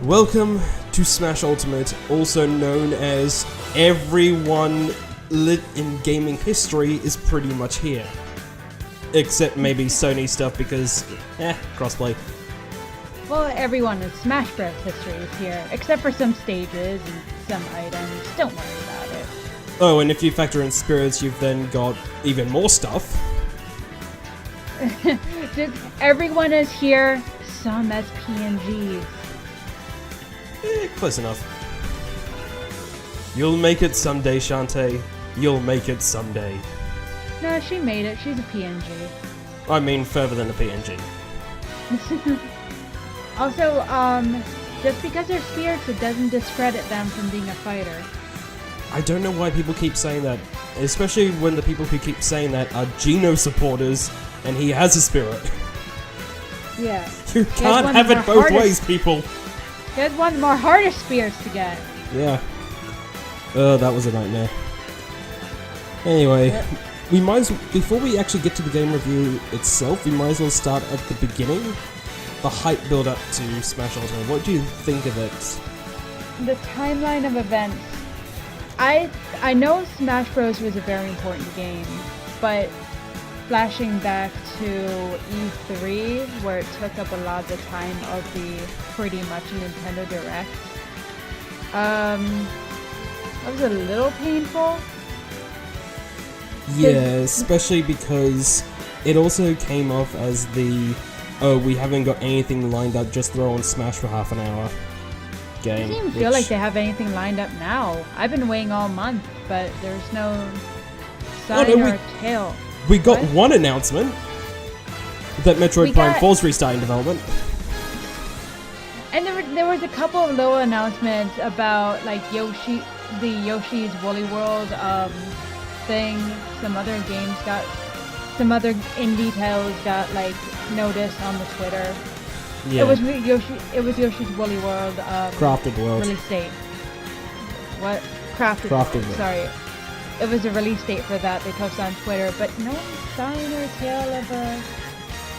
Welcome to Smash Ultimate, also known as everyone lit in gaming history is pretty much here. Except maybe Sony stuff because, crossplay. Well, everyone in Smash Bros. History is here, except for some stages and some items. Don't worry about it. Oh, and if you factor in spirits, you've then got even more stuff. Everyone is here, some as PNGs. Close enough. You'll make it someday, Shantae. You'll make it someday. No, she made it. She's a PNG. I mean, further than a PNG. Also, just because they're spirits, it doesn't discredit them from being a fighter. I don't know why people keep saying that, especially when the people who keep saying that are Geno supporters, and he has a spirit. Yeah. You can't have it both ways, people. He has one of the more hardest spirits to get. Yeah. That was a nightmare. Anyway, we might as well, before we actually get to the game review itself, we might as well start at the beginning. The hype build up to Smash Ultimate. What do you think of it? The timeline of events. I know Smash Bros. Was a very important game, but flashing back to E3, where it took up a lot of the time of the pretty much Nintendo Direct, that was a little painful. Yeah, especially because it also came off as the, oh, we haven't got anything lined up, just throw on Smash for half an hour game. It doesn't even feel like they have anything lined up now. I've been waiting all month, but there's no sign or tail. We got one announcement that Metroid Prime 4's restarting development. And there was a couple of little announcements about like Yoshi, the Yoshi's Woolly World thing. Some other indie titles got like noticed on the Twitter. Yeah. It was Yoshi's Woolly World. Crafted World. Release date. What? Crafted World. Sorry. It was a release date for that. They posted on Twitter, but no sign or tail of a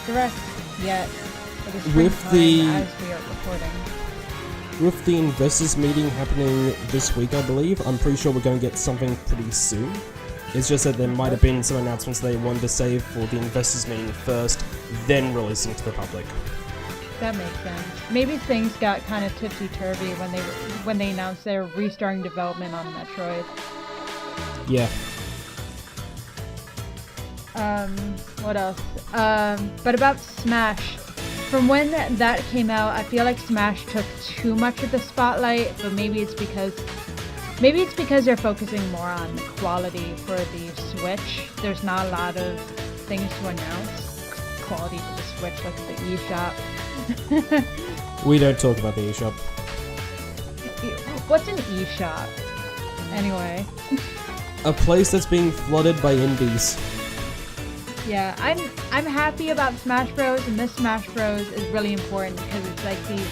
direct yet. With the as we are recording. With the investors meeting happening this week, I believe, I'm pretty sure we're going to get something pretty soon. It's just that there might have been some announcements they wanted to save for the investors meeting first, then releasing to the public. That makes sense. Maybe things got kind of tipsy-turvy when they announced they were restarting development on Metroid. Yeah. What else? But about Smash. From when that came out, I feel like Smash took too much of the spotlight, but maybe it's because they're focusing more on the quality for the Switch. There's not a lot of things to announce. Quality for the Switch, like the eShop. We don't talk about the eShop. What's an eShop? Anyway. A place that's being flooded by indies. Yeah, I'm happy about Smash Bros. And this Smash Bros. Is really important because it's like the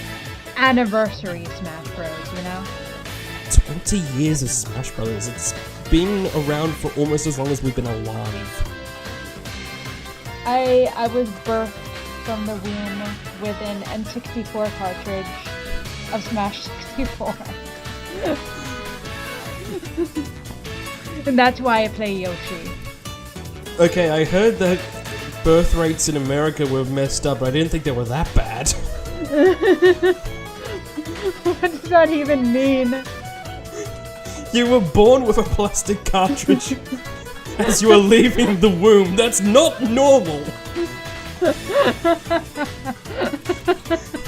anniversary Smash Bros. You know? 20 years of Smash Bros. It's been around for almost as long as we've been alive. I was birthed from the womb with an N64 cartridge of Smash 64. And that's why I play Yoshi. Okay, I heard that birth rates in America were messed up, but I didn't think they were that bad. What does that even mean? You were born with a plastic cartridge as you were leaving the womb. That's not normal.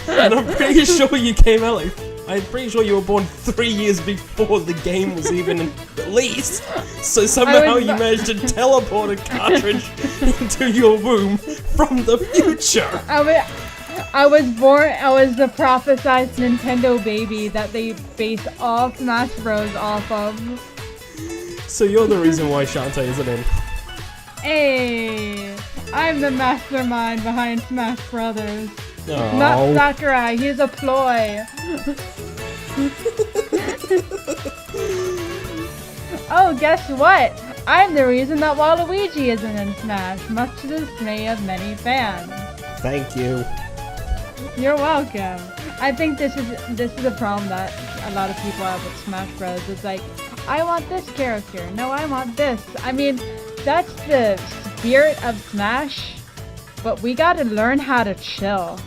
And I'm pretty sure you came out I'm pretty sure you were born 3 years before the game was even released. So somehow you managed to teleport a cartridge into your womb from the future. I was the prophesized Nintendo baby that they base all Smash Bros. Off of. So you're the reason why Shantae isn't in. Hey, I'm the mastermind behind Smash Brothers. Aww. Not Sakurai, he's a ploy. Oh, guess what? I'm the reason that Waluigi isn't in Smash, much to the dismay of many fans. Thank you. You're welcome. I think this is a problem that a lot of people have with Smash Bros. It's like, I want this character. No, I want this. I mean, that's the spirit of Smash, but we gotta learn how to chill.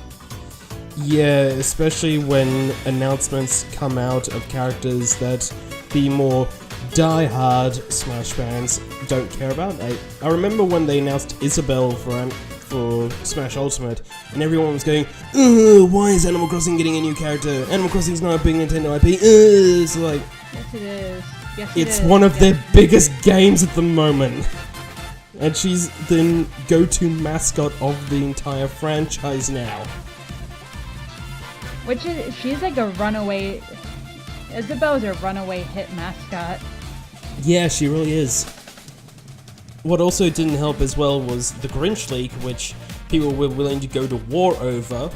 Yeah, especially when announcements come out of characters that the more die-hard Smash fans don't care about. I remember when they announced Isabelle for Smash Ultimate, and everyone was going, "Ugh, why is Animal Crossing getting a new character? Animal Crossing's not a big Nintendo IP." It's like, yes, it is. Yes, it's one of their biggest games at the moment. And she's the go-to mascot of the entire franchise now. She's like a runaway. Isabelle's a runaway hit mascot. Yeah, she really is. What also didn't help as well was the Grinch leak, which people were willing to go to war over.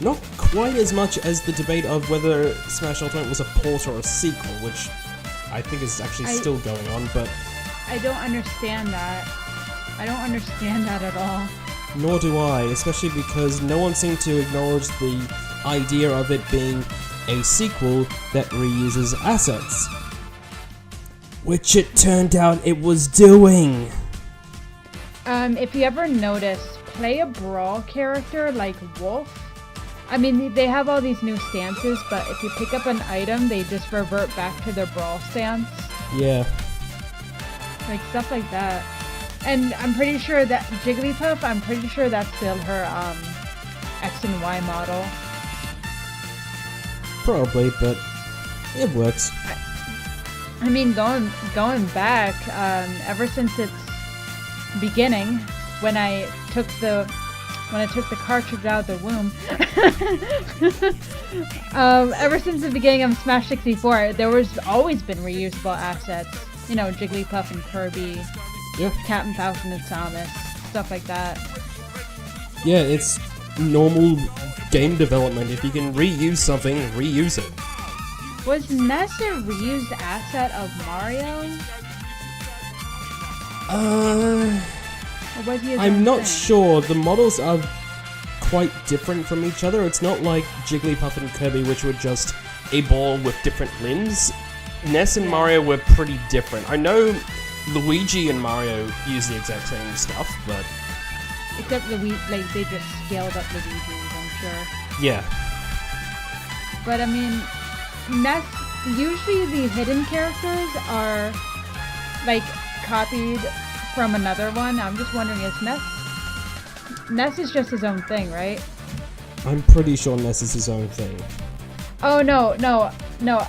Not quite as much as the debate of whether Smash Ultimate was a port or a sequel, which I think is actually still going on, but... I don't understand that. I don't understand that at all. Nor do I, especially because no one seemed to acknowledge the idea of it being a sequel that reuses assets. Which it turned out it was doing. If you ever notice, play a Brawl character like Wolf. I mean, they have all these new stances, but if you pick up an item, they just revert back to their Brawl stance. Yeah. Like, stuff like that. And I'm pretty sure that Jigglypuff, I'm pretty sure that's still her, X and Y model. Probably, but it works. I mean, going back, ever since its beginning, when I took the cartridge out of the womb, ever since the beginning of Smash 64, there was always been reusable assets. You know, Jigglypuff and Kirby, yeah. Captain Falcon and Samus, stuff like that. Yeah, it's normal game development. If you can reuse something, reuse it. Was Ness a reused asset of Mario? Or was he his I'm own not thing? sure. The models are quite different from each other. It's not like Jigglypuff and Kirby, which were just a ball with different limbs. Ness and Mario were pretty different. I know Luigi and Mario use the exact same stuff, but... Except Luigi, like, they just scaled up Luigi's, I'm sure. Yeah. But, I mean, Ness, usually the hidden characters are, like, copied from another one. I'm just wondering, is Ness is just his own thing, right? I'm pretty sure Ness is his own thing. Oh, no,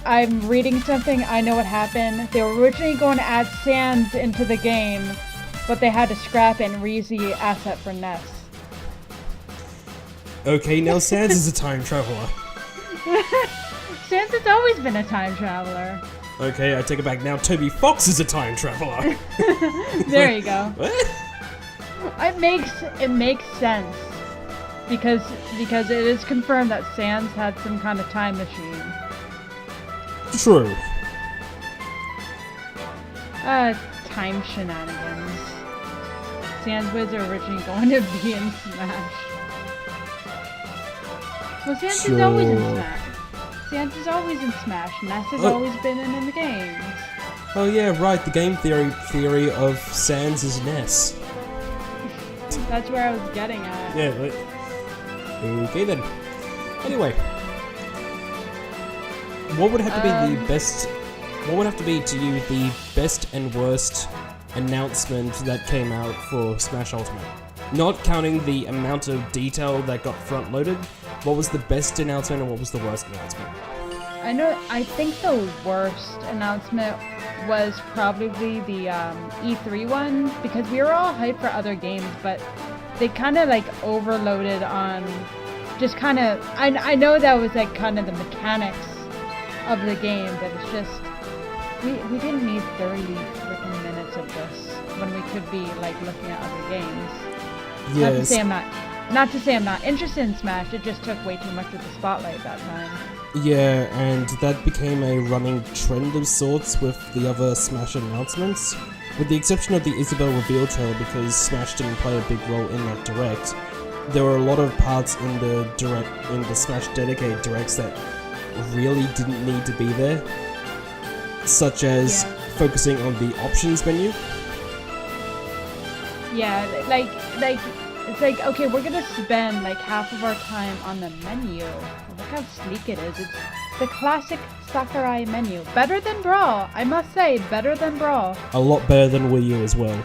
I'm reading something. I know what happened. They were originally going to add Sans into the game, but they had to scrap it and reuse the asset for Ness. Okay, now Sans is a time traveler. Sans has always been a time traveler. Okay, I take it back now. Toby Fox is a time traveler. There you go. What? It makes sense because it is confirmed that Sans had some kind of time machine. True. Time shenanigans. Sans was originally going to be in Smash. Well, Sans is always in Smash. Sans is always in Smash. Ness has always been in the games. Oh yeah, right. The game theory of Sans is Ness. That's where I was getting at. Yeah. But, okay then. Anyway, what would have to be the best? What would have to be to you the best and worst announcement that came out for Smash Ultimate? Not counting the amount of detail that got front-loaded, what was the best announcement and what was the worst announcement? I think the worst announcement was probably the E3 one, because we were all hyped for other games, but they kind of like overloaded on just kind of, I know that was like kind of the mechanics of the game, but it's just, we didn't need 30 freaking minutes of this when we could be like looking at other games. Yes. Not to say I'm not interested in Smash, it just took way too much of the spotlight that time. Yeah, and that became a running trend of sorts with the other Smash announcements, with the exception of the Isabelle reveal trailer because Smash didn't play a big role in that direct. there were a lot of parts in the Smash dedicated directs that really didn't need to be there, such as focusing on the options menu. Yeah, like it's like, okay, we're gonna spend like half of our time on the menu. Look how sleek it is. It's the classic Sakurai menu. Better than Brawl, I must say, better than Brawl. A lot better than Wii U as well.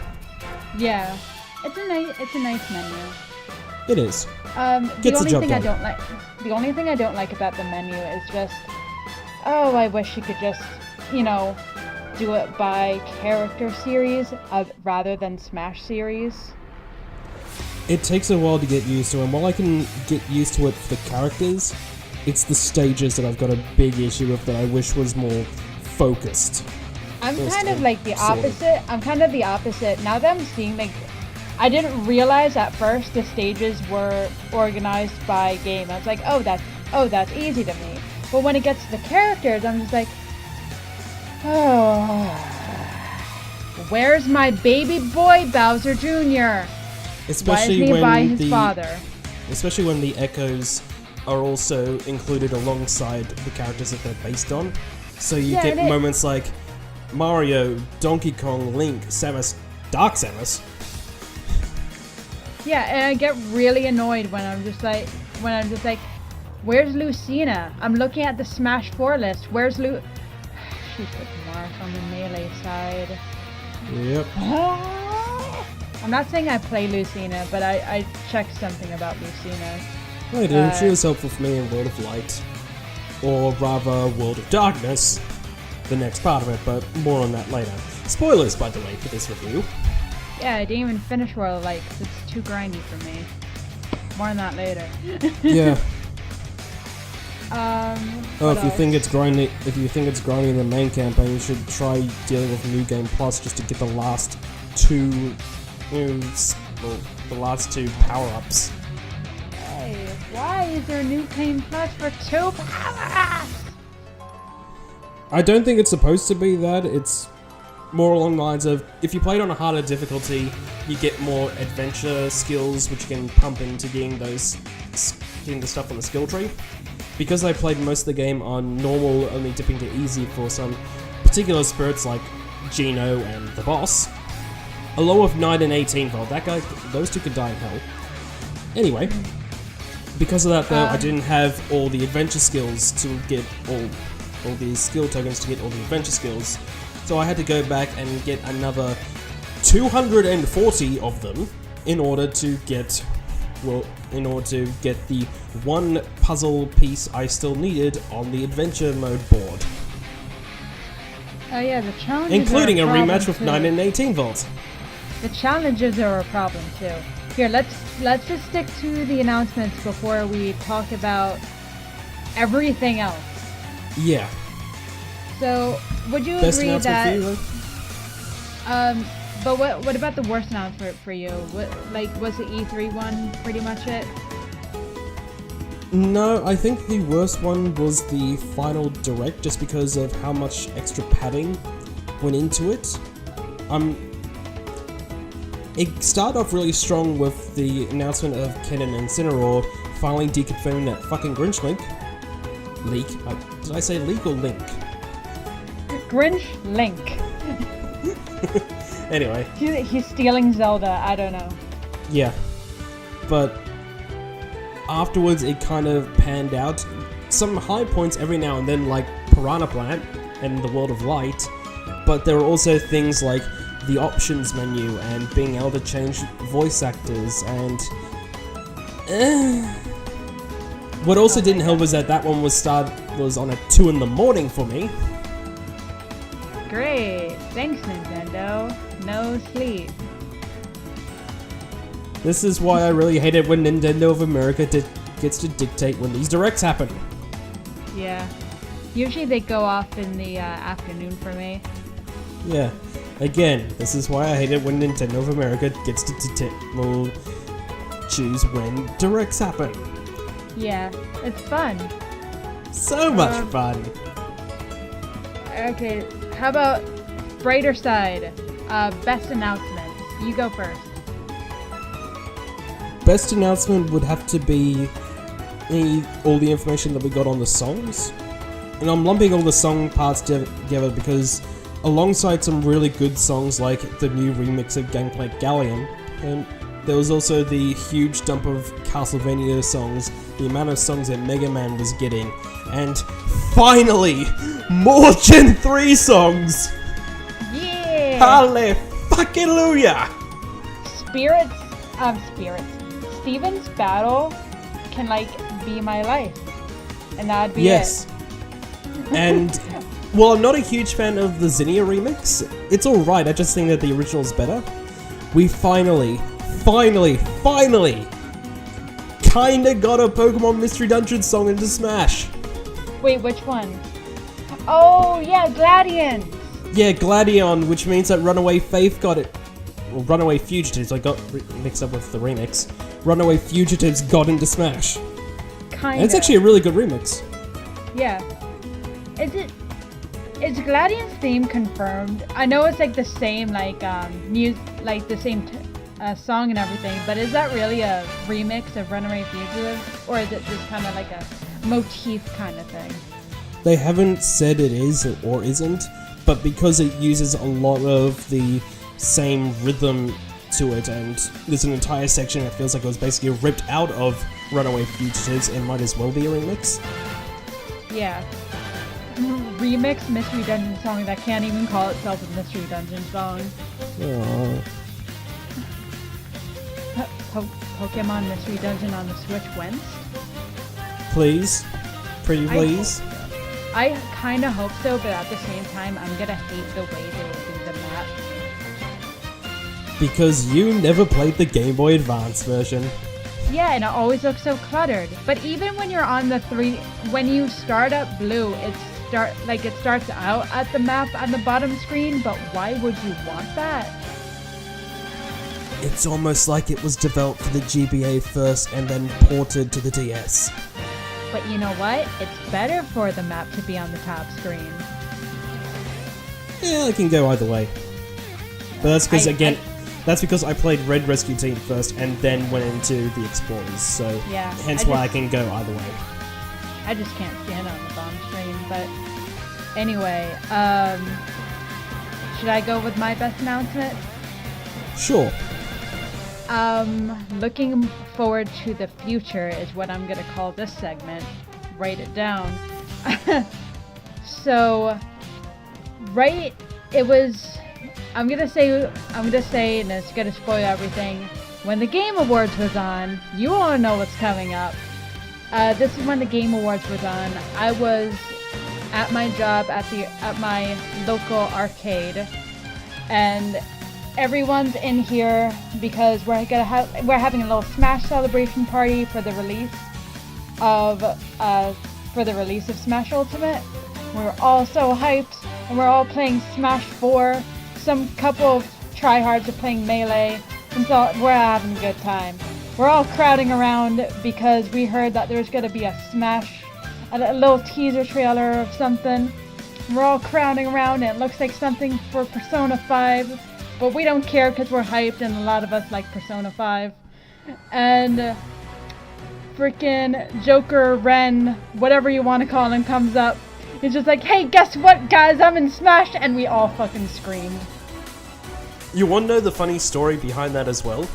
Yeah, it's a nice menu. It is. The only thing I don't like about the menu is just, oh, I wish you could just, do it by character series rather than Smash series. It takes a while to get used to, and while I can get used to it for the characters, it's the stages that I've got a big issue with that I wish was more focused. I'm kind of like the opposite. I'm kind of the opposite. Now that I'm seeing, like, I didn't realize at first the stages were organized by game. I was like, oh, that's easy to me. But when it gets to the characters, I'm just like, oh, where's my baby boy Bowser Jr.? Especially Why isn't he by his father? Especially when the echoes are also included alongside the characters that they're based on. So you get moments like Mario, Donkey Kong, Link, Samus, Dark Samus. Yeah, and I get really annoyed when I'm just like, where's Lucina? I'm looking at the Smash 4 list. Where's She put Marth on the melee side. Yep. I'm not saying I play Lucina, but I checked something about Lucina. I do. She was helpful for me in World of Light. Or rather, World of Darkness. The next part of it, but more on that later. Spoilers, by the way, for this review. Yeah, I didn't even finish World of Light because it's too grindy for me. More on that later. Yeah. If you think it's grinding in the main campaign, you should try dealing with New Game Plus just to get the last two moves, well, the last two power-ups. Hey, why is there a New Game Plus for 2 power-ups? I don't think it's supposed to be that. It's more along the lines of, if you play it on a harder difficulty, you get more adventure skills, which you can pump into getting the stuff on the skill tree. Because I played most of the game on normal, only dipping to easy for some particular spirits like Geno and the boss, a low of 9 and 18 volt. Those two could die in hell. Anyway, because of that though, I didn't have all the adventure skills to get all these skill tokens to get all the adventure skills. So I had to go back and get another 240 of them in order to get the one puzzle piece I still needed on the adventure mode board. Oh yeah, the challenges including are a rematch with too. 9 and 18 volts. The challenges are a problem too. Here, let's just stick to the announcements before we talk about everything else. Yeah. So, would you Best agree announcement that? for you, But what about the worst announcement for you? Was the E3 one pretty much it? No, I think the worst one was the final direct, just because of how much extra padding went into it. It started off really strong with the announcement of Kennen and Incineroar finally deconfirming that fucking Grinch leak. Did I say leak or link? Grinch Link. Anyway. He's stealing Zelda, I don't know. Yeah. But afterwards it kind of panned out. Some high points every now and then, like Piranha Plant and the World of Light, but there were also things like the options menu and being able to change voice actors and... What also didn't help was that one was on at 2 in the morning for me. Great. Thanks, Nintendo. No sleep. This is why I really hate it when Nintendo of America gets to dictate when these directs happen. Yeah. Usually they go off in the afternoon for me. Yeah. Again, this is why I hate it when Nintendo of America gets to choose when directs happen. Yeah, it's fun. So much fun. Okay, how about brighter side? Best announcements. You go first. best announcement would have to be all the information that we got on the songs. And I'm lumping all the song parts together because alongside some really good songs like the new remix of Gangplank Galleon, and there was also the huge dump of Castlevania songs, the amount of songs that Mega Man was getting, and finally, more Gen 3 songs! Yeah! Hallelujah! Spirits. Steven's Battle can, like, be my life. And that'd be it. And, well, I'm not a huge fan of the Zinnia remix. It's alright, I just think that the original's better. We finally kinda got a Pokemon Mystery Dungeon song into Smash. Wait, which one? Oh, yeah, Gladion! Yeah, Gladion, which means that Runaway Faith got it. Well, Runaway Fugitives, I got mixed up with the remix. Runaway Fugitives got into Smash. Kinda. And it's actually a really good remix. Yeah. Is Gladion's theme confirmed? I know it's like the same, like, like the same song and everything, but is that really a remix of Runaway Fugitive? Or is it just kind of like a motif kind of thing? They haven't said it is or isn't, but because it uses a lot of the same rhythm to it, and there's an entire section that feels like it was basically ripped out of Runaway Fugitives, it might as well be a remix. Yeah. Remix Mystery Dungeon song that can't even call itself a Mystery Dungeon song. Aww. Pokemon Mystery Dungeon on the Switch wins? Please? Pretty please? I kind of hope so, but at the same time, I'm gonna hate the way they will do the map. Because you never played the Game Boy Advance version. Yeah, and it always looks so cluttered. But even when you're on the when you start up Blue, it starts out at the map on the bottom screen, but why would you want that? It's almost like it was developed for the GBA first and then ported to the DS. But you know what? It's better for the map to be on the top screen. Yeah, it can go either way. But that's because, that's because I played Red Rescue Team first and then went into the Explorers, so yeah, hence why I can go either way. I just can't stand on the bottom screen, but anyway, should I go with my best announcement? Sure. Looking forward to the future is what I'm gonna call this segment. Write it down. So, I'm gonna say, and it's gonna spoil everything. When the Game Awards was on, you all know what's coming up. This is when the Game Awards was on. I was at my job at my local arcade, and everyone's in here because we're having a little Smash celebration party for the release of Smash Ultimate. We're all so hyped, and we're all playing Smash 4. Some couple of tryhards are playing Melee, and so we're having a good time. We're all crowding around because we heard that there's gonna be a little teaser trailer of something. We're all crowding around, and it looks like something for Persona 5. But we don't care because we're hyped and a lot of us like Persona 5. And freaking Joker, Ren, whatever you want to call him, comes up. He's just like, hey, guess what, guys? I'm in Smash! And we all fucking screamed. You want to know the funny story behind that as well?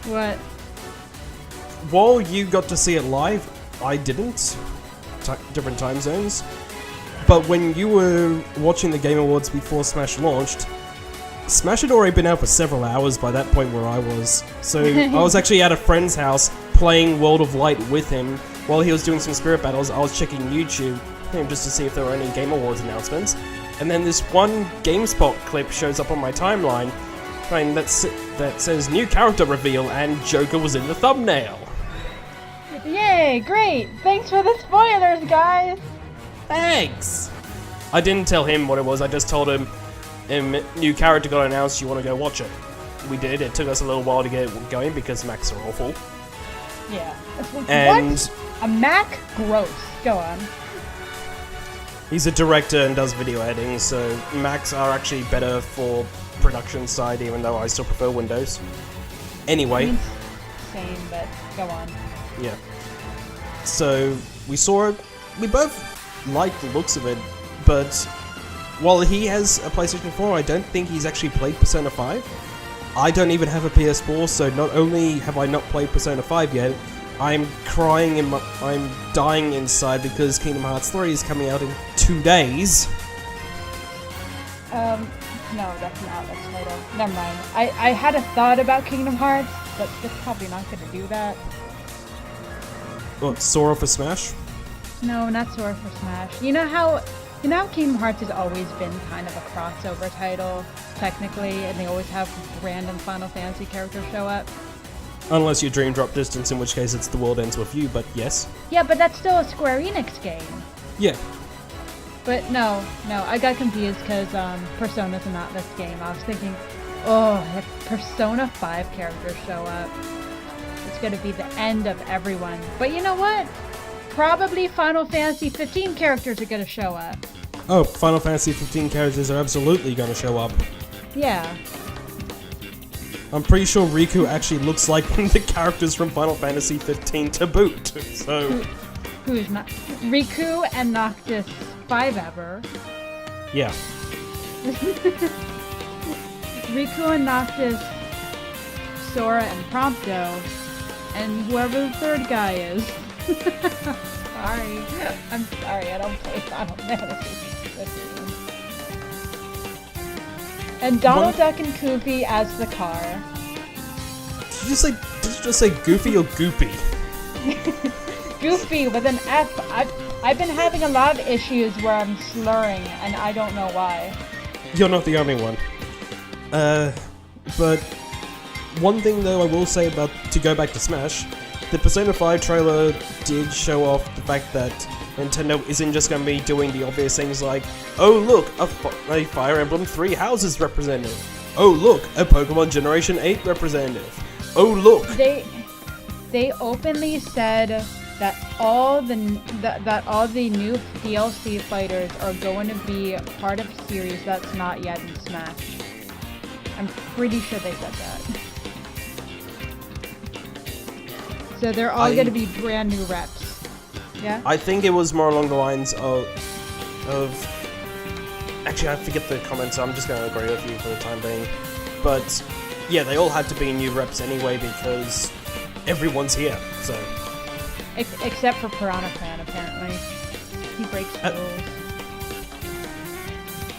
What? While you got to see it live, I didn't. Different time zones. But when you were watching the Game Awards before Smash launched, Smash had already been out for several hours by that point where I was. So I was actually at a friend's house playing World of Light with him. While he was doing some spirit battles, I was checking YouTube just to see if there were any Game Awards announcements. And then this one GameSpot clip shows up on my timeline that says new character reveal and Joker was in the thumbnail. Yay, great! Thanks for the spoilers, guys! Thanks! I didn't tell him what it was, I just told him, new character got announced, you want to go watch it. We did, it took us a little while to get it going because Macs are awful. Yeah. And what? A Mac? Gross. Go on. He's a director and does video editing, so Macs are actually better for production side, even though I still prefer Windows. Anyway. same, but go on. Yeah. So, we saw it. We both liked the looks of it, but while he has a PlayStation 4, I don't think he's actually played Persona 5. I don't even have a PS4, so not only have I not played Persona 5 yet, I'm crying and I'm dying inside because Kingdom Hearts 3 is coming out in 2 days. No, that's an outlet title. Never mind. I had a thought about Kingdom Hearts, but it's probably not going to do that. What, Sora for Smash? No, not Sora for Smash. You know how Kingdom Hearts has always been kind of a crossover title, technically, and they always have random Final Fantasy characters show up? Unless you Dream Drop Distance, in which case it's The World Ends With You, but yes. Yeah, but that's still a Square Enix game. Yeah. But no, I got confused because Persona's not this game. I was thinking, oh, if Persona 5 characters show up, it's going to be the end of everyone. But you know what? Probably Final Fantasy 15 characters are going to show up. Oh, Final Fantasy 15 characters are absolutely going to show up. Yeah. I'm pretty sure Riku actually looks like one of the characters from Final Fantasy 15 to boot, so... Who's not? Riku and Noctis 5 ever. Yeah. Riku and Noctis, Sora and Prompto, and whoever the third guy is. Sorry. I'm sorry, I don't play Final Fantasy 15. And Donald Duck and Goofy as the car. Did you just say Goofy or Goopy? Goofy with an F. I've been having a lot of issues where I'm slurring, and I don't know why. You're not the only one. But one thing though I will say about, to go back to Smash, the Persona 5 trailer did show off the fact that Nintendo isn't just going to be doing the obvious things like, oh look, a Fire Emblem 3 Houses representative. Oh look, a Pokemon Generation 8 representative. Oh look. They openly said that all the new DLC fighters are going to be part of a series that's not yet in Smash. I'm pretty sure they said that. So they're all going to be brand new reps. Yeah? I think it was more along the lines of actually I forget the comments, so I'm just going to agree with you for the time being. But yeah, they all had to be new reps anyway because everyone's here, so... Except for Piranha Plant, apparently. He breaks rules.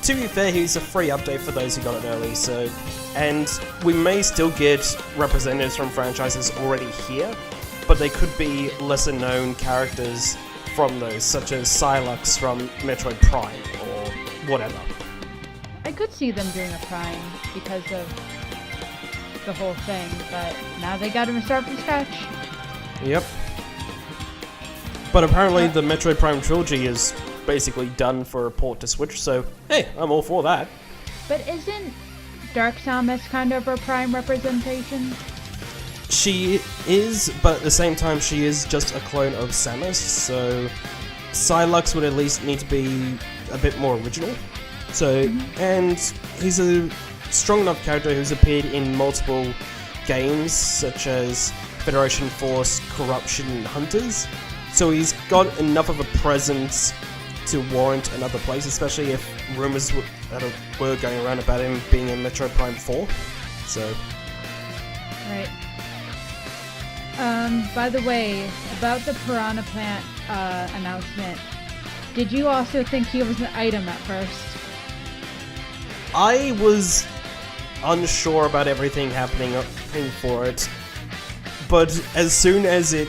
To be fair, he's a free update for those who got it early, so... And we may still get representatives from franchises already here, but they could be lesser known characters from those, such as Psylux from Metroid Prime, or whatever. I could see them doing a Prime because of the whole thing, but now they gotta start from scratch. Yep. But apparently the Metroid Prime trilogy is basically done for a port to Switch, so hey, I'm all for that. But isn't Dark Samus kind of a Prime representation? She is, but at the same time she is just a clone of Samus, so Psylux would at least need to be a bit more original. So, and he's a strong enough character who's appeared in multiple games, such as Federation Force, Corruption, and Hunters. So he's got enough of a presence to warrant another place, especially if rumors were going around about him being in Metroid Prime 4. So... Right. By the way, about the Piranha Plant announcement, did you also think he was an item at first? I was unsure about everything happening for it, but as soon as it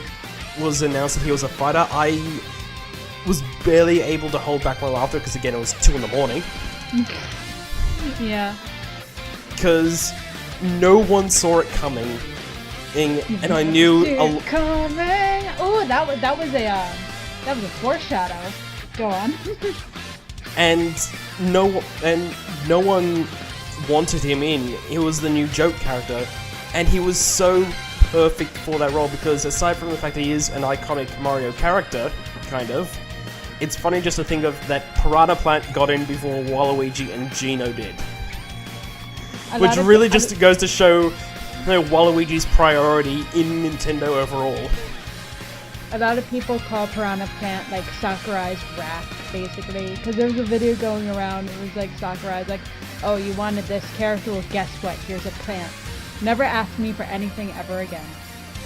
was announced that he was a fighter, I was barely able to hold back my laughter, because again, it was 2 in the morning. Yeah. Because no one saw it coming, and I knew... coming! Oh, that was a foreshadow. Go on. and no one wanted him in. He was the new joke character, and he was so perfect for that role, because aside from the fact that he is an iconic Mario character, kind of, it's funny just to think of that Piranha Plant got in before Waluigi and Gino did. Which really just goes to show Waluigi's priority in Nintendo overall. A lot of people call Piranha Plant like Sakurai's rap, basically, because there was a video going around. It was like Sakurai's like, "Oh, you wanted this character? Well, guess what? Here's a plant. Never ask me for anything ever again."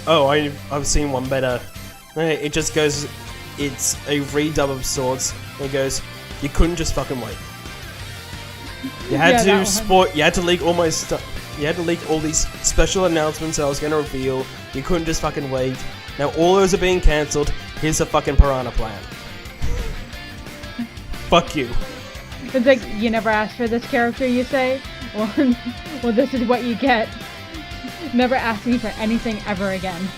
Oh, I've seen one better. It just goes, it's a redub of sorts. It goes, you couldn't just fucking wait. You had you had to leak all my stuff. You had to leak all these special announcements I was going to reveal. You couldn't just fucking wait. Now all those are being cancelled. Here's a fucking Piranha Plant. Fuck you. It's like, you never asked for this character, you say? Well, this is what you get. Never ask me for anything ever again.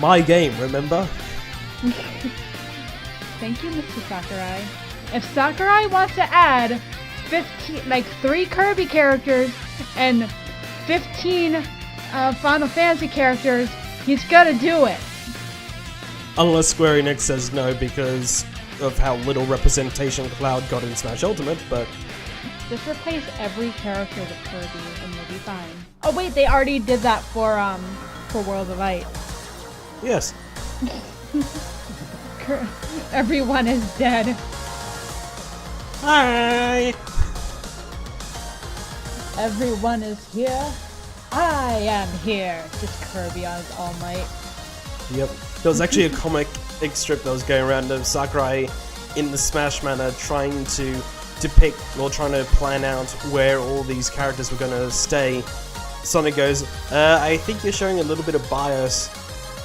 My game, remember? Thank you, Mr. Sakurai. If Sakurai wants to add 3 Kirby characters and 15 Final Fantasy characters, he's gotta do it. Unless Square Enix says no because of how little representation Cloud got in Smash Ultimate, but... Just replace every character with Kirby and you'll be fine. Oh wait, they already did that for World of Light. Yes. Everyone is dead. Hi! Everyone is here. I am here. Just Kirby on his All Might. Yep. There was actually a comic strip that was going around of Sakurai in the Smash manner trying to depict or trying to plan out where all these characters were going to stay. Sonic goes, I think you're showing a little bit of bias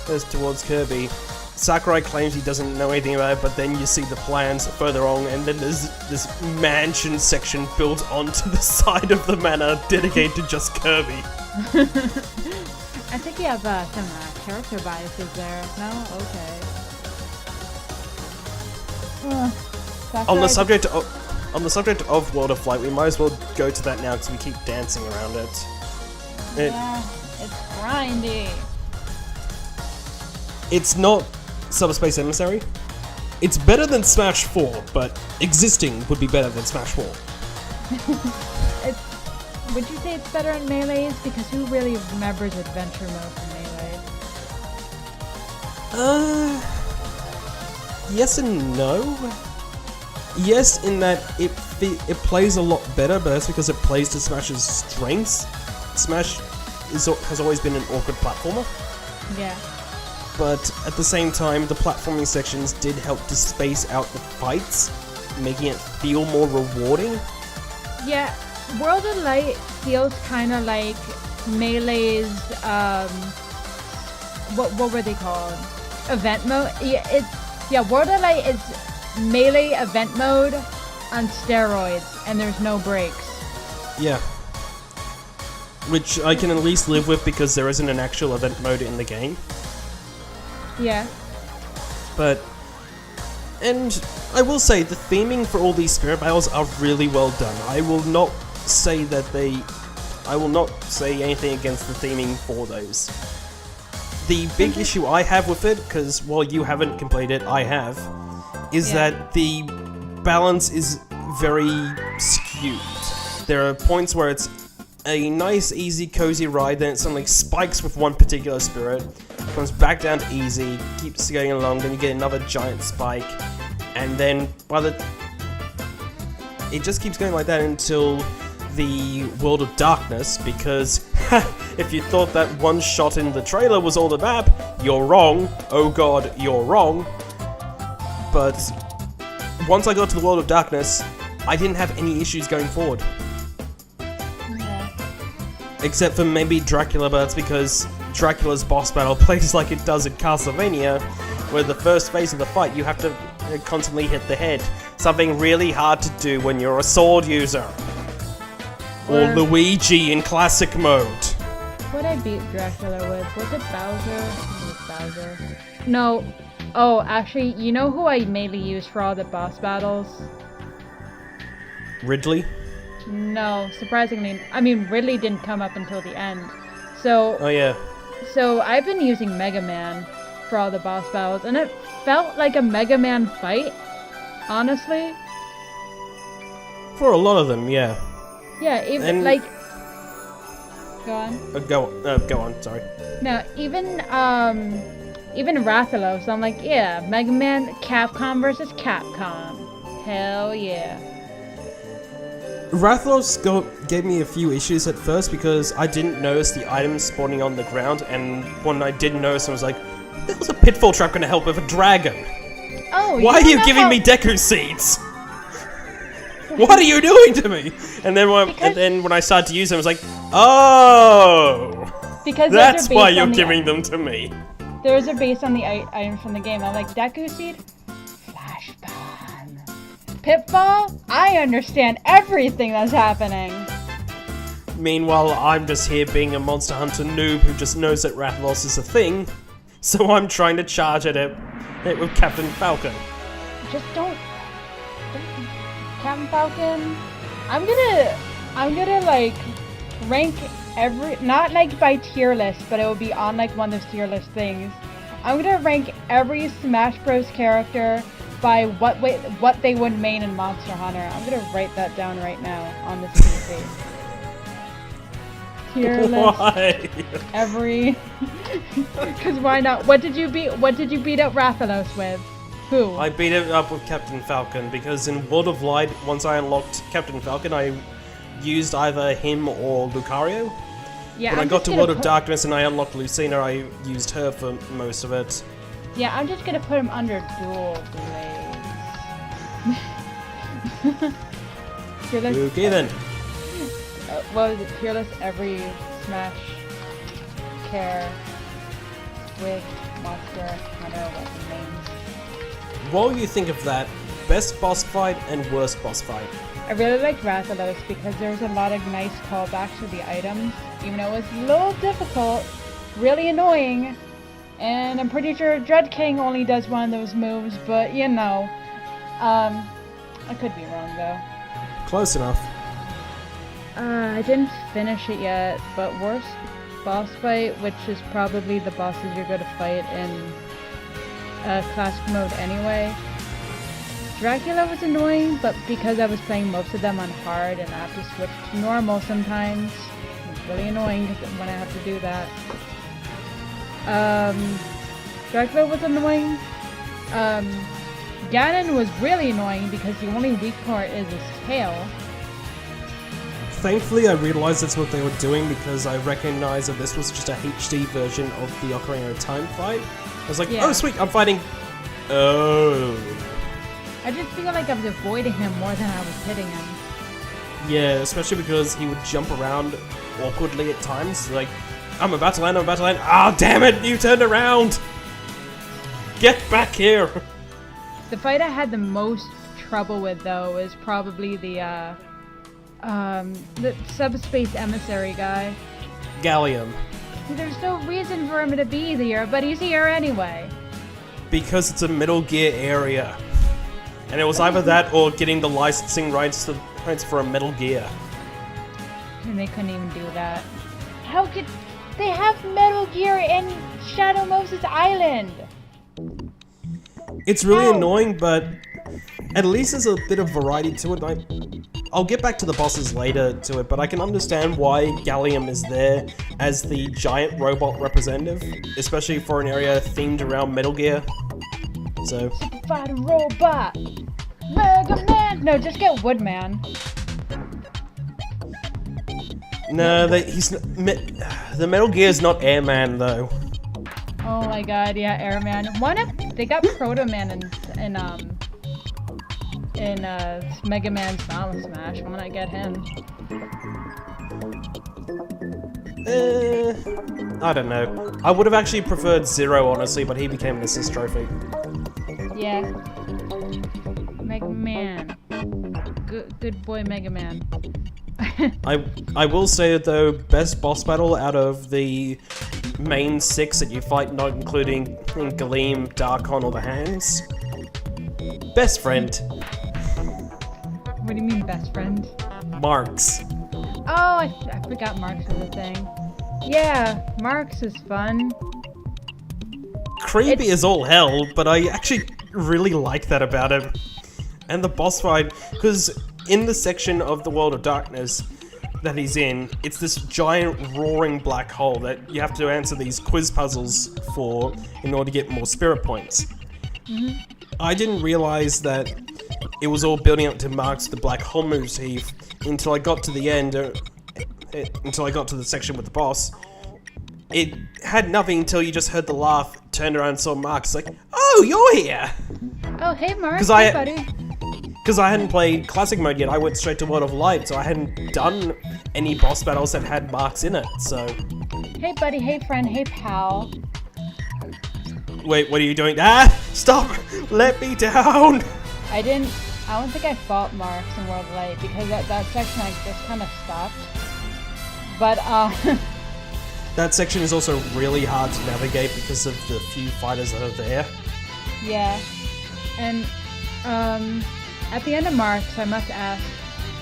as towards Kirby. Sakurai claims he doesn't know anything about it, but then you see the plans further on, and then there's this mansion section built onto the side of the manor dedicated to just Kirby. I think you have some character biases there. No? Okay. On the subject of World of Light, we might as well go to that now because we keep dancing around it. Yeah, it's grindy. It's not Subspace Emissary. It's better than Smash 4, but existing would be better than Smash 4. Would you say it's better in Melees? Because who really remembers Adventure Mode from Melee? Yes and no. Yes, in that it plays a lot better, but that's because it plays to Smash's strengths. Smash has always been an awkward platformer. Yeah. But at the same time, the platforming sections did help to space out the fights, making it feel more rewarding. Yeah, World of Light feels kind of like Melee's, what were they called? Event mode? Yeah, World of Light is Melee event mode on steroids, and there's no breaks. Yeah. Which I can at least live with because there isn't an actual event mode in the game. Yeah. And I will say, the theming for all these spirit battles are really well done. I will not say anything against the theming for those. The big issue I have with it, because while you haven't completed it, I have, is that the balance is very skewed. There are points where it's a nice, easy, cozy ride, then it suddenly spikes with one particular spirit, comes back down to easy, keeps going along, then you get another giant spike, and then it just keeps going like that until the World of Darkness, because if you thought that one shot in the trailer was all the map, you're wrong. Oh god, you're wrong. But once I got to the World of Darkness, I didn't have any issues going forward. Except for maybe Dracula, but that's because Dracula's boss battle plays like it does in Castlevania, where the first phase of the fight you have to constantly hit the head. Something really hard to do when you're a sword user. Or Luigi in classic mode. What I beat Dracula with? Was it Bowser? It was Bowser. No. Oh, actually, you know who I mainly use for all the boss battles? Ridley? No, surprisingly. I mean, Ridley didn't come up until the end. So... Oh, yeah. So, I've been using Mega Man for all the boss battles, and it felt like a Mega Man fight, honestly. For a lot of them, yeah. Yeah, even, Go on. Go on. Sorry. No, even Rathalos, I'm like, yeah, Mega Man, Capcom versus Capcom. Hell yeah. Rathalos gave me a few issues at first because I didn't notice the items spawning on the ground, and when I did notice, I was like, there was a pitfall trap going to help with a dragon. Oh, why are you giving me Deku seeds? What are you doing to me? And then when I started to use them, I was like, oh, because that's why you're giving them to me. Those are based on the items from the game. I'm like, Deku seed, Flash Bomb, Pitfall. I understand everything that's happening. Meanwhile, I'm just here being a Monster Hunter noob who just knows that Rathalos is a thing, so I'm trying to charge at it with Captain Falcon. Just don't Captain Falcon. I'm gonna like rank every, not like by tier list, but it will be on like one of those tier list things. I'm gonna rank every Smash Bros character by what they would main in Monster Hunter. I'm gonna write that down right now on this PC. Tier list. Why? Every. Because why not? What did you beat up Rathalos with? Who? I beat it up with Captain Falcon because in World of Light, once I unlocked Captain Falcon, I used either him or Lucario. Yeah, when I got to World of Darkness and I unlocked Lucina, I used her for most of it. Yeah, I'm just gonna put him under dual blades. Okay then. What was it? Fearless every Smash care with Monster Hunter weapon names. What do you think of that? Best boss fight and worst boss fight? I really liked Rathalos because there was a lot of nice callbacks to the items, even though it was a little difficult, really annoying, and I'm pretty sure Dread King only does one of those moves, but you know, I could be wrong though. Close enough. I didn't finish it yet, but worst boss fight, which is probably the bosses you're going to fight in classic mode anyway. Dracula was annoying, but because I was playing most of them on hard and I have to switch to normal sometimes, it's really annoying when I have to do that. Dracula was annoying. Ganon was really annoying because the only weak part is his tail. Thankfully, I realized that's what they were doing because I recognized that this was just a HD version of the Ocarina of Time fight. I was like, oh sweet, I'm fighting... Oh... I just feel like I was avoiding him more than I was hitting him. Yeah, especially because he would jump around awkwardly at times. Like, I'm about to land. Ah, oh, damn it! You turned around! Get back here! The fight I had the most trouble with, though, is probably the subspace emissary guy. Gallium. There's no reason for him to be here, but he's here anyway. Because it's a Metal Gear area. And it was either that or getting the licensing rights for a Metal Gear. And they couldn't even do that. How could... They have Metal Gear in Shadow Moses Island! It's really annoying, but at least there's a bit of variety to it. I'll get back to the bosses later to it, but I can understand why Gallium is there as the giant robot representative, especially for an area themed around Metal Gear. So... Fight a robot! Mega Man! No, just get Woodman. No, the Metal Gear is not Airman though. Oh my god, yeah, Airman. They got Proto Man in Mega Man's Final Smash. Why not get him? I don't know. I would have actually preferred Zero, honestly, but he became an assist trophy. Yeah. Mega Man. Good boy, Mega Man. I will say though, best boss battle out of the main 6 that you fight, not including Galeem, Darkon, or the Hands. Best friend. What do you mean, best friend? Marks. Oh, I forgot Marks was a thing. Yeah, Marks is fun. Creepy as all hell, but I actually really like that about him. And the boss fight, because in the section of the World of Darkness, that he's in, it's this giant roaring black hole that you have to answer these quiz puzzles for in order to get more spirit points. Mm-hmm. I didn't realize that it was all building up to Mark's the black hole motif until I got to the end, until I got to the section with the boss. It had nothing until you just heard the laugh, turned around and saw Mark. It's like, oh, you're here! Oh, hey, Mark. Hey, buddy. Because I hadn't played Classic Mode yet, I went straight to World of Light, so I hadn't done any boss battles that had Marks in it, so... Hey, buddy. Hey, friend. Hey, pal. Wait, what are you doing? Ah! Stop! Let me down! I don't think I fought Marks in World of Light, because that section I just kind of stopped. But, That section is also really hard to navigate because of the few fighters that are there. Yeah. And, at the end of Marks, I must ask,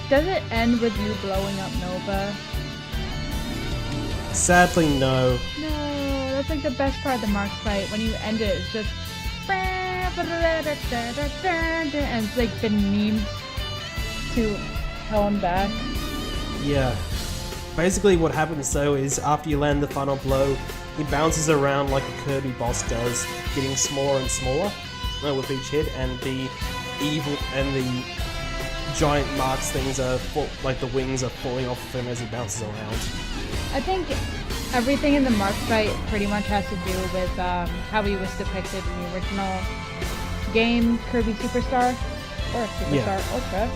does it end with you blowing up Nova? Sadly, no. No, that's like the best part of the Marks fight. When you end it, it's just... And it's like been memed to hell and back. Yeah. Basically what happens though is after you land the final blow, he bounces around like a Kirby boss does, getting smaller and smaller with each hit, and the evil and the giant Marks things are like the wings are falling off of him as he bounces around. I think everything in the Marks fight pretty much has to do with how he was depicted in the original game, Kirby Superstar, or Superstar Ultra.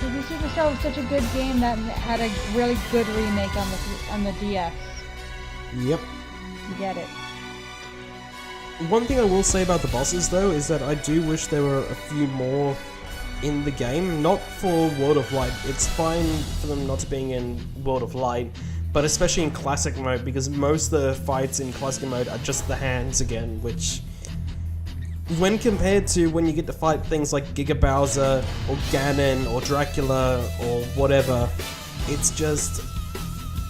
Kirby Superstar was such a good game that had a really good remake on the DS. Yep. You get it. One thing I will say about the bosses though is that I do wish there were a few more in the game. Not for World of Light. It's fine for them not to being in World of Light, but especially in Classic Mode, because most of the fights in Classic Mode are just the hands again, which... when compared to when you get to fight things like Giga Bowser, or Ganon, or Dracula, or whatever, it's just...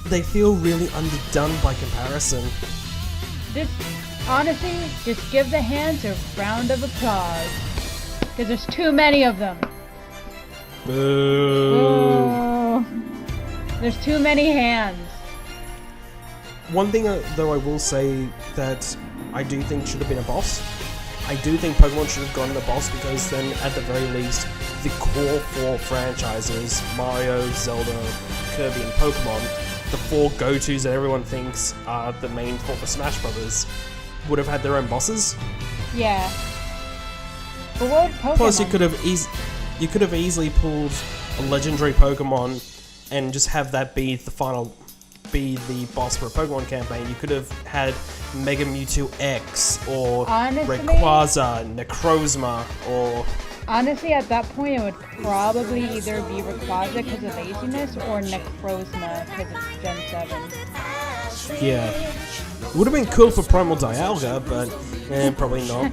they feel really underdone by comparison. Honestly, just give the hands a round of applause. Because there's too many of them. Boo. Oh, there's too many hands. One thing though I will say that I do think should have been a boss. I do think Pokemon should have gotten a boss, because then at the very least the core four franchises, Mario, Zelda, Kirby and Pokemon, the four go-tos that everyone thinks are the main four for Smash Brothers, would have had their own bosses. Yeah. But what Pokemon? Plus you could have easily pulled a legendary Pokemon and just have that be the boss for a Pokemon campaign. You could have had Mega Mewtwo X, or Rayquaza, Necrozma, or... Honestly, at that point, it would probably either be Rayquaza because of laziness, or Necrozma because it's Gen 7. Yeah. Would have been cool for Primal Dialga, but probably not.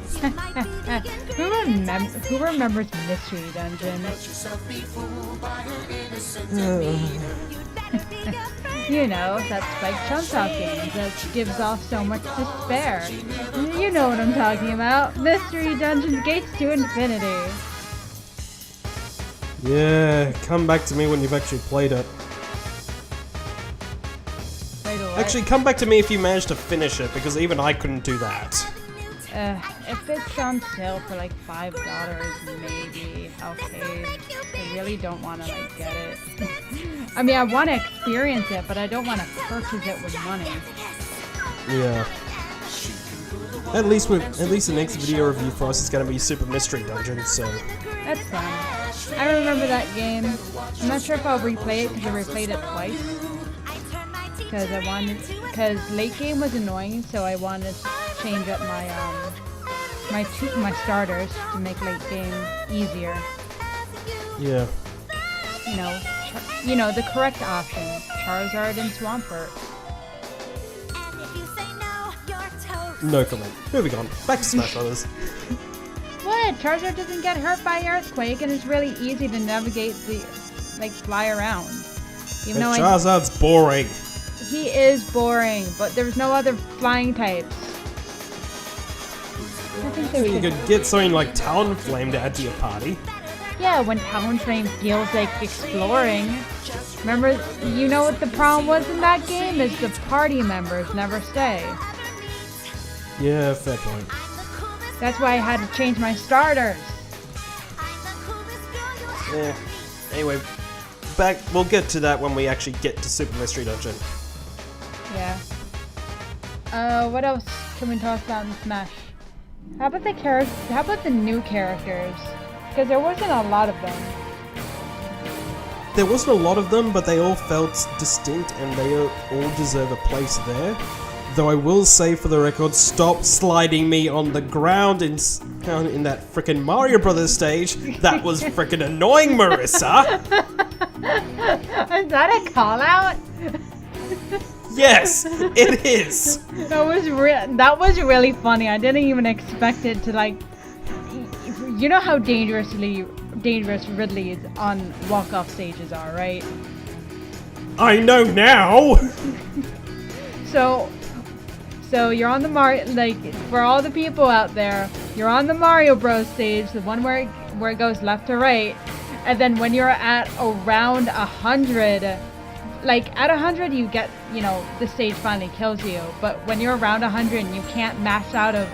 Who remembers Mystery Dungeon? You know, that Spike Chunsoft game that gives off so much despair. You know what I'm talking about. Mystery Dungeon Gates to Infinity. Yeah, come back to me when you've actually played it. Actually, come back to me if you manage to finish it, because even I couldn't do that. If it's on sale for like $5, maybe okay. I really don't want to like get it. I mean, I want to experience it, but I don't want to purchase it with money. Yeah. At least the next video review for us is going to be Super Mystery Dungeon, so... That's fun. I remember that game. I'm not sure if I'll replay it, because I replayed it twice. Because late game was annoying, so I wanted to change up my starters to make late game easier. Yeah. You know the correct option: Charizard and Swampert. No comment. Moving on. Back to Smash Brothers. What? Charizard doesn't get hurt by Earthquake, and it's really easy to navigate fly around. Even though Charizard's boring. He is boring, but there's no other flying types. I think you could get something like Talonflame to add to your party. Yeah, when Talon Train feels like exploring. Remember, you know what the problem was in that game? Is the party members never stay. Yeah, fair point. That's why I had to change my starters. Yeah. Anyway, we'll get to that when we actually get to Super Mystery Dungeon. Yeah. What else can we talk about in Smash? How about the new characters? Because there wasn't a lot of them. There wasn't a lot of them, but they all felt distinct and they all deserve a place there. Though I will say for the record, stop sliding me on the ground in that frickin' Mario Brothers stage. That was frickin' annoying, Marissa! Is that a call out? Yes, it is! That was really funny. I didn't even expect it to, like... You know how dangerous Ridley's on walk-off stages are, right? I know now! So you're on the for all the people out there, you're on the Mario Bros stage, the one where it goes left to right, and then when you're at around 100, like at 100 you get, the stage finally kills you, but when you're around 100 and you can't max out of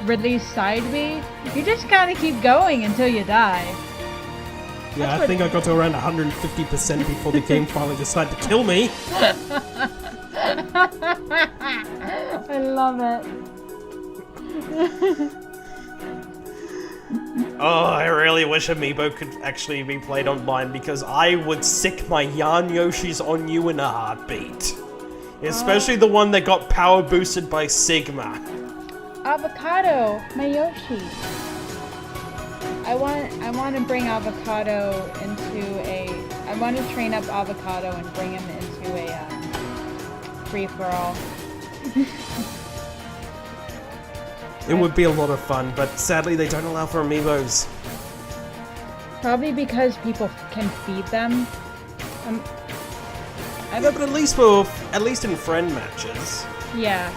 Ridley's side B, you just kind of keep going until you die. Yeah, I think I got to around 150% before the game finally decided to kill me. I love it. Oh, I really wish Amiibo could actually be played online because I would sick my Yarn Yoshis on you in a heartbeat. Especially the one that got power boosted by Sigma. Avocado, my Yoshi. I want to bring Avocado I want to train up Avocado and bring him into a free-for-all. It would be a lot of fun, but sadly they don't allow for Amiibos. Probably because people can feed them. But at least in friend matches. Yeah.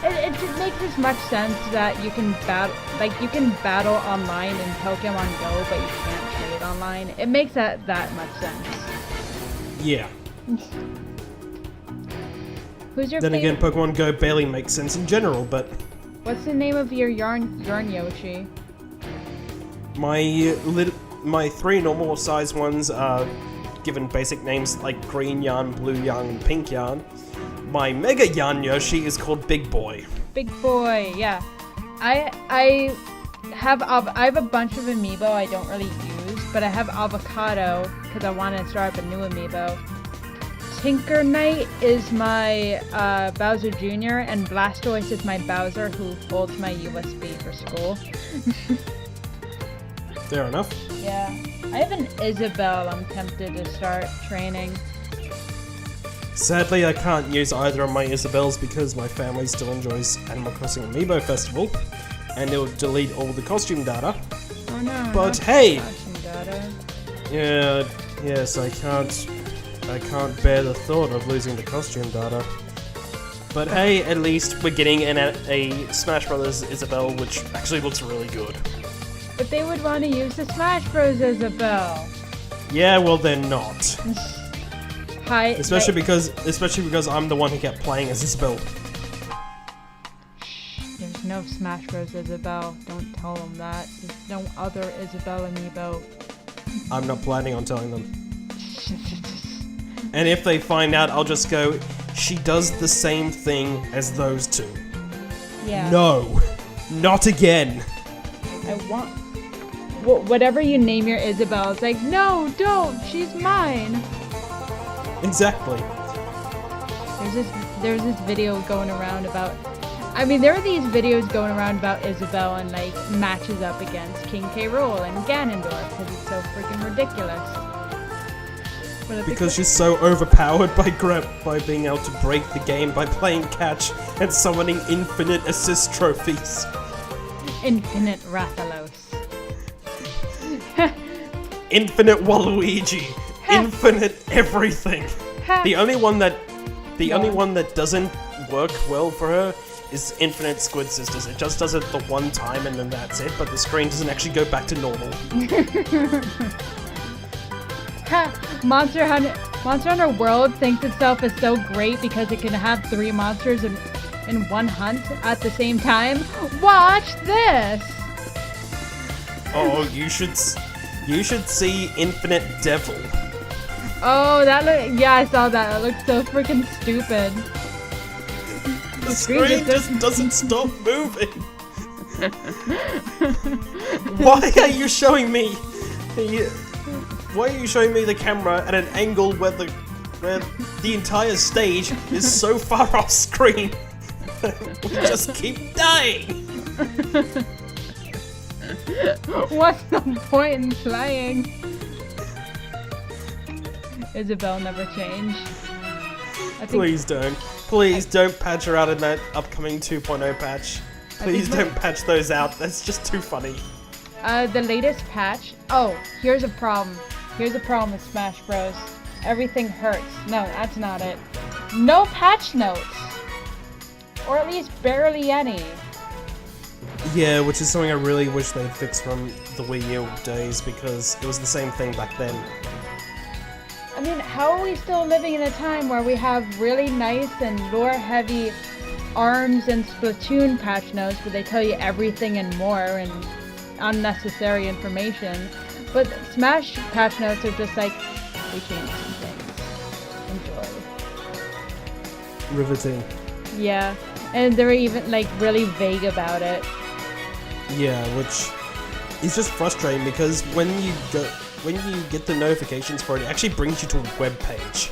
It just makes as much sense that you can battle online in Pokemon Go, but you can't trade online. It makes that much sense. Yeah. Who's your Then again, Pokemon Go barely makes sense in general, but... What's the name of your yarn Yoshi? My 3 normal size ones are given basic names like Green Yarn, Blue Yarn, and Pink Yarn. My Mega Yarn Yoshi is called Big Boy. Big Boy, yeah. I have a bunch of Amiibo I don't really use, but I have Avocado because I want to start up a new Amiibo. Tinker Knight is my Bowser Jr. and Blastoise is my Bowser who holds my USB for school. Fair enough. Yeah. I have an Isabelle I'm tempted to start training. Sadly, I can't use either of my Isabelles because my family still enjoys Animal Crossing Amiibo Festival, and it'll delete all the costume data. Oh no. But hey! Costume data. Yes, I can't bear the thought of losing the costume data. But hey, at least we're getting a Smash Brothers Isabelle, which actually looks really good. But they would want to use the Smash Bros. Isabelle. Yeah, well they're not. Especially because I'm the one who kept playing as Isabelle. There's no Smash Bros. Isabelle. Don't tell them that. There's no other Isabelle amiibo. I'm not planning on telling them. And if they find out, I'll just go, she does the same thing as those two. Yeah. No. Not again. I want... whatever you name your Isabelle, it's like, no, don't. She's mine. Exactly. There's this video going around about... I mean, there are these videos going around about Isabelle and, like, matches up against King K. Rool and Ganondorf because it's so freaking ridiculous. Because she's so overpowered by being able to break the game by playing catch and summoning infinite assist trophies. Infinite Rathalos. Infinite Waluigi. Infinite everything. The only one that doesn't work well for her is Infinite Squid Sisters. It just does it the one time and then that's it, but the screen doesn't actually go back to normal. Monster Hunter World thinks itself is so great because it can have 3 monsters in one hunt at the same time. Watch this! Oh, you should see Infinite Devil. Oh, yeah, I saw that. It looks so freaking stupid. The screen just doesn't stop moving. Why are you showing me? Why are you showing me the camera at an angle where the entire stage is so far off screen? We just keep dying. What's the point in playing? Isabelle never changed. Please don't. Please don't patch her out in that upcoming 2.0 patch. Please don't patch those out. That's just too funny. The latest patch. Oh, here's a problem. Here's a problem with Smash Bros. Everything hurts. No, that's not it. No patch notes. Or at least barely any. Yeah, which is something I really wish they'd fix from the Wii U days, because it was the same thing back then. I mean, how are we still living in a time where we have really nice and lore-heavy ARMS and Splatoon patch notes where they tell you everything and more and unnecessary information, but Smash patch notes are just like, we changed some things. Enjoy. Riveting. Yeah, and they're even like really vague about it. Yeah, which is just frustrating because when you get the notifications for it, it actually brings you to a web page.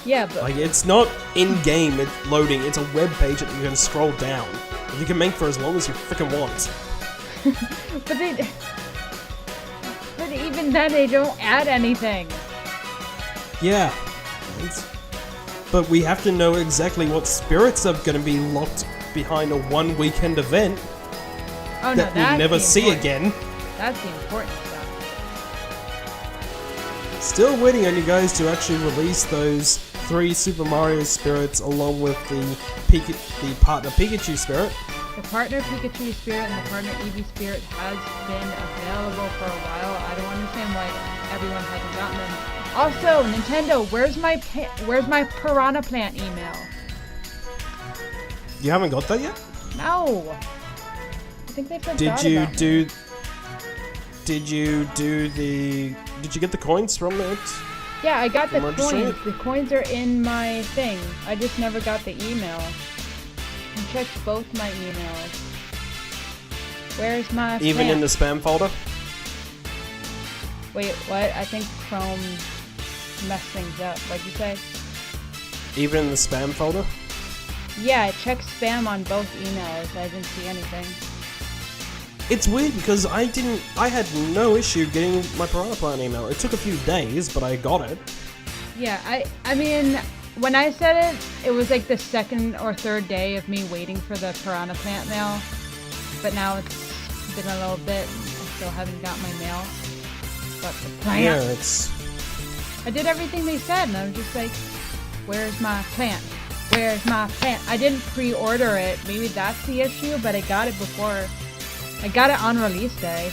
Yeah, but like, it's not in-game loading, it's a web page that you can scroll down. You can make for as long as you freaking want. but even then they don't add anything. Yeah. But we have to know exactly what spirits are going to be locked behind a one-weekend event that we'll never see again. That's the important stuff. Still waiting on you guys to actually release those 3 Super Mario spirits along with the partner Pikachu spirit. The partner Pikachu spirit and the partner Eevee spirit has been available for a while. I don't understand why everyone hasn't gotten them. Also, Nintendo, where's my Piranha Plant email? You haven't got that yet? No. I think they forgot Did you get the coins from it? Yeah, I got the coins. The coins are in my thing. I just never got the email. I checked both my emails. Where's my Even plant? in the spam folder? Wait, what? I think Chrome messed things up. What'd you say? Even in the spam folder? Yeah, I checked spam on both emails. I didn't see anything. It's weird because I had no issue getting my Piranha Plant email. It took a few days, but I got it. Yeah, I mean, when I said it, it was like the 2nd or 3rd day of me waiting for the Piranha Plant mail. But now it's been a little bit. I still haven't got my mail. But the plant. Yeah, I did everything they said, and I was just like, where's my plant? Where's my plant? I didn't pre-order it. Maybe that's the issue, but I got it before. I got it on release day.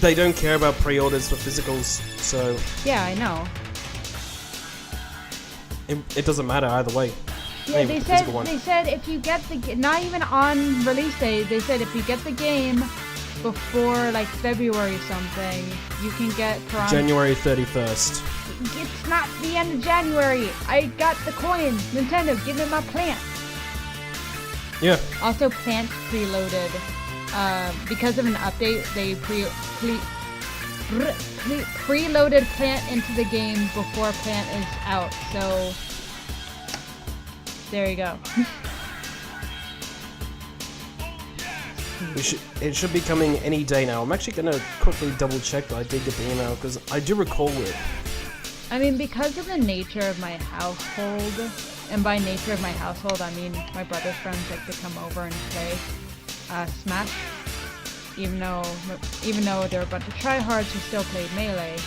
They don't care about pre-orders for physicals, so... Yeah, I know. It doesn't matter either way. Yeah, they said if you get the... Not even on release day, they said if you get the game before, like, February something, you can get... January 31st. It's not the end of January. I got the coins. Nintendo, give me my plant. Yeah. Also, Plant's preloaded. Because of an update, they preloaded Plant into the game before Plant is out. So, there you go. It should be coming any day now. I'm actually going to quickly double check that I did get the email, because I do recall it. I mean, because of the nature of my household, and by nature of my household, I mean my brother's friends like to come over and play Smash. Even though they're a bunch of tryhards who still played Melee.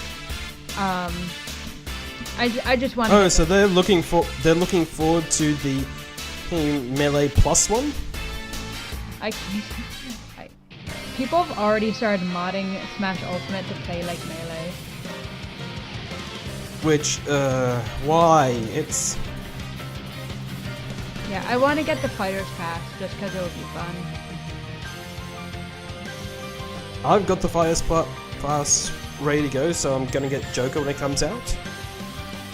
I just want. Oh, so they're looking forward to the Melee Plus one? People have already started modding Smash Ultimate to play like Melee. Which, why? It's... Yeah, I want to get the Fighter's Pass just because it would be fun. I've got the Fire's Pass ready to go, so I'm gonna get Joker when it comes out.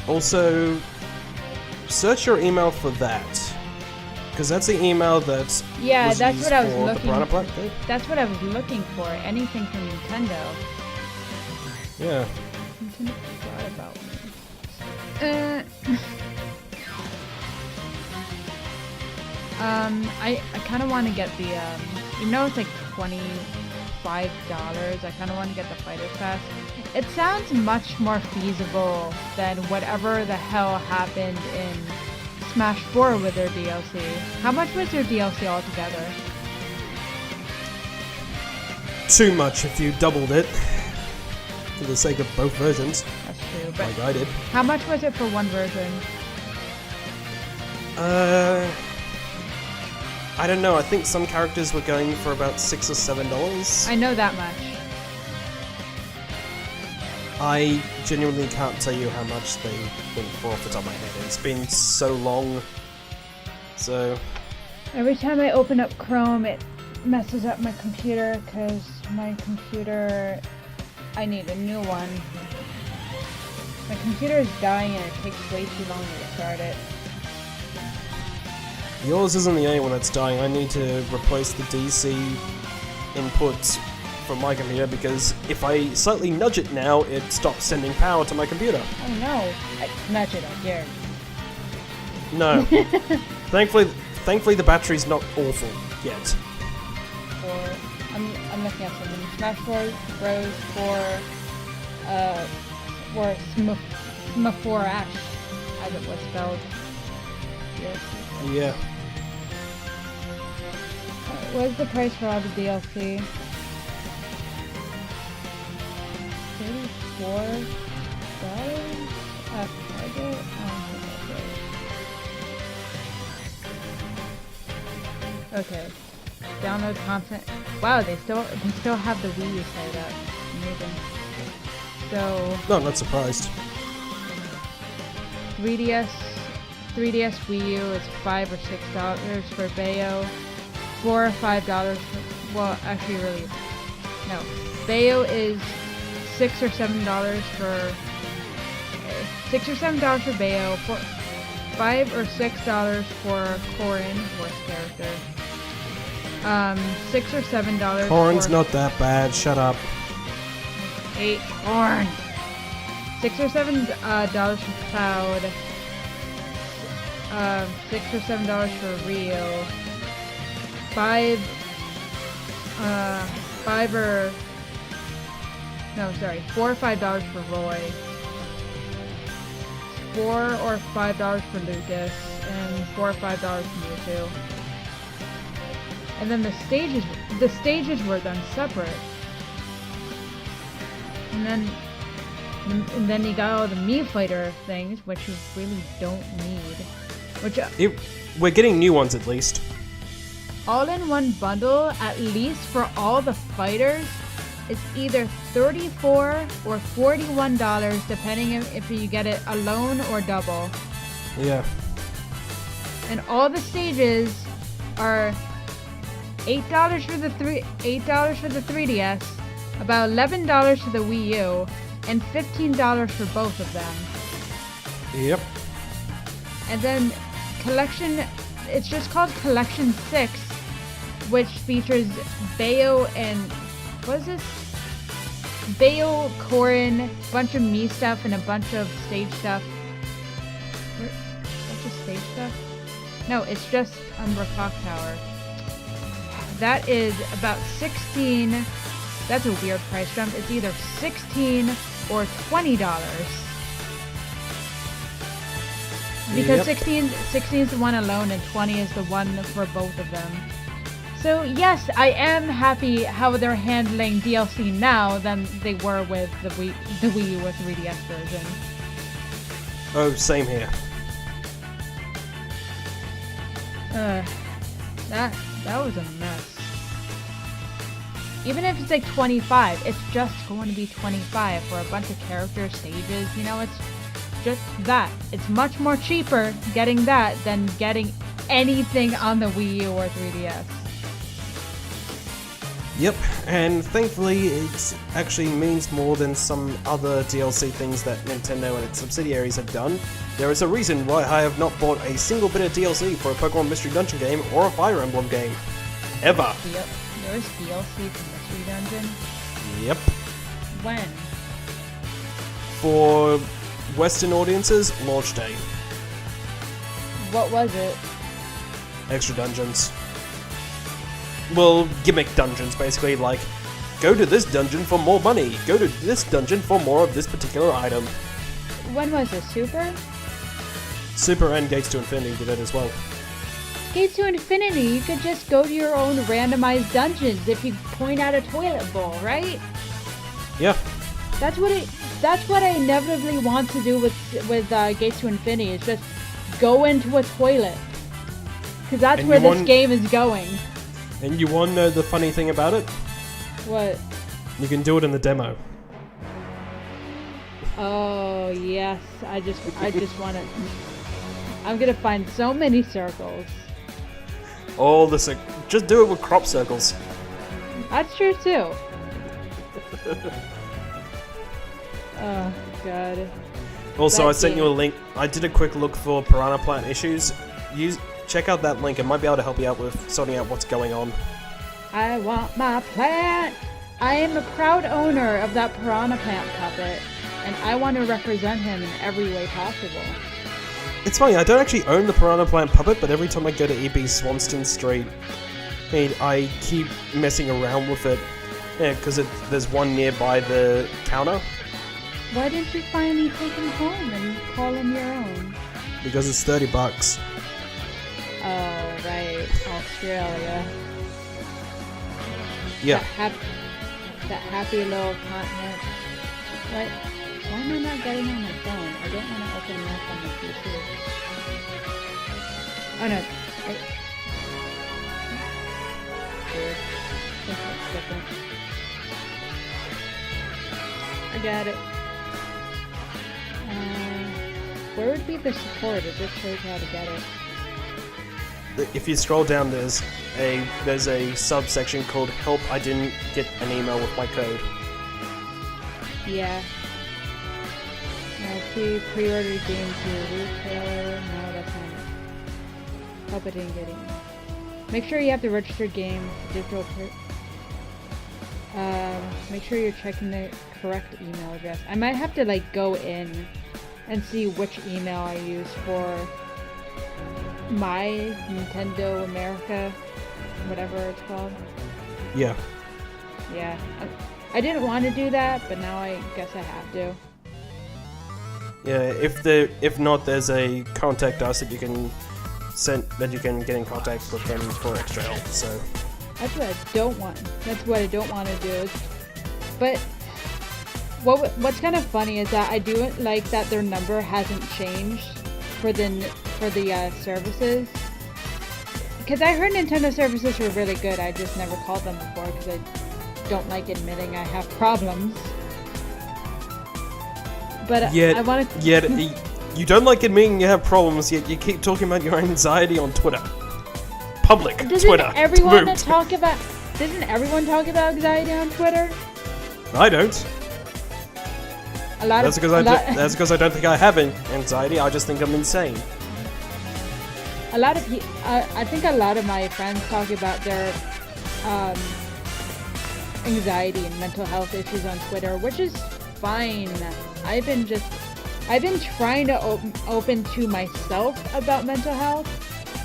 Also, search your email for that. Because that's the email that was that's used what I was for the looking Piranha Plant thing. That's what I was looking for. Anything from Nintendo. Yeah. Nintendo forgot about me. I kind of want to get the you know, it's like $25. I kind of want to get the Fighter's Pass. It sounds much more feasible than whatever the hell happened in Smash 4 with their DLC. How much was their DLC altogether? Too much if you doubled it. For the sake of both versions. That's true, but like I did. How much was it for one version? I don't know. I think some characters were going for about $6 or $7. I know that much. I genuinely can't tell you how much they went for off the top of my head. It's been so long. So... Every time I open up Chrome, it messes up my computer, because my computer... I need a new one. My computer is dying and it takes way too long to start it. Yours isn't the only one that's dying. I need to replace the DC input from my computer because if I slightly nudge it now, it stops sending power to my computer. Oh no! Nudge it, I dare. No. Thankfully the battery's not awful yet. I'm looking at something. Smash Bros. For Smaforash, as it was spelled. Yeah. What's the price for all the DLC? $34? At Target? I don't think that's right. Okay. Download content. Wow, they still have the Wii U set up. Amazing. So. No, I'm not surprised. 3DS Wii U is $5 or $6 for Bayo. $4 or $5 for, well, actually really, no. Bayo is $6 or $7 for, $6 or $7 for Bayo, $5 or $6 for Corrin, worst character. $6 or $7 Corrin's not that bad, shut up. Hate Corrin. $6 or $7 for Cloud. $6 or $7 for Rio. $4 or $5 for Roy. $4 or $5 for Lucas, and $4 or $5 for Mewtwo. And then the stages were done separate. And then you got all the Mii Fighter things, which you really don't need. We're getting new ones at least. All-in-one bundle, at least for all the fighters, is either $34 or $41, depending if you get it alone or double. Yeah. And all the stages are $8 for the 3DS, about $11 for the Wii U, and $15 for both of them. Yep. And then it's just called Collection 6, which features Bayo and, what is this? Bayo, Corrin, a bunch of Mii stuff, and a bunch of stage stuff. That's just stage stuff? No, it's just Umbra Clock Tower. That is about 16. That's a weird price jump. It's either $16 or $20. Because 16 is the one alone and 20 is the one for both of them. So yes, I am happy how they're handling DLC now than they were with the Wii U with 3DS version. Oh, same here. That was a mess. Even if it's like 25, it's just going to be 25 for a bunch of character stages. You know, it's just that. It's much more cheaper getting that than getting anything on the Wii U or 3DS. Yep, and thankfully it actually means more than some other DLC things that Nintendo and its subsidiaries have done. There is a reason why I have not bought a single bit of DLC for a Pokemon Mystery Dungeon game or a Fire Emblem game. Ever. Yep. There's DLC for Mystery Dungeon? Yep. When? For Western audiences, launch day. What was it? Extra dungeons. Well, gimmick dungeons, basically, like, go to this dungeon for more money, go to this dungeon for more of this particular item. When was it? Super? Super and Gates to Infinity did it as well. Gates to Infinity, you could just go to your own randomized dungeons if you point out a toilet bowl, right? Yeah. That's what I inevitably want to do with Gates to Infinity, is just go into a toilet. Because that's where this game is going. And you want to know the funny thing about it? What? You can do it in the demo. Oh, yes. I just want to... I'm going to find so many circles. Just do it with crop circles. That's true, too. Oh, God. Also, I sent you a link. I did a quick look for Piranha Plant issues. Check out that link. It might be able to help you out with sorting out what's going on. I want my plant! I am a proud owner of that Piranha Plant puppet, and I want to represent him in every way possible. It's funny, I don't actually own the Piranha Plant puppet, but every time I go to EB Swanston Street, I keep messing around with it. Yeah, because there's one nearby the counter. Why didn't you finally take him home and call him your own? Because it's $30. Oh, right. Australia. Yeah. That happy little continent. What? Why am I not getting on my phone? I don't want to open it up on my PC. Oh no. Weird. This looks different. I got it. Where would be the support? It just shows you how to get it. If you scroll down, there's a subsection called "Help! I didn't get an email with my code." Yeah. See, pre-ordered game to retailer. No, that's not it. Help! I didn't get it. Make sure you have the registered game digital. Make sure you're checking the correct email address. I might have to go in and see which email I use for my Nintendo America, whatever it's called. Yeah. Yeah. I didn't want to do that, but now I guess I have to. Yeah, if not, there's a contact us that you can get in contact with them for extra help. So that's what I don't want. That's what I don't want to do. But what's kind of funny is that I do like that their number hasn't changed for the services. Because I heard Nintendo services were really good. I just never called them before because I don't like admitting I have problems. But I want to... Yet, you don't like admitting you have problems, yet you keep talking about your anxiety on Twitter. Public Twitter. Doesn't everyone talk about anxiety on Twitter? I don't. That's because I don't think I have anxiety, I just think I'm insane. I think a lot of my friends talk about their anxiety and mental health issues on Twitter, which is fine. I've been trying to open to myself about mental health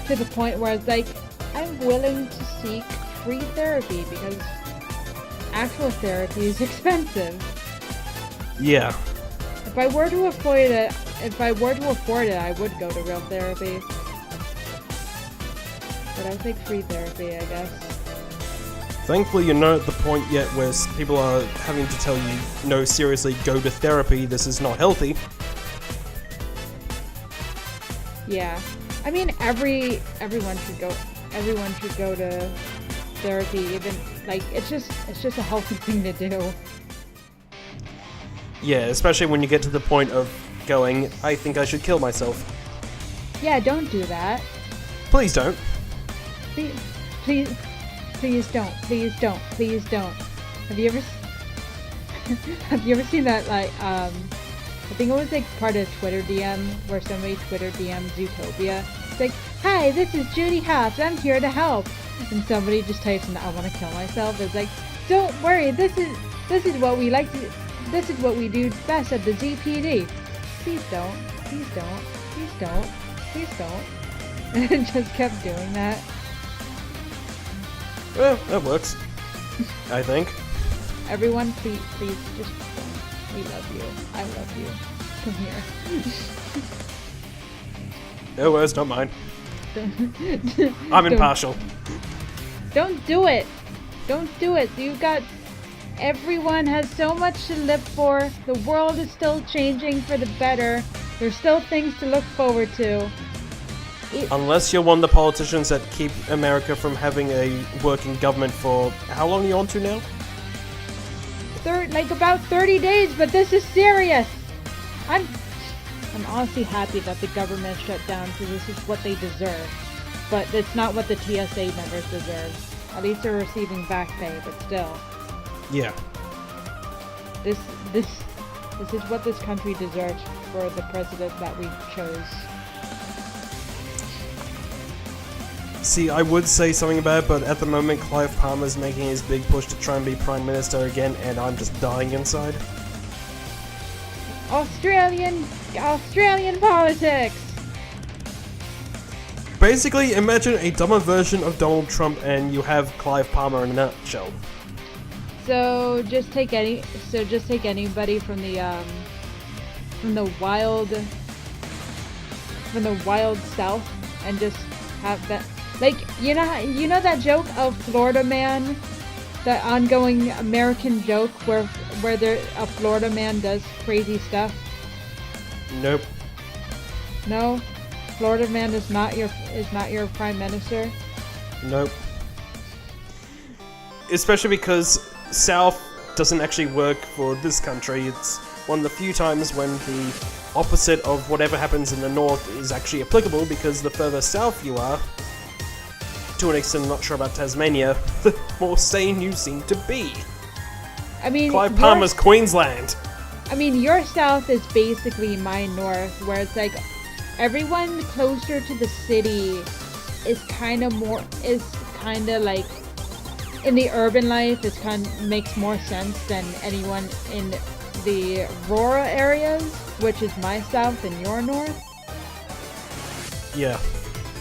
to the point where it's like I'm willing to seek free therapy because actual therapy is expensive. Yeah. If I were to afford it, I would go to real therapy. But I'll take free therapy, I guess. Thankfully, you're not at the point yet where people are having to tell you, no, seriously, go to therapy, this is not healthy. Yeah. I mean, everyone should go. Everyone should go to therapy. Even like it's just a healthy thing to do. Yeah, especially when you get to the point of going, I think I should kill myself. Yeah, don't do that. Please don't. Please don't. Please don't. Please don't. Have you ever seen that, like, I think it was, like, part of Twitter DM, where somebody Twitter DM'd Zootopia. It's like, hi, this is Judy Hobbs, I'm here to help. And somebody just types in, I want to kill myself. It's like, don't worry, this is what we like to, this is what we do best at the ZPD. Please don't. Please don't. Please don't. Please don't. And it just kept doing that. Well, that works. I think. Everyone, please, just don't. We love you. I love you. Come here. Oh, it's not mine. I'm impartial. Don't do it. Don't do it. You've got... Everyone has so much to live for. The world is still changing for the better. There's still things to look forward to. Unless you're one of the politicians that keep America from having a working government for... How long are you on to now? Like about 30 days, but this is serious. I'm honestly happy that the government shut down because this is what they deserve. But it's not what the TSA members deserve. At least they're receiving back pay, but still. Yeah. This is what this country deserves for the president that we chose. See, I would say something about it, but at the moment Clive Palmer's making his big push to try and be Prime Minister again, and I'm just dying inside. Australian politics! Basically, imagine a dumber version of Donald Trump and you have Clive Palmer in a nutshell. So just take anybody from the wild south and just have that, like, you know that joke of Florida Man, that ongoing American joke where a Florida man does crazy stuff? Nope. No? Florida Man is not your prime minister? Nope. Especially because South doesn't actually work for this country. It's one of the few times when the opposite of whatever happens in the North is actually applicable, because the further south you are, to an extent I'm not sure about Tasmania, the more sane you seem to be. I mean, Clive Palmer's Queensland. I mean, your south is basically my north, where it's like everyone closer to the city is kind of like in the urban life. It makes more sense than anyone in the rural areas, which is my south and your north. Yeah.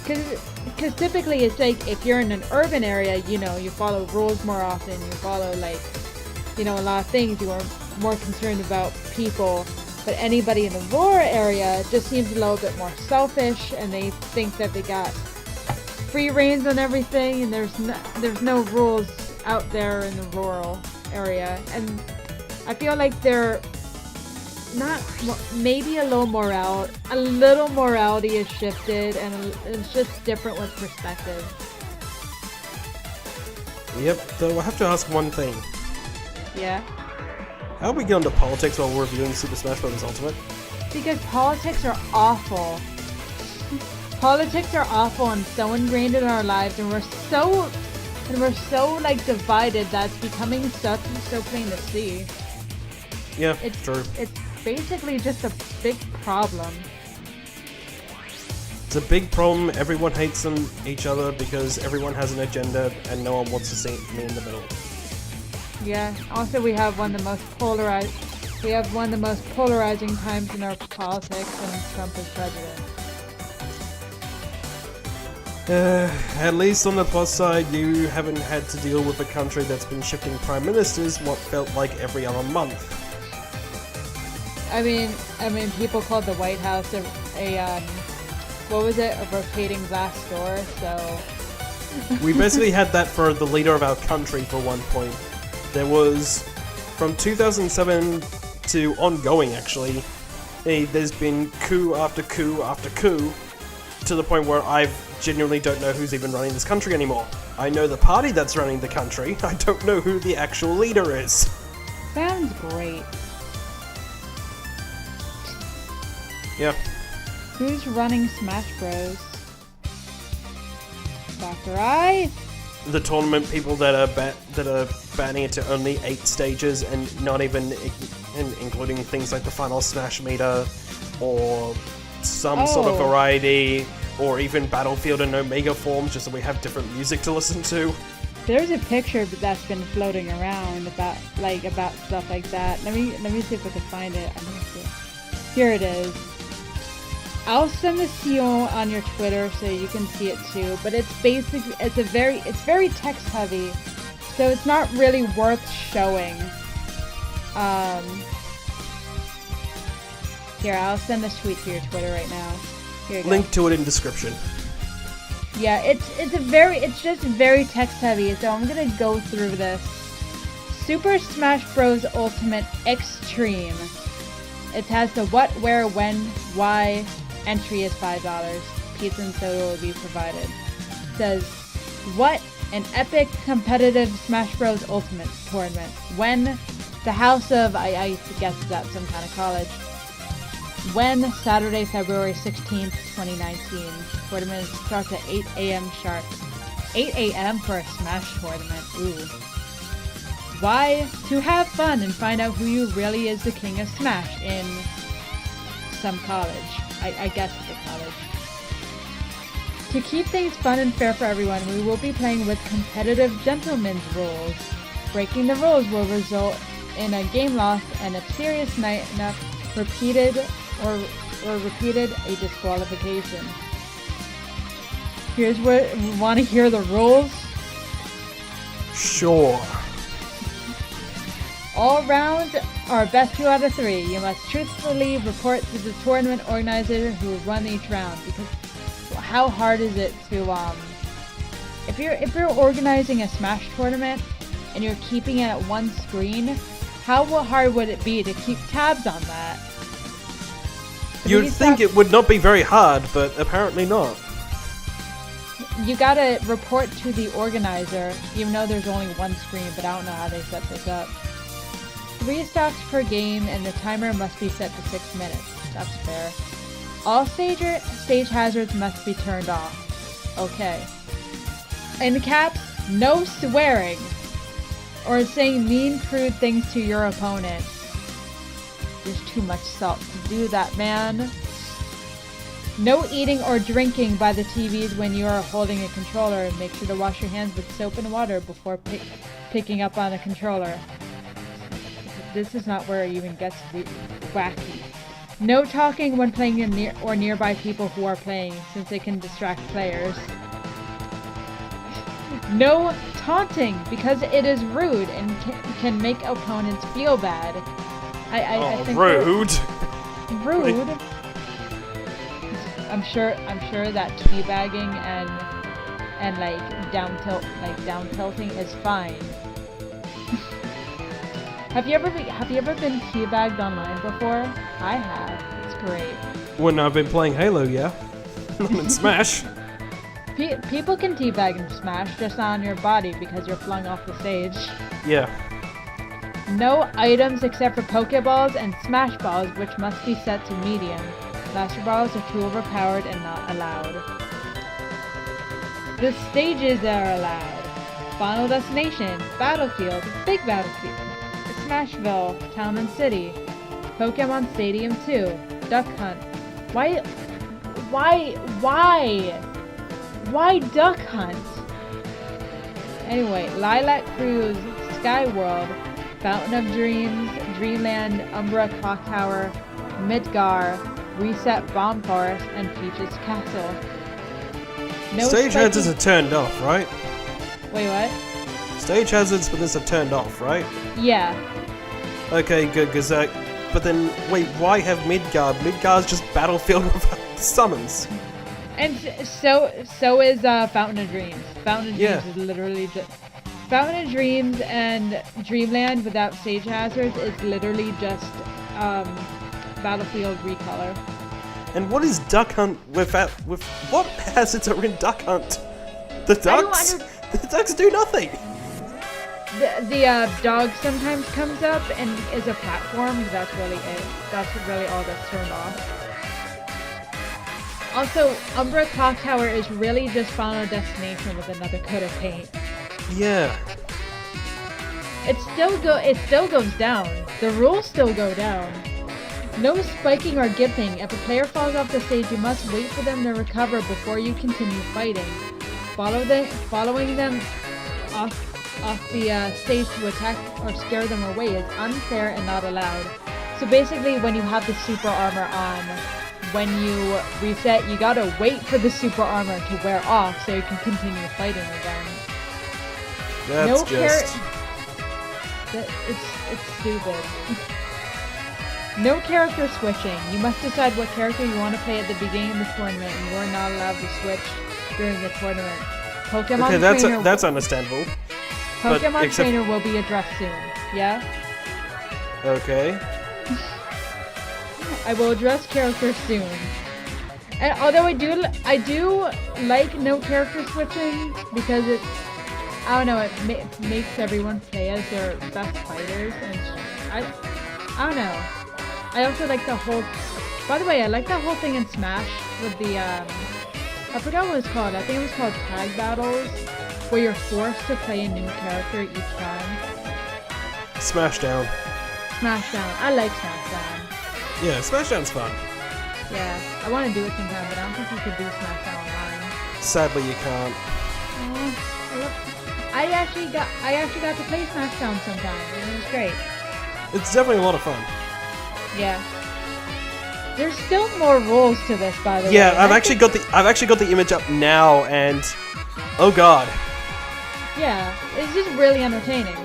Because typically it's like if you're in an urban area, you follow rules more often. You follow a lot of things. You are more concerned about people. But anybody in the rural area just seems a little bit more selfish, and they think that they got free reins on everything, and there's no rules out there in the rural area. And I feel like they're not, maybe a little morality is shifted, and it's just different with perspective. Yep, though I have to ask one thing. Yeah? How do we get into politics while we're reviewing Super Smash Bros. Ultimate? Because politics are awful. Politics are awful and so ingrained in our lives, and we're so like divided that it's becoming so plain to see. Yeah, it's true. It's basically just a big problem. It's a big problem. Everyone hates each other because everyone has an agenda and no one wants to see me in the middle. Yeah. Also, we have one of the most polarizing times in our politics when Trump is president. At least on the plus side, you haven't had to deal with a country that's been shifting prime ministers what felt like every other month. I mean, people called the White House a rotating glass door. So we basically had that for the leader of our country for one point. There was, from 2007 to ongoing actually, there's been coup after coup after coup, to the point where I genuinely don't know who's even running this country anymore. I know the party that's running the country. I don't know who the actual leader is. Sounds great. Yeah. Who's running Smash Bros? Sakurai? The tournament people that are banning it to only 8 stages and not even including things like the final Smash meter or some sort of variety, or even Battlefield and Omega forms, just so we have different music to listen to. There's a picture that's been floating around about stuff like that. Let me see if I can find it. Here it is. I'll send this to you on your Twitter so you can see it too. But it's basically it's very text heavy, so it's not really worth showing. Here, I'll send this tweet to your Twitter right now. Here you go. Link to it in description. Yeah, it's just very text heavy, so I'm gonna go through this. Super Smash Bros. Ultimate Extreme. It has the what, where, when, why. Entry is $5. Pizza and soda will be provided. It says, what? An epic competitive Smash Bros. Ultimate tournament. When? The house of, I guess that's some kind of college. When? Saturday, February 16th, 2019. Tournament starts at 8 a.m. sharp. 8 a.m. for a Smash tournament. Ooh. Why? To have fun and find out who you really is the king of Smash in some college. I guess it's a college. To keep things fun and fair for everyone, we will be playing with competitive gentlemen's rules. Breaking the rules will result in a game loss and if serious enough, repeated a disqualification. Here's where we want to hear the rules. Sure. All round are best 2 out of 3. You must truthfully report to the tournament organizer who will run each round. Because how hard is it to if you're organizing a Smash tournament and you're keeping it at one screen, how hard would it be to keep tabs on that? You'd think it would not be very hard, but apparently not. You gotta report to the organizer, even though there's only one screen, but I don't know how they set this up. 3 stocks per game, and the timer must be set to 6 minutes. That's fair. All stage hazards must be turned off. Okay. In caps, no swearing or saying mean, crude things to your opponent. There's too much salt to do that, man. No eating or drinking by the TVs when you are holding a controller. Make sure to wash your hands with soap and water before picking up on a controller. This is not where it even gets wacky. No talking when playing nearby people who are playing, since they can distract players. No taunting, because it is rude and can make opponents feel bad. I think rude. Rude. I'm sure that teabagging and down tilting is fine. Have you ever been teabagged online before? I have. It's great. When I've been playing Halo, yeah. Not in Smash. People can teabag in Smash, just not on your body because you're flung off the stage. Yeah. No items except for Pokeballs and Smash Balls, which must be set to medium. Master Balls are too overpowered and not allowed. The stages are allowed. Final Destination, Battlefield, Big Battlefield, Smashville, Town and City, Pokemon Stadium 2, Duck Hunt. Why Duck Hunt? Anyway, Lilac Cruise, Sky World, Fountain of Dreams, Dreamland, Umbra Clock Tower, Midgar, Reset Bomb Forest, and Peach's Castle. No Stage hazards are turned off, right? Wait, what? Stage hazards for this are turned off, right? Yeah. Okay, good, because but then, wait, why have Midgard? Midgard's just Battlefield with summons. And so is Fountain of Dreams. Fountain of Dreams is literally just... Fountain of Dreams and Dreamland without stage hazards is literally just Battlefield recolor. And what is Duck Hunt with what hazards are in Duck Hunt? The ducks do nothing. The dog sometimes comes up and is a platform, but that's really it. That's really all that's turned off. Also, Umbra Clock Tower is really just Final Destination with another coat of paint. Yeah. It still goes down. The rules still go down. No spiking or gipping. If a player falls off the stage, you must wait for them to recover before you continue fighting. Following them off the stage to attack or scare them away is unfair and not allowed. So basically, when you have the super armor on, when you reset, you gotta wait for the super armor to wear off so you can continue fighting again. It's stupid. No character switching. You must decide what character you want to play at the beginning of the tournament, and you are not allowed to switch during the tournament. Pokemon Trainer. That's understandable. Pokemon Trainer will be addressed soon. Yeah. Okay. I will address characters soon. And although I do like no character switching because it, I don't know, it makes everyone play as their best fighters, and I don't know. I also like the whole. By the way, I like that whole thing in Smash with the I forgot what it's called. I think it was called tag battles, where you're forced to play a new character each time. Smashdown. Smashdown. I like Smashdown. Yeah, Smashdown's fun. Yeah, I want to do it sometime, but I don't think you could do Smashdown online. Sadly, you can't. I actually got to play Smashdown sometime, and it was great. It's definitely a lot of fun. Yeah. There's still more rules to this, by the way. Yeah, I've actually got the image up now, and oh god. Yeah, it's just really entertaining.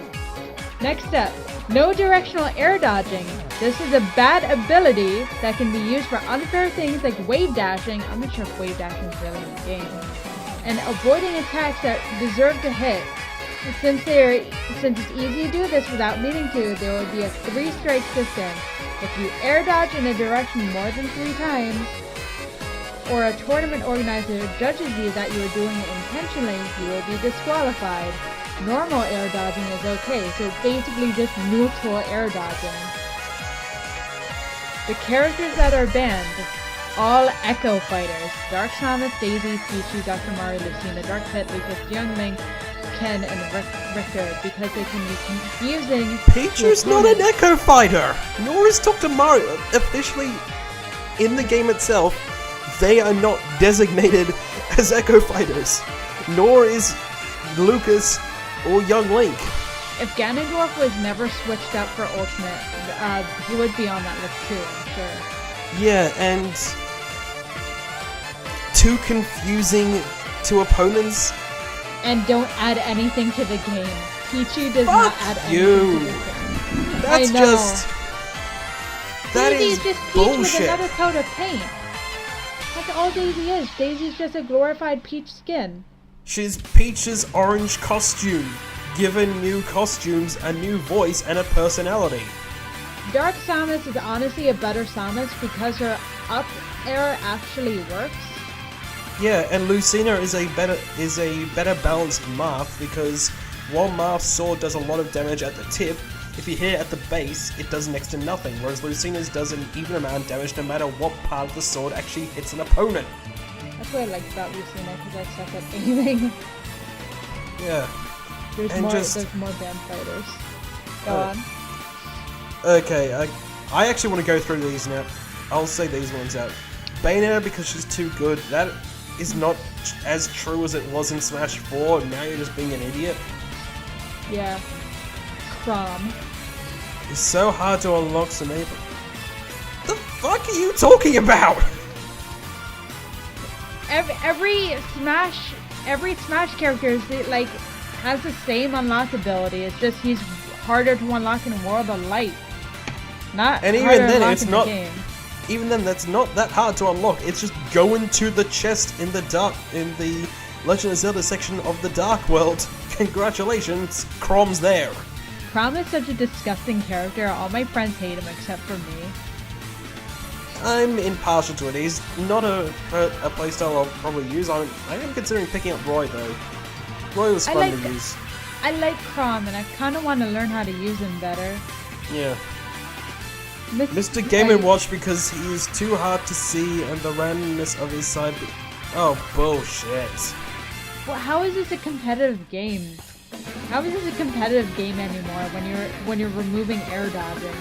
Next up, no directional air dodging. This is a bad ability that can be used for unfair things like wave dashing. I'm not sure if wave dashing is really in the game. And avoiding attacks that deserve to hit. Since it's easy to do this without needing to, there will be a 3-strike system. If you air dodge in a direction more than 3 times, or a tournament organizer judges you that you are doing it intentionally, you will be disqualified. Normal air dodging is okay, so it's basically just neutral air dodging. The characters that are banned, all Echo fighters. Dark Samus, Daisy, Pichu, Dr. Mario, Lucina, Dark Pit, Lucas, Young Link, Ken, and Richter, because they can be confusing. Pichu's not an Echo fighter, nor is Dr. Mario. Officially, in the game itself, they are not designated as Echo fighters, nor is Lucas or Young Link. If Ganondorf was never switched up for Ultimate, he would be on that list too, I'm sure. Yeah, and too confusing to opponents. And don't add anything to the game. Pichu does not add anything to the game. That's just... That is just bullshit. Peach with another coat of paint. That's all Daisy is. Daisy's just a glorified Peach skin. She's Peach's orange costume, given new costumes, a new voice, and a personality. Dark Samus is honestly a better Samus because her up air actually works. Yeah, and Lucina is a better balanced Marth because while Marth's sword does a lot of damage at the tip, if you hit it at the base, it does next to nothing, whereas Lucina's does an even amount of damage no matter what part of the sword actually hits an opponent. That's what I like about Lucina, because I suck at aiming. Yeah. There's more band fighters. Go on. Okay, I actually want to go through these now. I'll say these ones out. Bayonetta, because she's too good. That is not as true as it was in Smash 4. Now you're just being an idiot. Yeah. Crom. It's so hard to unlock some evil. The fuck are you talking about? Every Smash character is like has the same unlockability. It's just he's harder to unlock in World of Light. Not and harder even then, to it's in not. The game. Even then, that's not that hard to unlock. It's just going to the chest in the Legend of Zelda section of the Dark World. Congratulations, Crom's there. Crom is such a disgusting character. All my friends hate him except for me. I'm impartial to it. He's not a playstyle I'll probably use. I am considering picking up Roy though. Roy was fun to use. I like Crom, and I kind of want to learn how to use him better. Yeah. Mr. Game & Watch because he is too hard to see and the randomness of his side... Oh, bullshit. Well, how is this a competitive game? How is this a competitive game anymore when you're removing air dodging?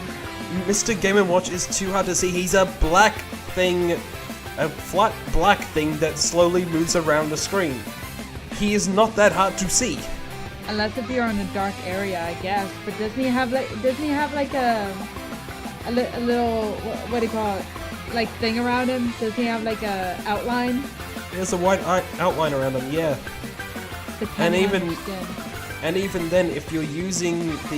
Mr. Game & Watch is too hard to see. He's a black thing, a flat black thing that slowly moves around the screen. He is not that hard to see. Unless if you're in a dark area, I guess. But doesn't he have like a little what do you call it? Like thing around him? Does he have like a outline? There's a white outline around him, yeah. And even then, if you're using if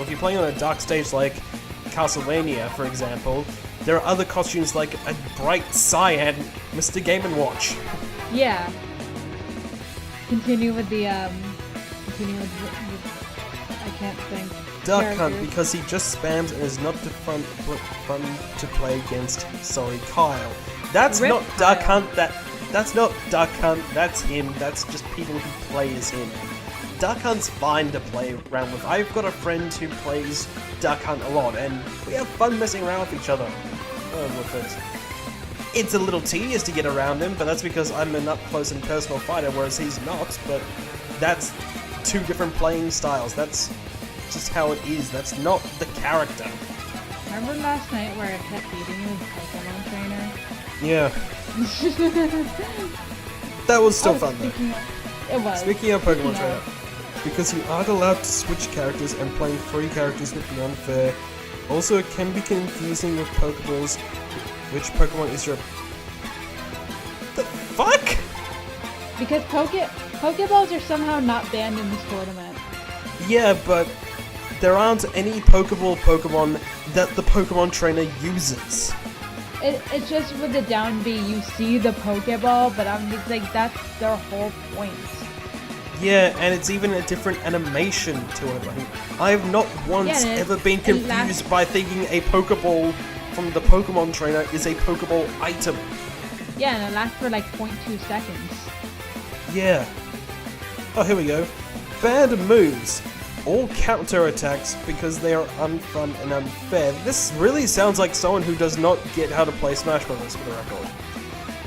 you're playing on a dark stage like Castlevania, for example, there are other costumes like a bright cyan Mr. Game & Watch. Yeah. Continue with the I can't think. Duck Hunt, because he just spams and is not fun to play against. Sorry, Kyle. That's not Duck Hunt. That's not Duck Hunt. That's him. That's just people who play as him. Duck Hunt's fine to play around with. I've got a friend who plays Duck Hunt a lot, and we have fun messing around with each other. With it. It's a little tedious to get around him, but that's because I'm an up-close and personal fighter, whereas he's not. But that's two different playing styles. That's just how it is. That's not the character. Remember last night where I kept beating you with Pokemon Trainer? Yeah. That was still fun though. It was. Speaking of Pokemon Trainer, because you aren't allowed to switch characters and playing 3 characters would be unfair. Also, it can be confusing with Pokeballs. Which Pokemon is your... The fuck? Because Pokeballs are somehow not banned in this tournament. Yeah, but there aren't any Pokeball Pokemon that the Pokemon Trainer uses. It's just with the down B, you see the Pokeball, but I'm just like, that's their whole point. Yeah, and it's even a different animation to it. I have not once ever been confused by thinking a Pokeball from the Pokemon Trainer is a Pokeball item. Yeah, and it lasts for like 0.2 seconds. Yeah. Oh, here we go. Banned moves. All counter attacks because they are unfun and unfair. This really sounds like someone who does not get how to play Smash Bros. For the record.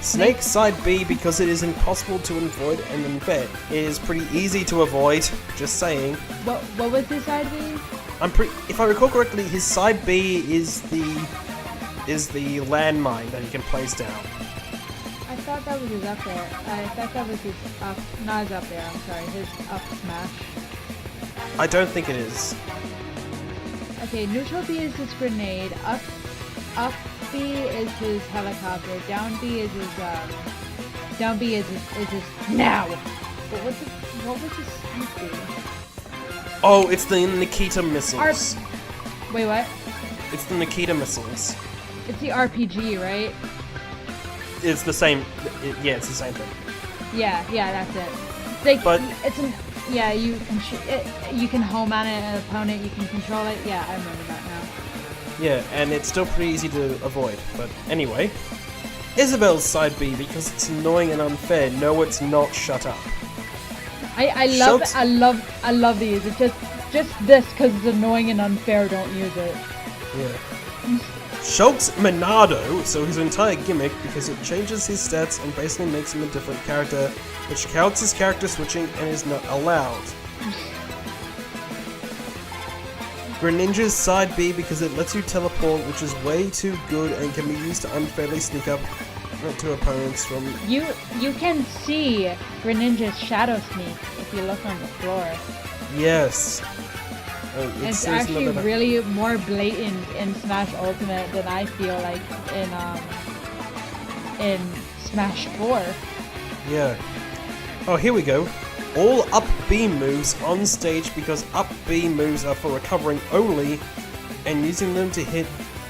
Snake side B because it is impossible to avoid and unfair. It is pretty easy to avoid, just saying. What was his side B? If I recall correctly, his side B is the landmine that he can place down. I thought that was his up there. I thought that was his up, not his up there, I'm sorry, his up smash. I don't think it is. Okay, neutral B is his grenade, up B is his helicopter, down B is his now! What was his side B? Oh, it's the Nikita missiles. Wait, what? It's the Nikita missiles. It's the RPG, right? It's the same. Yeah, it's the same thing. Yeah, that's it. It's like, you can home on an opponent, you can control it. Yeah, I remember that now. Yeah, and it's still pretty easy to avoid. But anyway, Isabel's side B because it's annoying and unfair. No, it's not. Shut up. I love these. It's just this because it's annoying and unfair. Don't use it. Yeah. Shulk's Monado, so his entire gimmick, because it changes his stats and basically makes him a different character, which counts as character switching and is not allowed. Greninja's side B because it lets you teleport, which is way too good and can be used to unfairly sneak up to opponents from... You can see Greninja's shadow sneak if you look on the floor. Yes. It's actually really more blatant in Smash Ultimate than I feel like in Smash 4. Yeah. Oh, here we go. All up B moves on stage because up B moves are for recovering only, and using them to hit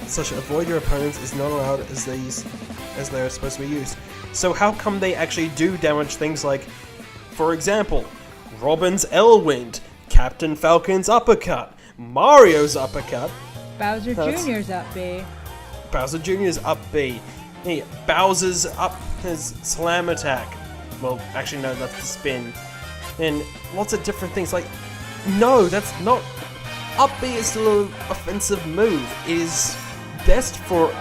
such avoid your opponents is not allowed as they are supposed to be used. So how come they actually do damage things like, for example, Robin's Elwind, Captain Falcon's uppercut, Mario's uppercut, Bowser That's- Jr.'s up B. Bowser Jr.'s up B. Hey, Bowser's up his slam attack. Well, actually no, that's the spin. And lots of different things. Like, no, that's not... Up B is still an offensive move. It is best for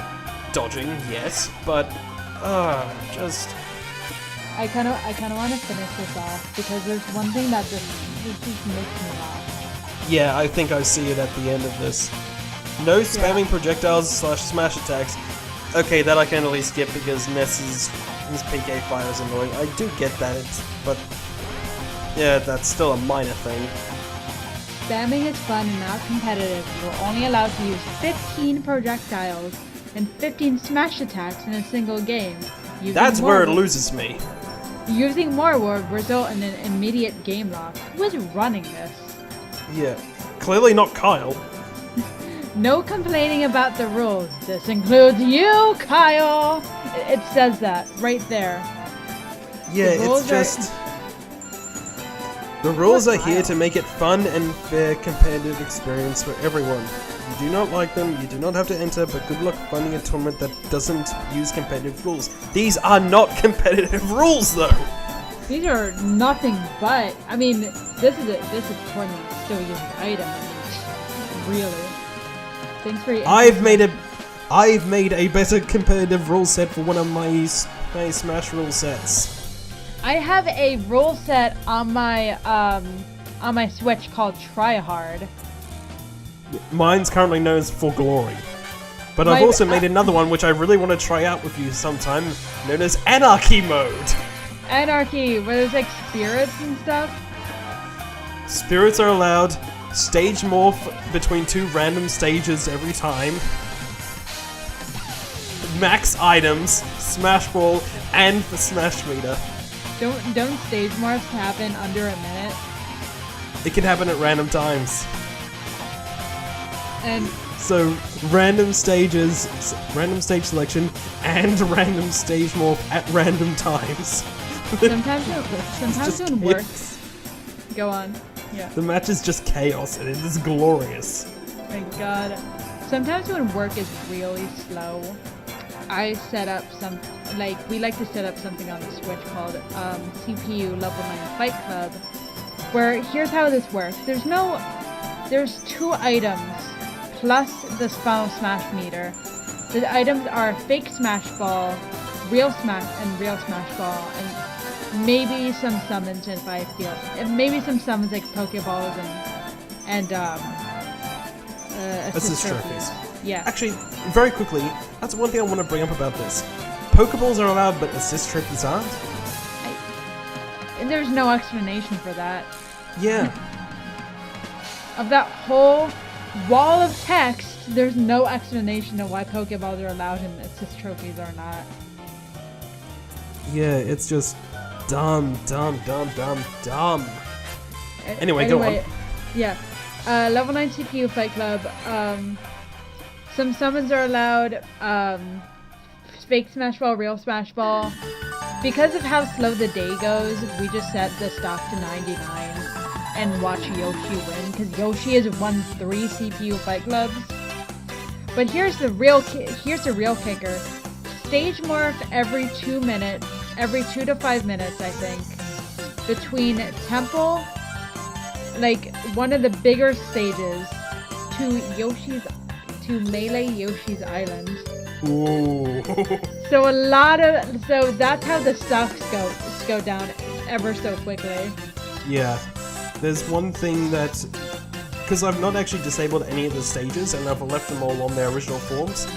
dodging, yes, but... just... I kind of want to finish this off because there's one thing that this just makes me laugh. Yeah, I think I see it at the end of this. No spamming projectiles / smash attacks. Okay, that I can at least skip because Ness's his PK fire is annoying. I do get that, but yeah, that's still a minor thing. Spamming is fun and not competitive. You're only allowed to use 15 projectiles and 15 smash attacks in a single game. That's where it loses me. Using more would result in an immediate game loss. Who is running this? Yeah, clearly not Kyle. No complaining about the rules. This includes you, Kyle! It says that right there. Yeah, it's just... The rules are here to make it fun and fair competitive experience for everyone. If you do not like them, you do not have to enter, but good luck finding a tournament that doesn't use competitive rules. These are not competitive rules, though! These are nothing but... I mean, this is a tournament that still uses item. I mean, really. Thanks for your I've made a better competitive rule set for one of my Smash rule sets. I have a rule set on my Switch called Try Hard. Mine's currently known as For Glory. But I've also made another one which I really want to try out with you sometime, known as Anarchy Mode. Anarchy, where there's like spirits and stuff. Spirits are allowed. Stage morph between 2 random stages every time. Max items, Smash Ball, and the Smash meter. Don't stage morphs happen under a minute? It can happen at random times. And so random stages, random stage selection, and random stage morph at random times. sometimes it works. Go on. Yeah. The match is just chaos and it is glorious. My god. Sometimes when work is really slow, I set up we like to set up something on the Switch called CPU Level 9 Fight Club, where here's how this works. There's 2 items plus the final Smash meter. The items are Fake Smash Ball, Real Smash Ball, and maybe some summons if I feel. Maybe some summons like Pokeballs and assist trophies. Yeah. Actually, very quickly, that's one thing I want to bring up about this. Pokeballs are allowed, but assist trophies aren't? And there's no explanation for that. Yeah. Of that whole wall of text, there's no explanation of why Pokeballs are allowed and assist trophies are not. Yeah, it's just dumb. Anyway, go on. Yeah. Level 9 CPU Fight Club. Some summons are allowed. Fake Smash Ball, Real Smash Ball. Because of how slow the day goes, we just set the stock to 99 and watch Yoshi win, because Yoshi has won 3 CPU Fight Clubs. But here's the real kicker. Stage morph every 2 minutes, every 2 to 5 minutes, I think, between Temple, like one of the bigger stages, to Melee Yoshi's Island. Ooh. So that's how the stocks go down ever so quickly. Yeah. There's one thing that, because I've not actually disabled any of the stages and I've left them all on their original forms,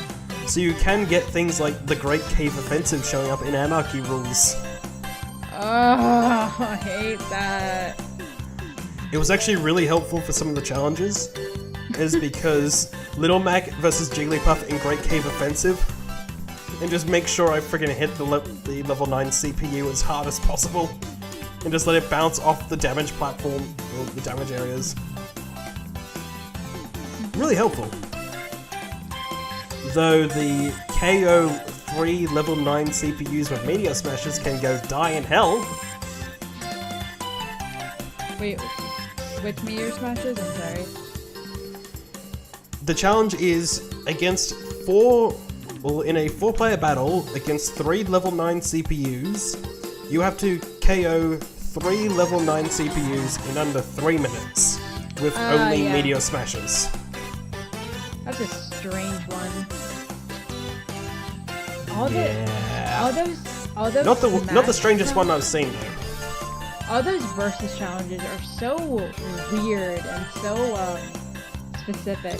so you can get things like the Great Cave Offensive showing up in Anarchy rules. Oh, I hate that. It was actually really helpful for some of the challenges, is because Little Mac versus Jigglypuff in Great Cave Offensive, and just make sure I friggin' hit the level 9 CPU as hard as possible, and just let it bounce off the damage platform, or the damage areas. Really helpful. Though the KO 3 level 9 CPUs with Meteor Smashers can go die in hell. Wait, which Meteor Smashers? I'm sorry. The challenge is against in a 4-player battle against 3 level 9 CPUs, you have to KO 3 level 9 CPUs in under 3 minutes with only Meteor Smashes. That's a strange one. All those Not the strangest one I've seen though. All those versus challenges are so weird and so specific.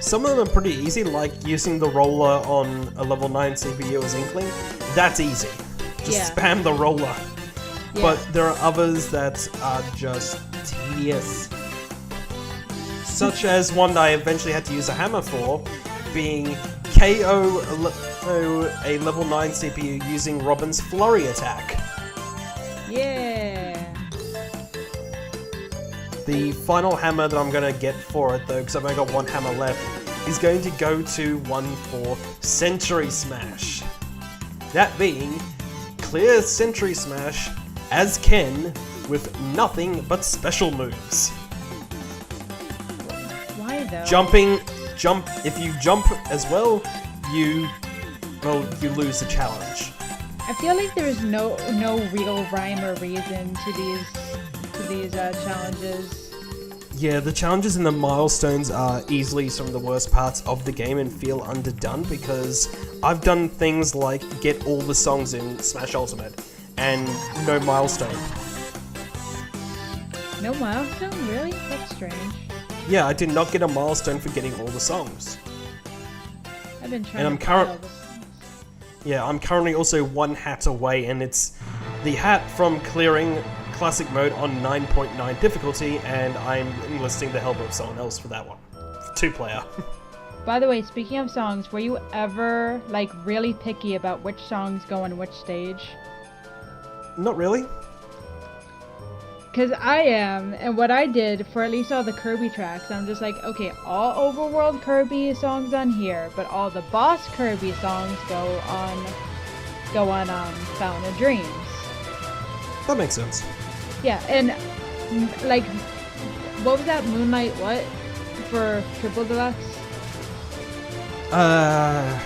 Some of them are pretty easy, like using the roller on a level 9 CPU as Inkling. That's easy. Just spam the roller. Yeah. But there are others that are just tedious. Such as one that I eventually had to use a hammer for, being KO a level 9 CPU using Robin's flurry attack. Yeah. The final hammer that I'm going to get for it, though, because I've only got one hammer left, is going to go to one for Sentry Smash. That being, clear Sentry Smash as Ken with nothing but special moves. Why though? If you jump as well, you lose the challenge. I feel like there's no real rhyme or reason to these challenges. Yeah, the challenges and the milestones are easily some of the worst parts of the game and feel underdone because I've done things like get all the songs in Smash Ultimate and no milestone. No milestone? Really? That's strange. Yeah, I did not get a milestone for getting all the songs. I've been trying to follow this. Yeah, I'm currently also one hat away, and it's the hat from clearing Classic Mode on 9.9 difficulty, and I'm enlisting the help of someone else for that one. 2-player. By the way, speaking of songs, were you ever, like, really picky about which songs go on which stage? Not really. Because I am, and what I did for at least all the Kirby tracks, I'm just like, okay, all Overworld Kirby songs on here, but all the Boss Kirby songs go on Fountain of Dreams. That makes sense. Yeah, and like, what was that Moonlight what for Triple Deluxe? I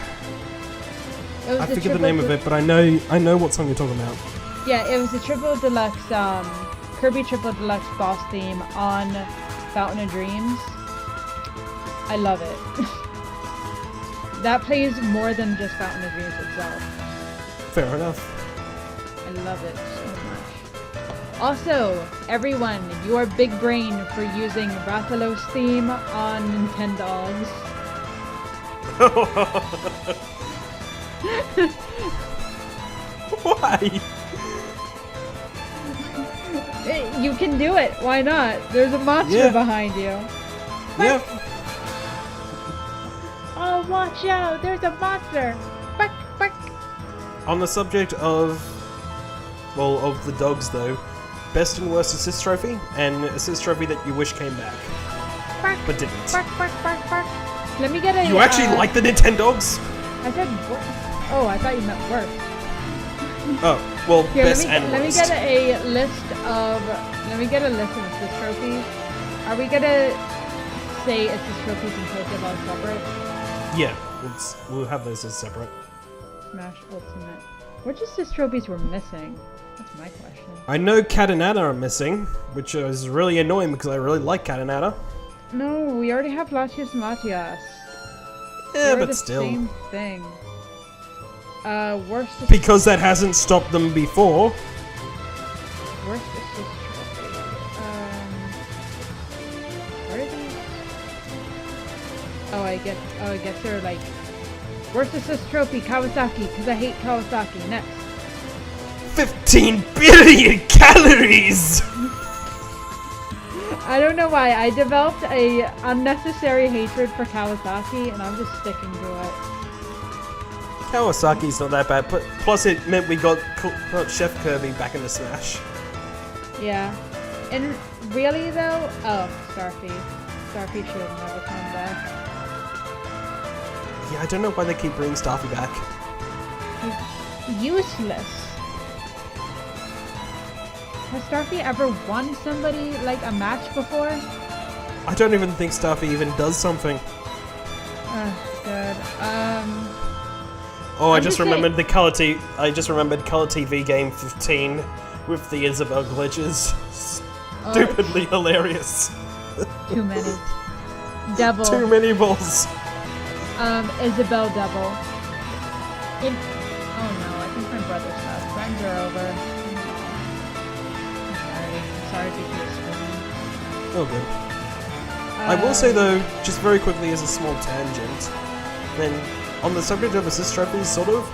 forget the name of it, but I know what song you're talking about. Yeah, it was the Triple Deluxe Kirby Triple Deluxe boss theme on Fountain of Dreams. I love it. That plays more than just Fountain of Dreams itself. Fair enough. I love it so much. Also, everyone, your big brain for using Rathalos theme on Nintendogs. Why? You can do it. Why not? There's a monster behind you. Yeah. Oh, watch out! There's a monster. Bark, bark. On the subject of the dogs though, best and worst assist trophy, and assist trophy that you wish came back, but didn't. Bark, bark, bark, bark. Let me get a. You actually like the Nintendogs? I said worst. Oh, I thought you meant worst. Oh, well, here, best and let me worst. get a list of assist trophies. Are we gonna say assist trophies and post them all separate? Yeah, we'll have those as separate. Smash Ultimate. Which assist trophies were missing? That's my question. I know Cat and Anna are missing, which is really annoying because I really like Cat and Anna. No, we already have Latias and Latias. Yeah, They're but the still. same thing. Worst Because that hasn't stopped them before. Worst assist trophy. What are these? I guess they're like worst assist trophy Kawasaki because I hate Kawasaki. Next. 15 billion calories. I don't know why I developed a unnecessary hatred for Kawasaki, and I'm just sticking to it. Kawasaki's not that bad, but plus it meant we got Chef Kirby back into Smash. Yeah. And really though, Starfy. Starfy should have never come back. Yeah, I don't know why they keep bringing Starfy back. He's useless. Has Starfy ever won somebody like a match before? I don't even think Starfy even does something. Good. Oh, I just remembered Color TV Game 15 with the Isabel glitches. Stupidly hilarious. Too many. Devil. Too many balls. Isabel Devil. Oh no, I think my brother's house. Friends are over. I'm sorry to keep screaming. Oh, good. I will say though, just very quickly as a small tangent, then on the subject of assist trophies, sort of,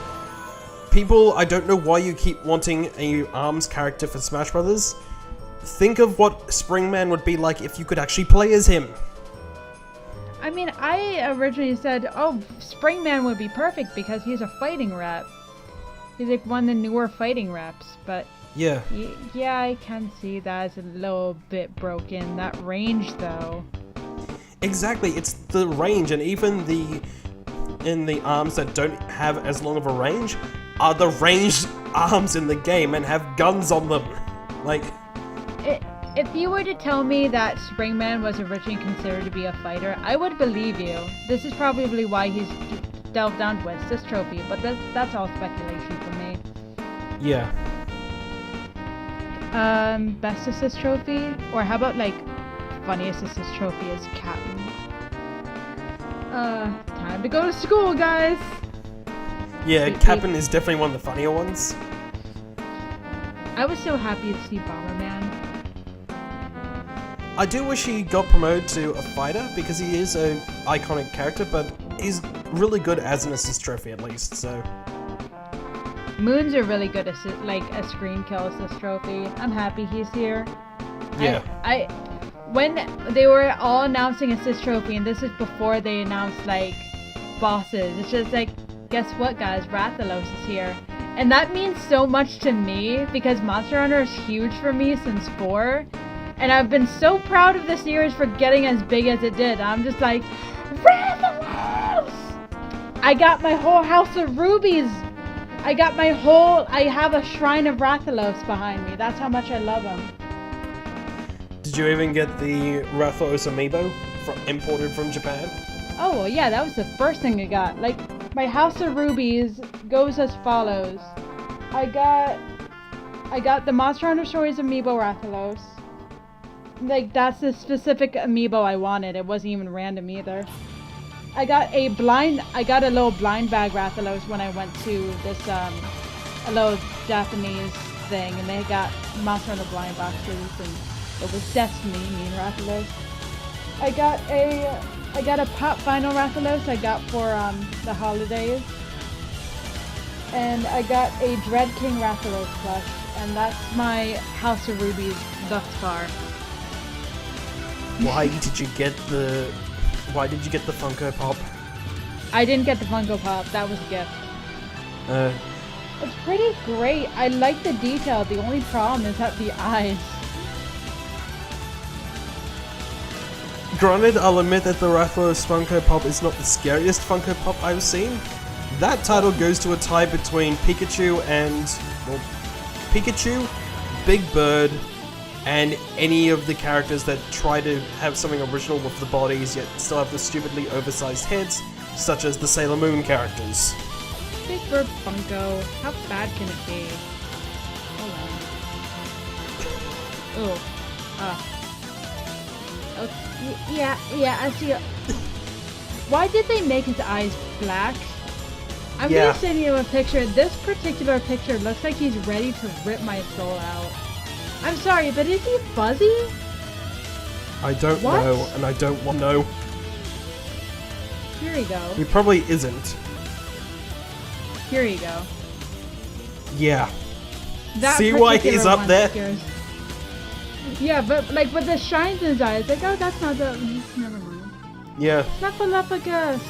people, I don't know why you keep wanting a ARMS character for Smash Brothers. Think of what Springman would be like if you could actually play as him. I mean, I originally said, oh, Springman would be perfect because he's a fighting rep. He's like one of the newer fighting reps, but yeah, yeah, I can see that as a little bit broken. That range, though. Exactly, it's the range, and even in the arms that don't have as long of a range are the ranged arms in the game and have guns on them. Like, if you were to tell me that Springman was originally considered to be a fighter, I would believe you. This is probably why he's delved down to assist trophy, but that's all speculation for me. Yeah. Best assist trophy? Or how about, like, funniest assist trophy is Captain? Time to go to school, guys! Yeah, Captain is definitely one of the funnier ones. I was so happy to see Bomberman. I do wish he got promoted to a fighter, because he is an iconic character, but he's really good as an assist trophy at least, so... Moon's a really good like a screen kill assist trophy. I'm happy he's here. Yeah. When they were all announcing assist trophy, and this is before they announced like bosses, it's just like, guess what, guys? Rathalos is here, and that means so much to me because Monster Hunter is huge for me since 4, and I've been so proud of the series for getting as big as it did. I'm just like, Rathalos! I got my whole house of rubies. I have a shrine of Rathalos behind me. That's how much I love him. Did you even get the Rathalos amiibo imported from Japan? Oh, well, yeah, that was the first thing I got. Like, my house of rubies goes as follows. I got the Monster Hunter Stories amiibo Rathalos. Like, that's the specific amiibo I wanted. It wasn't even random either. I got a little blind bag Rathalos when I went to this, a little Japanese thing, and they got Monster Hunter blind boxes, and it was Destiny, me and Rathalos. I got a Pop Vinyl Rathalos I got for, the holidays. And I got a Dread King Rathalos plush, and that's my House of Rubies thus far. Why did you get the Funko Pop? I didn't get the Funko Pop, that was a gift. It's pretty great. I like the detail. The only problem is that the eyes. Granted, I'll admit that the Rathalos Funko Pop is not the scariest Funko Pop I've seen. That title goes to a tie between Pikachu and... well, Pikachu, Big Bird, and any of the characters that try to have something original with the bodies yet still have the stupidly oversized heads, such as the Sailor Moon characters. Big Bird Funko. How bad can it be? Hold on. Yeah, I see it. Why did they make his eyes black? I'm gonna send you a picture. This particular picture looks like he's ready to rip my soul out. I'm sorry, but is he fuzzy? I don't know, and I don't want to know. Here we go. He probably isn't. Here you go. Yeah. That see why he's up there? Scares. Yeah, but like with the shines in his eyes, like, oh, that's not the... never mind. Yeah. Snuffleupagus.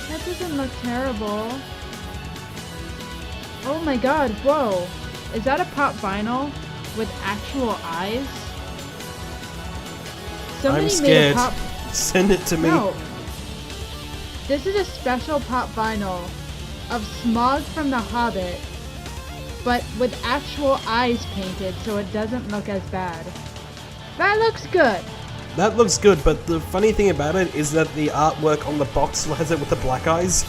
That doesn't look terrible. Oh my god, whoa. Is that a pop vinyl with actual eyes? Somebody I'm scared. Made a pop... Send it to me. No. This is a special pop vinyl of Smaug from The Hobbit, but with actual eyes painted so it doesn't look as bad. That looks good. That looks good, but the funny thing about it is that the artwork on the box has it with the black eyes.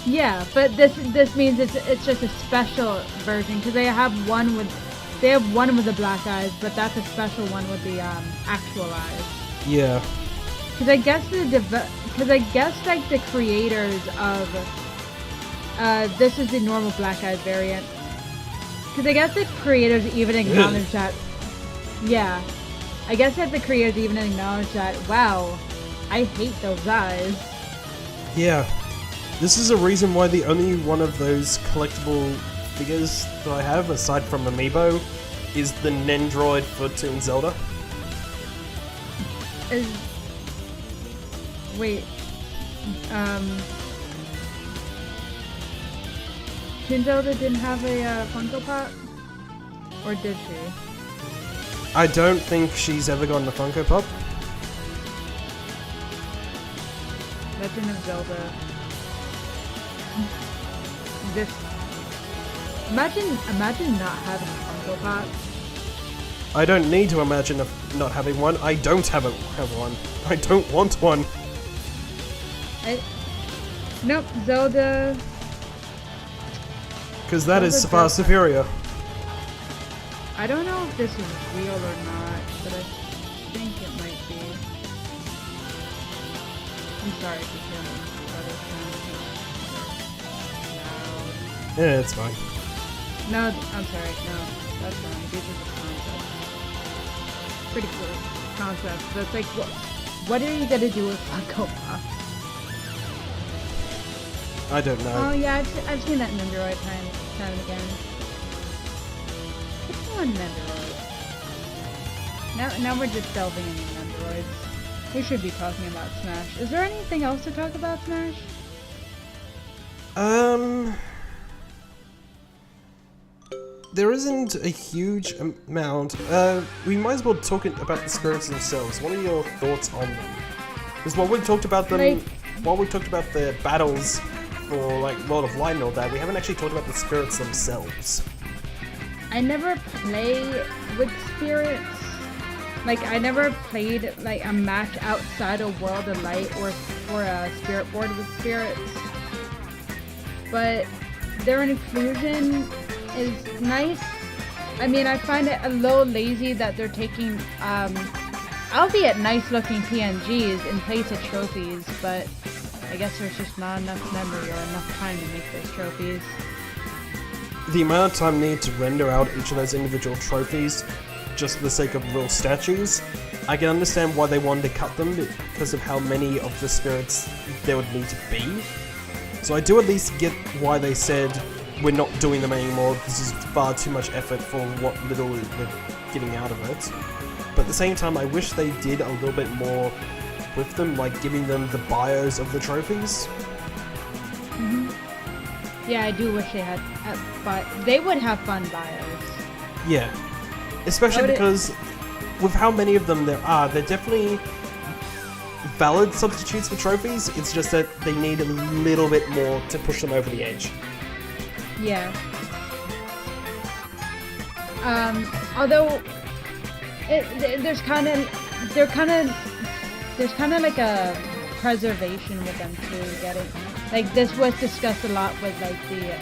Yeah, but this means it's just a special version because they have one with the black eyes, but that's a special one with the actual eyes. Yeah. Because I guess like the creators of this is the normal black eyes variant. Because I guess the creators even acknowledge that. Yeah, I guess that the creators even acknowledge that. Wow, I hate those eyes. Yeah. This is a reason why the only one of those collectible figures that I have, aside from Amiibo, is the Nendroid for Toon Zelda. Wait, Toon Zelda didn't have a Funko Pop? Or did she? I don't think she's ever gotten a Funko Pop. Legend of Zelda. Imagine not having a Funko Pop. I don't need to imagine not having one. I don't have one. I don't want one. Nope, Zelda. Because that is far superior. I don't know if this is real or not, but I think it might be. I'm sorry if you hear me. Yeah, it's fine. No, I'm sorry. No, that's fine. These are the concepts. Pretty cool concepts. But it's like, what are you gonna do with Funko Pops? I don't know. Oh yeah, I've seen that in Nendoroid time and again. It's on Nendoroid. Now we're just delving into Nendoroids. We should be talking about Smash. Is there anything else to talk about Smash? There isn't a huge amount. We might as well talk about the spirits themselves. What are your thoughts on them? Because while we talked about them, while we talked about the battles for like World of Light and all that, we haven't actually talked about the spirits themselves. I never play with spirits. Like I never played like a match outside of World of Light or a spirit board with spirits. But their inclusion is nice. I mean, I find it a little lazy that they're taking, albeit nice looking PNGs in place of trophies, but I guess there's just not enough memory or enough time to make those trophies. The amount of time needed to render out each of those individual trophies just for the sake of little statues, I can understand why they wanted to cut them because of how many of the spirits there would need to be. So I do at least get why they said, we're not doing them anymore, this is far too much effort for what little we're getting out of it. But at the same time, I wish they did a little bit more with them, like giving them the bios of the trophies. Mm-hmm. Yeah, I do wish they had, but they would have fun bios. Yeah, especially because with how many of them there are, they're definitely valid substitutes for trophies, it's just that they need a little bit more to push them over the edge. Yeah. Although there's kind of like a preservation with them too. Getting like this was discussed a lot with like a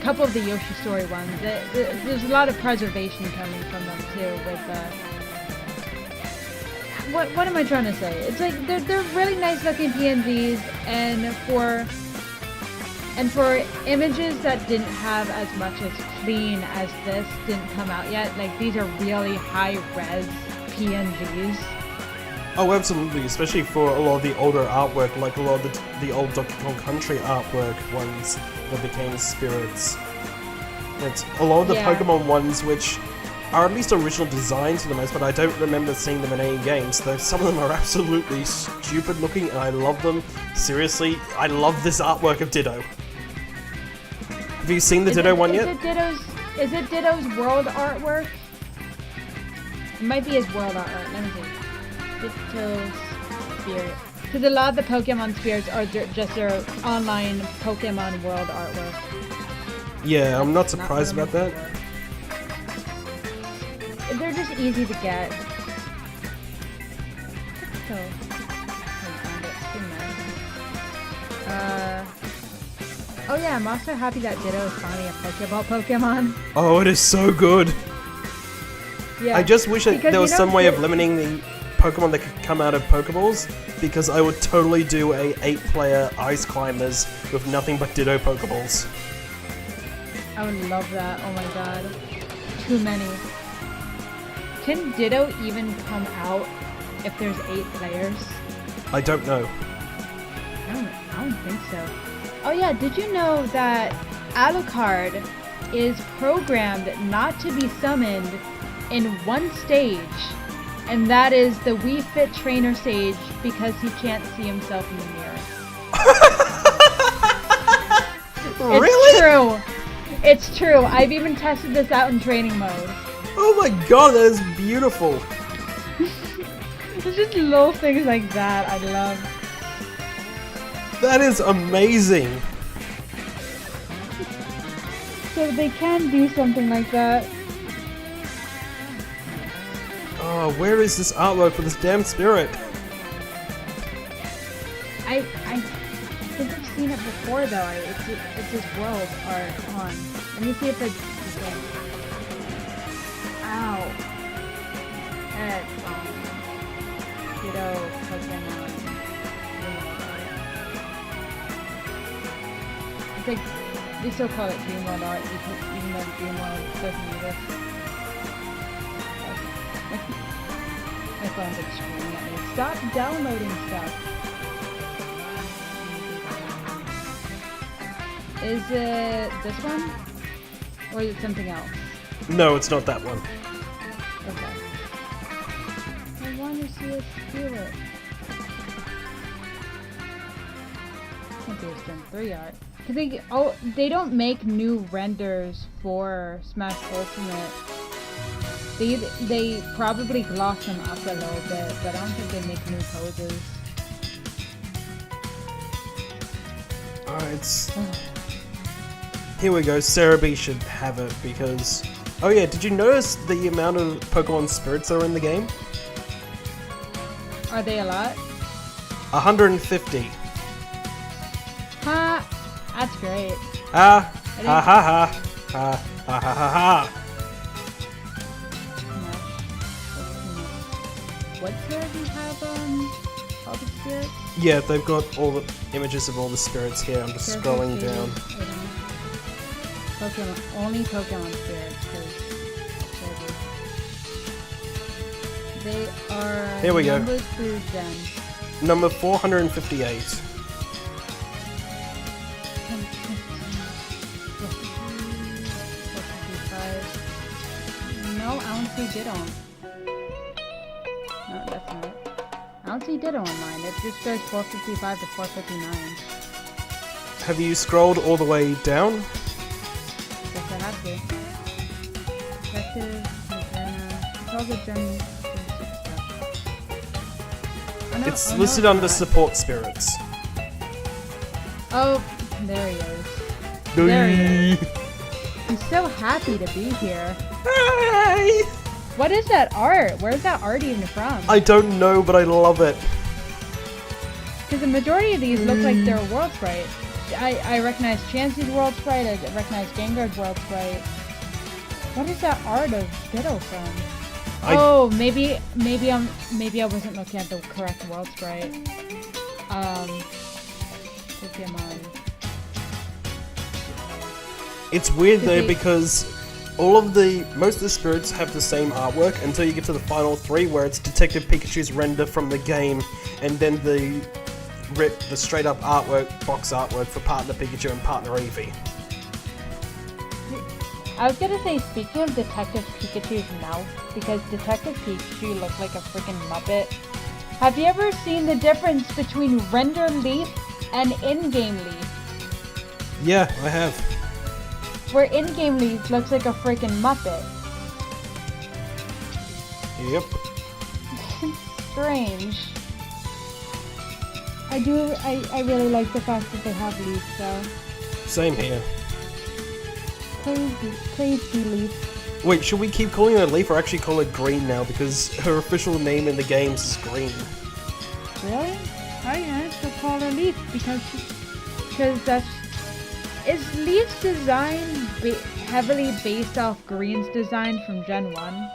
couple of the Yoshi Story ones. There's a lot of preservation coming from them too. With what am I trying to say? It's like they're really nice looking PNGs, and for images that didn't have as much as clean as this didn't come out yet, like these are really high res PNGs. Oh, absolutely, especially for a lot of the older artwork, like a lot of the old Donkey Kong Country artwork ones that became spirits. It's a lot of the Pokemon ones which are at least original designs for the most part. I don't remember seeing them in any games, though some of them are absolutely stupid looking and I love them. Seriously, I love this artwork of Ditto. Have you seen the Ditto one yet? Is it Ditto's world artwork? It might be his world artwork. Let me see. Ditto's spirit. Because a lot of the Pokemon spirits are just their online Pokemon world artwork. Yeah, I'm not surprised about that. They're just easy to get. Ditto. I found it. Oh yeah, I'm also happy that Ditto is finally a Pokeball Pokemon. Oh, it is so good. Yeah. I just wish that Because, there was you know, some way of limiting the Pokemon that could come out of Pokeballs, because I would totally do a 8-player Ice Climbers with nothing but Ditto Pokeballs. I would love that. Oh my god. Too many. Can Ditto even come out if there's 8 players? I don't know. I don't think so. Oh yeah, did you know that Alucard is programmed not to be summoned in one stage, and that is the Wii Fit Trainer stage, because he can't see himself in the mirror. Really? It's true. It's true. I've even tested this out in training mode. Oh my god, that is beautiful. It's just little things like that I love. That is amazing. So they can do something like that. Oh, where is this artwork for this damn spirit? I think I've seen it before though. It's this world art on. Let me see if it's the same. Ow. It's Ditto Pokemon. It's like they still call it Dream World art even though Dream World doesn't need it. My phone's like screaming at me. Stop downloading stuff. Is it this one? Or is it something else? No, it's not that one. Okay. I want to see us do it. Can't do it's Gen 3 art. Cause they don't make new renders for Smash Ultimate. They probably gloss them up a little bit, but I don't think they make new poses. Alright. Here we go, Cerebi should have it because... Oh yeah, did you notice the amount of Pokemon spirits that are in the game? Are they a lot? 150. Ha! That's great. Ha ha ha ha ha ha ha ha ha. What spirits do you have all the spirits? Yeah, they've got all the images of all the spirits here. I'm just scrolling down. Pokemon, only Pokemon spirits, because they are Here we go. numbers through Gen. Number 458. No, I don't see Ditto. No, that's not it. I don't see Ditto on mine. It just goes 455 to 459. Have you scrolled all the way down? Guess I have to. Detective, Moderna, it's all the Gen 6 stuff. Oh, no, It's oh, listed no, under not. support spirits. Oh, there he is. There he is. I'm so happy to be here. Hey! What is that art? Where's that art even from? I don't know, but I love it. Because the majority of these look like they're world sprite. I recognize Chansey's world sprite. I recognize Gengar's world sprite. What is that art of Ditto from? Oh, maybe I wasn't looking at the correct world sprite. Pokemon. It's weird though because most of the spirits have the same artwork until you get to the final 3 where it's Detective Pikachu's render from the game and then the straight up artwork, box artwork for Partner Pikachu and Partner Eevee. I was gonna say, speaking of Detective Pikachu's mouth, because Detective Pikachu looks like a freaking Muppet. Have you ever seen the difference between render Leaf and in-game Leaf? Yeah, I have. Where in-game Leaf looks like a freaking Muppet. Yep. Strange. I really like the fact that they have Leaf, though. Same here. Praise be Leaf. Wait, should we keep calling her Leaf or actually call her Green now? Because her official name in the games is Green. Really? Alright, so call her Leaf because that's... Is Leaf's design heavily based off Green's design from Gen 1?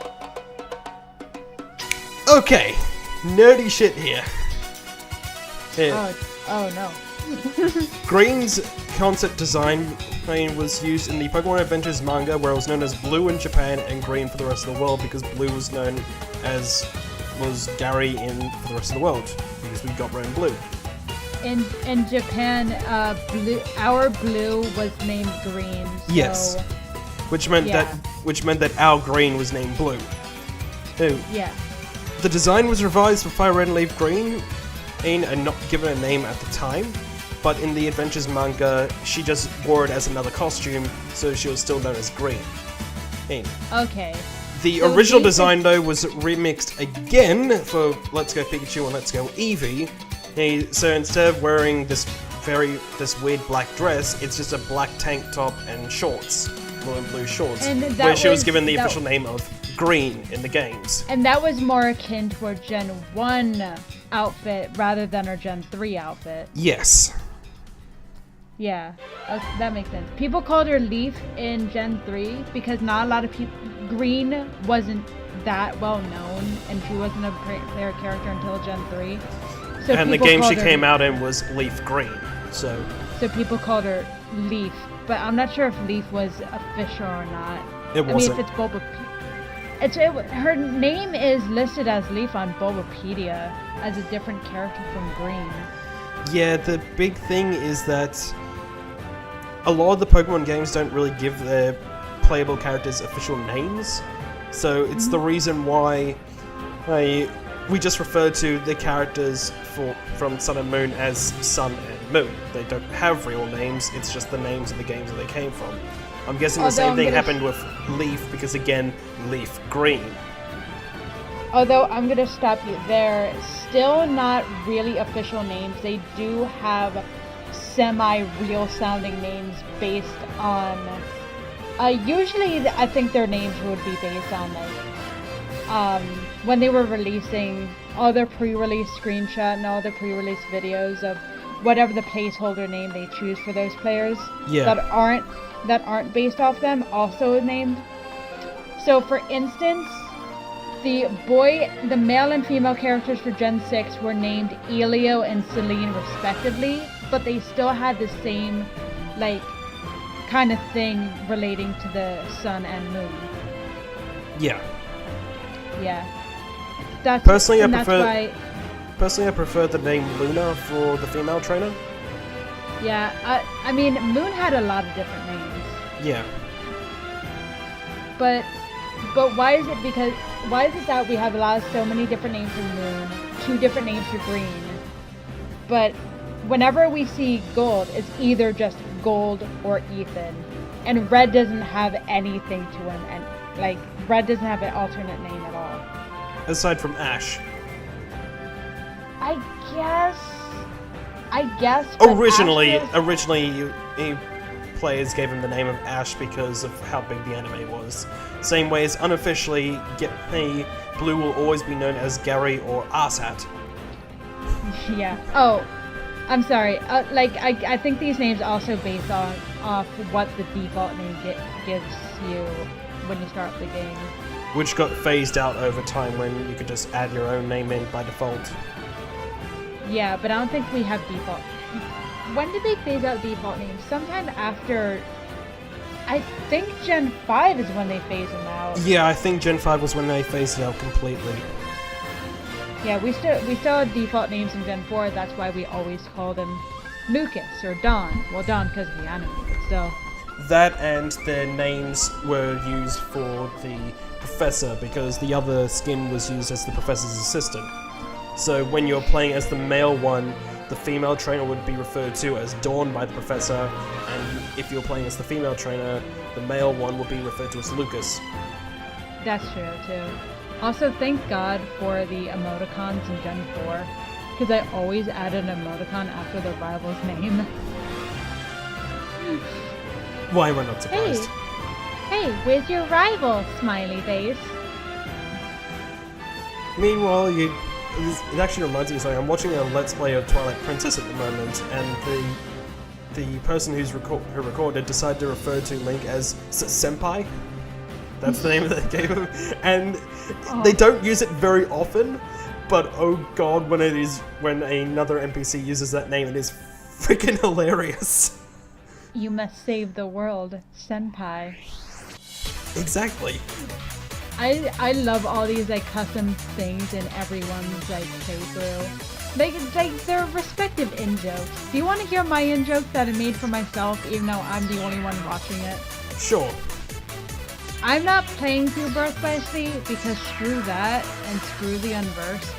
Okay, nerdy shit here. Oh no. Green's concept design was used in the Pokemon Adventures manga, where it was known as Blue in Japan and Green for the rest of the world, because Blue was known as Gary for the rest of the world, because we got red and blue. In Japan, our Blue was named Green. So yes, which meant that our Green was named Blue. Ew. Yeah. The design was revised for Fire Red and Leaf Green, and not given a name at the time. But in the Adventures manga, she just wore it as another costume, so she was still known as Green. Okay. The original design, though, was remixed again for Let's Go Pikachu and Let's Go Eevee. So instead of wearing this weird black dress, it's just a black tank top and shorts, blue and blue shorts, where she was given the official name of Green in the games. And that was more akin to her Gen 1 outfit rather than her Gen 3 outfit. Yes. Yeah, that makes sense. People called her Leaf in Gen 3 because not a lot of people... Green wasn't that well known, and she wasn't a player character until Gen 3. So and the game she came out in was Leaf Green, so people called her Leaf, but I'm not sure if Leaf was official or not. It wasn't. I mean, if it's Bulbapedia... her name is listed as Leaf on Bulbapedia as a different character from Green. Yeah, the big thing is that a lot of the Pokemon games don't really give their playable characters official names, so it's the reason why we just refer to the characters from Sun and Moon as Sun and Moon. They don't have real names, it's just the names of the games that they came from. I'm guessing the same thing happened with Leaf, because again, Leaf Green. Although I'm going to stop you there, still not really official names. They do have semi-real sounding names based on... usually I think their names would be based on when they were releasing all their pre-release screenshot and all their pre-release videos of whatever the placeholder name they choose for those players that aren't based off them, also named. So for instance, the male and female characters for Gen 6 were named Elio and Celine respectively, but they still had the same kind of thing relating to the Sun and Moon. Yeah. Yeah. Personally, I prefer the name Luna for the female trainer. Yeah, I mean, Moon had a lot of different names. Yeah. But why is it that we have so many different names for Moon, 2 different names for Green, but whenever we see Gold, it's either just Gold or Ethan, and Red doesn't have anything to him, and Red doesn't have an alternate name at all. Aside from Ash. I guess. Originally, players gave him the name of Ash because of how big the anime was. Same way as unofficially, Blue will always be known as Gary or Arshat. Yeah. Oh, I'm sorry. I think these names also based off what the default name gives you when you start the game. Which got phased out over time when you could just add your own name in by default. Yeah, but I don't think we have default. When did they phase out default names? Sometime after... I think Gen 5 is when they phased them out. Yeah, I think Gen 5 was when they phased it out completely. Yeah, we still had default names in Gen 4, that's why we always call them Lucas or Don. Well, Don because of the anime, but still. That and their names were used for the Professor, because the other skin was used as the Professor's assistant. So when you're playing as the male one, the female trainer would be referred to as Dawn by the Professor, and if you're playing as the female trainer, the male one would be referred to as Lucas. That's true, too. Also, thank God for the emoticons in Gen 4, because I always added an emoticon after the rival's name. Why am I not surprised? Hey, where's your rival, smiley face? Meanwhile, you it actually reminds me of something. I'm watching a Let's Play of Twilight Princess at the moment, and the person who recorded decided to refer to Link as Senpai. That's the name that they gave him, and they don't use it very often. But oh god, when another NPC uses that name, it is freaking hilarious. You must save the world, Senpai. Exactly. I love all these like custom things in everyone's like playthrough. Like their respective in-jokes. Do you want to hear my in-jokes that I made for myself, even though I'm the only one watching it? Sure. I'm not playing through Birth by Sleep because screw that and screw the Unversed.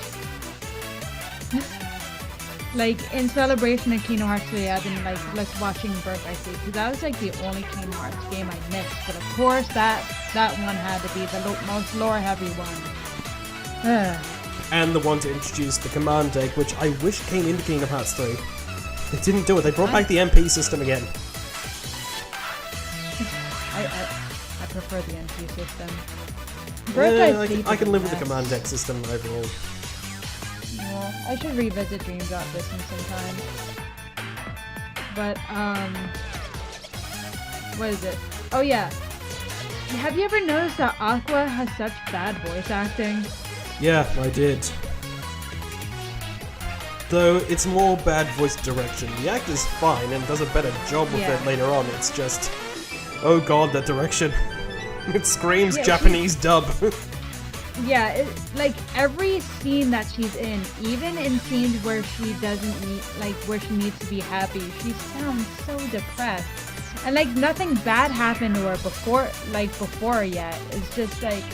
Like in celebration of Kingdom Hearts 3, I've been like watching Birth by Sleep because that was like the only Kingdom Hearts game I missed. But of course, that one had to be the most lore-heavy one. And the one to introduce the command deck, which I wish came into Kingdom Hearts 3. They didn't do it. They brought back the MP system again. I prefer the NP system. I can live with the command deck system overall. Yeah, I should revisit Dream Drop this one sometime. But, what is it? Oh yeah. Have you ever noticed that Aqua has such bad voice acting? Yeah, I did. Though it's more bad voice direction. The actor's fine and does a better job with it later on. It's just, oh god, that direction. It screams Japanese dub. Yeah, like every scene that she's in, even in scenes where she doesn't need, like where she needs to be happy, she sounds so depressed. And like nothing bad happened to her before yet. It's just like,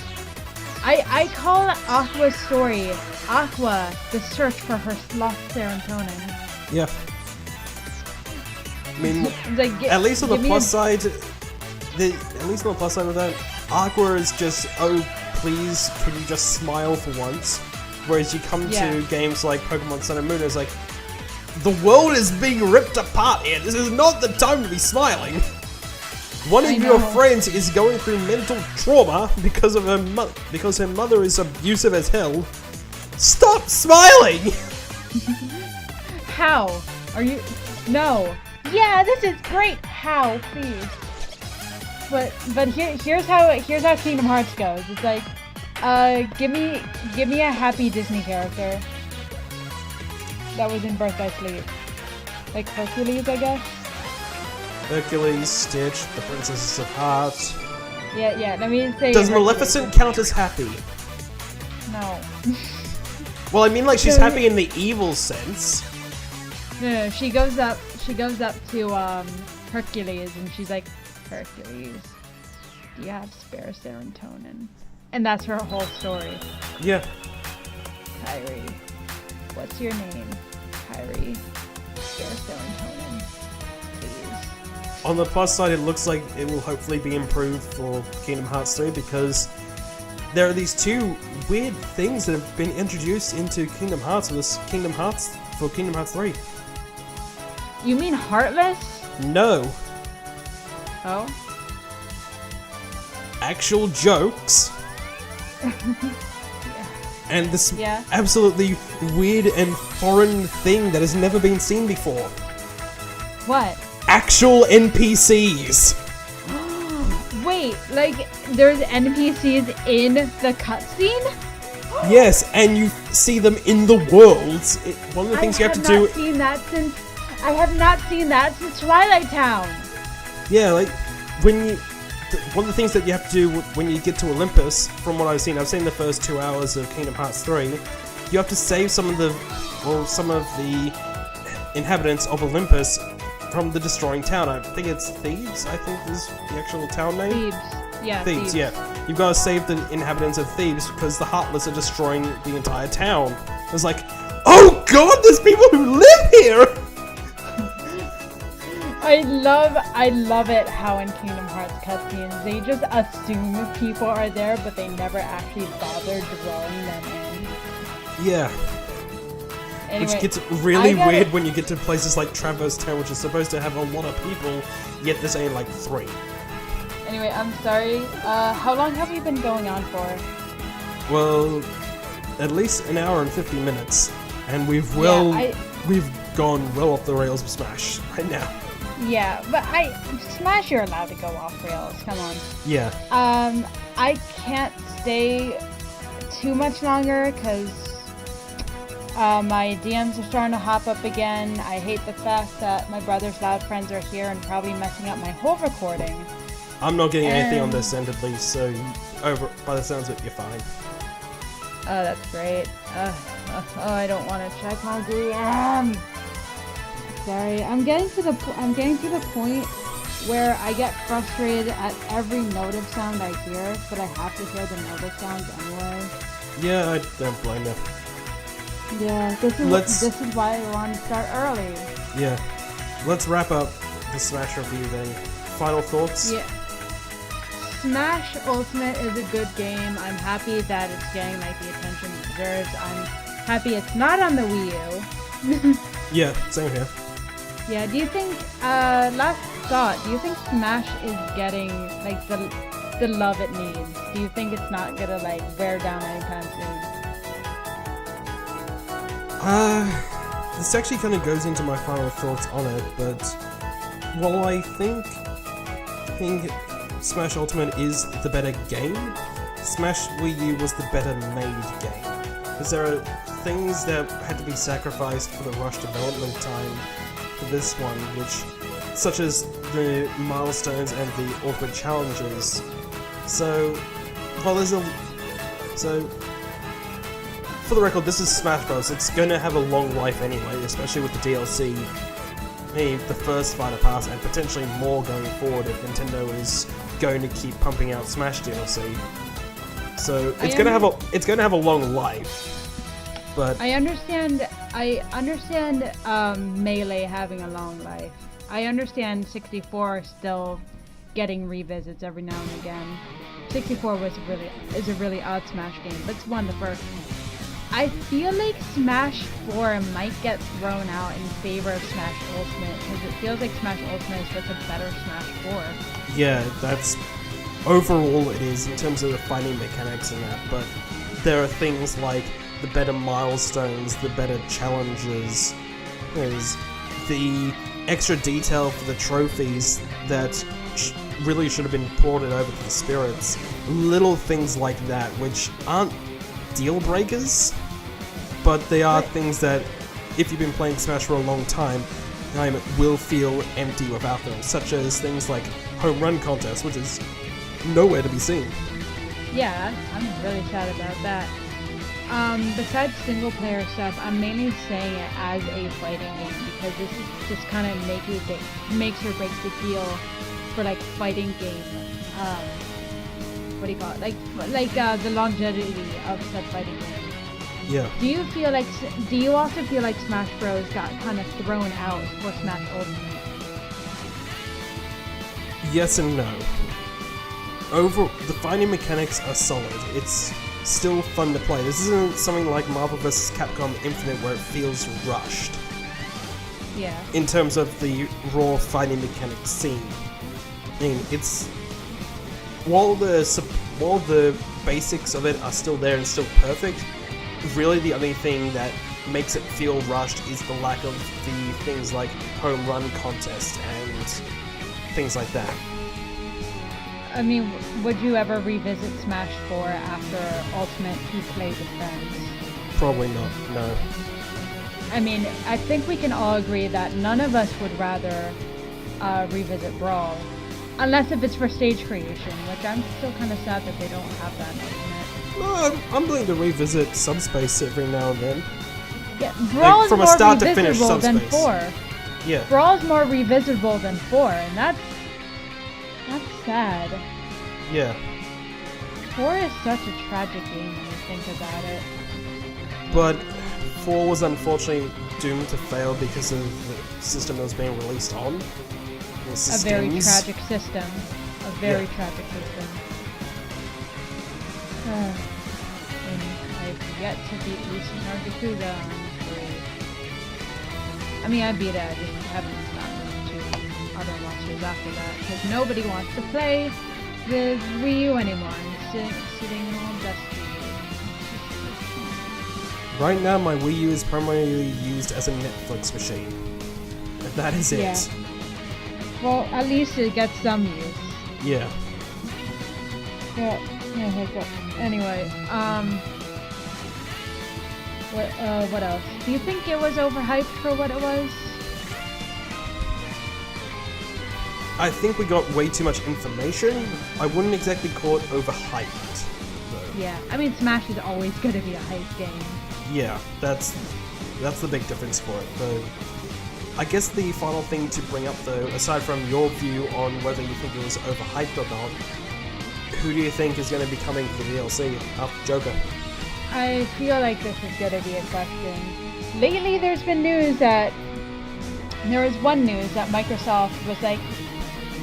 I call Aqua's story Aqua, the search for her lost serotonin. Yeah. I mean, like, at least on the plus side, with that, Aqua is just, oh please, can you just smile for once? Whereas you come to games like Pokemon Sun and Moon, it's like, the world is being ripped apart here. This is not the time to be smiling. One of your friends is going through mental trauma because of her mother is abusive as hell. Stop smiling! How? Are you? No. Yeah, this is great. How, please? But here's how Kingdom Hearts goes. It's like, give me a happy Disney character that was in Birth by Sleep, like Hercules, I guess. Hercules, Stitch, the Princesses of Heart. Yeah. Let me say. Does Maleficent count as happy? No. Well, I mean, like she's happy in the evil sense. No. She goes up to Hercules and she's like, Hercules, do you have spare serotonin? And that's her whole story. Yeah. Kyrie, what's your name? Kyrie, spare serotonin, please. On the plus side, it looks like it will hopefully be improved for Kingdom Hearts 3 because there are these two weird things that have been introduced into Kingdom Hearts for Kingdom Hearts 3. You mean Heartless? No. Oh? Actual jokes. And this absolutely weird and foreign thing that has never been seen before. What? Actual NPCs. Wait, like there's NPCs in the cutscene? Yes, and you see them in the world. One of the things you have to do. I have not seen that since Twilight Town. Yeah, like one of the things that you have to do when you get to Olympus, from what I've seen the first 2 hours of Kingdom Hearts 3, you have to save some of the inhabitants of Olympus from the destroying town. I think it's Thebes, I think is the actual town name. Thebes, yeah. You've got to save the inhabitants of Thebes because the Heartless are destroying the entire town. It's like, oh god, there's people who live here! I love it how in Kingdom Hearts cutscenes they just assume people are there, but they never actually bother drawing them in. Yeah. Anyway, which gets really weird when you get to places like Traverse Town, which is supposed to have a lot of people, yet there's only like 3. Anyway, I'm sorry. How long have you been going on for? Well, at least an hour and 50 minutes, and we've gone well off the rails of Smash right now. Yeah, but Smash, you're allowed to go off rails. Come on. Yeah. I can't stay too much longer because my DMs are starting to hop up again. I hate the fact that my brother's loud friends are here and probably messing up my whole recording. I'm not getting anything on this end at least, so by the sounds of it, you're fine. Oh, that's great. I don't want to check my DM. Sorry, I'm getting to the point where I get frustrated at every note of sound I hear, but I have to hear the note of sounds anyway. Yeah, I don't blame you. Yeah, this is why I want to start early. Yeah, let's wrap up the Smash review then. Final thoughts? Yeah. Smash Ultimate is a good game. I'm happy that it's getting like the attention it deserves. I'm happy it's not on the Wii U. Yeah, same here. Yeah, do you think, last thought, do you think Smash is getting, like, the love it needs? Do you think it's not gonna, like, wear down anytime soon? This actually kind of goes into my final thoughts on it, but while I think Smash Ultimate is the better game, Smash Wii U was the better made game. Because there are things that had to be sacrificed for the rush development time for this one, such as the milestones and the awkward challenges. So for the record, this is Smash Bros. It's going to have a long life anyway, especially with the DLC. The first Fighter Pass, and potentially more going forward if Nintendo is going to keep pumping out Smash DLC. So it's going to have a long life. But I understand Melee having a long life. I understand 64 still getting revisits every now and again. 64 is a really odd Smash game, but it's one of the first. I feel like Smash 4 might get thrown out in favor of Smash Ultimate because it feels like Smash Ultimate is just a better Smash 4. Yeah, that's overall it is in terms of the fighting mechanics and that, but there are things like the better milestones, the better challenges, there's the extra detail for the trophies that really should have been ported over to the spirits. Little things like that, which aren't deal breakers, but they are things that, if you've been playing Smash for a long time, will feel empty without them, such as things like home run contests, which is nowhere to be seen. Yeah, I'm really sad about that. Besides single player stuff, I'm mainly saying it as a fighting game because this is just kind of makes or breaks the deal for like fighting game. What do you call it? Like the longevity of said fighting game. Yeah. Do you also feel like Smash Bros got kind of thrown out for Smash Ultimate? Yes and no. The fighting mechanics are solid. It's still fun to play. This isn't something like Marvel vs. Capcom Infinite where it feels rushed. Yeah. In terms of the raw fighting mechanics scene. I mean, it's while the basics of it are still there and still perfect, really the only thing that makes it feel rushed is the lack of the things like home run contest and things like that. I mean, would you ever revisit Smash 4 after Ultimate to play with friends? Probably not, no. I mean, I think we can all agree that none of us would rather revisit Brawl. Unless if it's for stage creation, which I'm still kind of sad that they don't have that in Ultimate. No, I'm willing to revisit Subspace every now and then. Yeah, Brawl is from more a start to finish revisitable than Subspace. 4. Yeah. Brawl's more revisitable than 4, and that's sad. Yeah. 4 is such a tragic game when you think about it. But 4 was unfortunately doomed to fail because of the system that was being released on. A very tragic system. A very tragic system. And I've yet to beat Lucien Argacuga on 3. I mean, I beat it, I just haven't gotten to other monsters after that, because nobody wants to play with Wii U anymore. I'm sitting in all dusty. Right now, my Wii U is primarily used as a Netflix machine. And that is it. Yeah. Well, at least it gets some use. Yeah. Yeah, hiccup. Anyway, what else? Do you think it was overhyped for what it was? I think we got way too much information. I wouldn't exactly call it overhyped, though. Yeah, I mean, Smash is always going to be a hype game. Yeah, that's the big difference for it, though. I guess the final thing to bring up, though, aside from your view on whether you think it was overhyped or not, who do you think is going to be coming for the DLC after Joker? I feel like this is going to be a question. Lately, there's been news that... There was one news that Microsoft was like,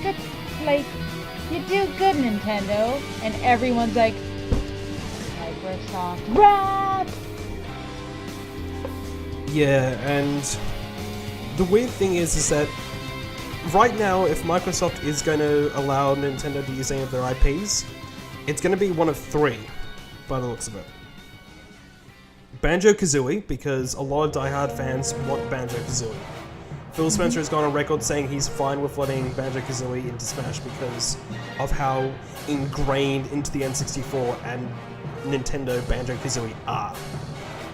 good, like, you do good, Nintendo. And everyone's like, Microsoft rap! Yeah, and the weird thing is that right now, if Microsoft is going to allow Nintendo to use any of their IPs, it's going to be one of three, by the looks of it. Banjo-Kazooie, because a lot of diehard fans want Banjo-Kazooie. Phil Spencer has gone on record saying he's fine with letting Banjo-Kazooie into Smash because of how ingrained into the N64 and Nintendo Banjo-Kazooie are.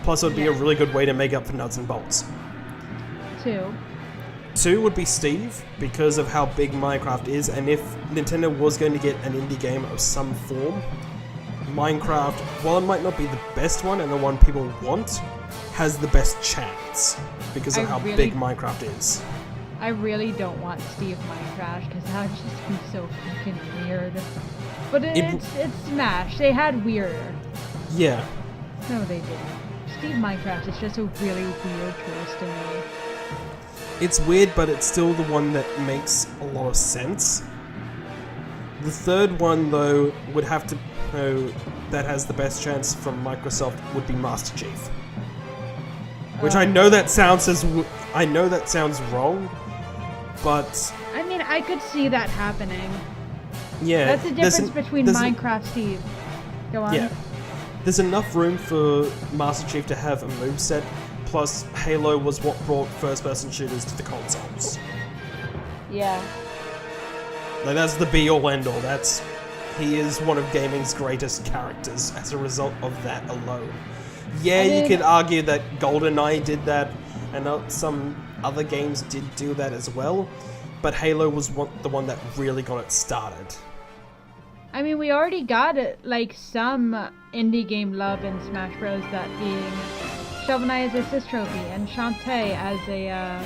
Plus, it would be a really good way to make up for nuts and bolts. Two would be Steve, because of how big Minecraft is, and if Nintendo was going to get an indie game of some form, Minecraft, while it might not be the best one and the one people want, has the best chance because of how big Minecraft is. I really don't want Steve Minecraft because that would just be so fucking weird. But it's Smash. They had weirder. Yeah. No, they didn't. Steve Minecraft is just a really weird choice to me. It's weird, but it's still the one that makes a lot of sense. The third one, though, would have to that has the best chance from Microsoft would be Master Chief. Which I know that sounds wrong, but I mean, I could see that happening. Yeah, that's the difference between Minecraft Steve. Go on. Yeah, there's enough room for Master Chief to have a moveset. Plus, Halo was what brought first-person shooters to the consoles. Yeah. Like, that's the be-all, end-all. He is one of gaming's greatest characters as a result of that alone. Yeah, you could argue that GoldenEye did that, and some other games did do that as well, but Halo was the one that really got it started. I mean, we already got like some indie game love in Smash Bros. That being Shovel Knight as Assist Trophy and Shantae as a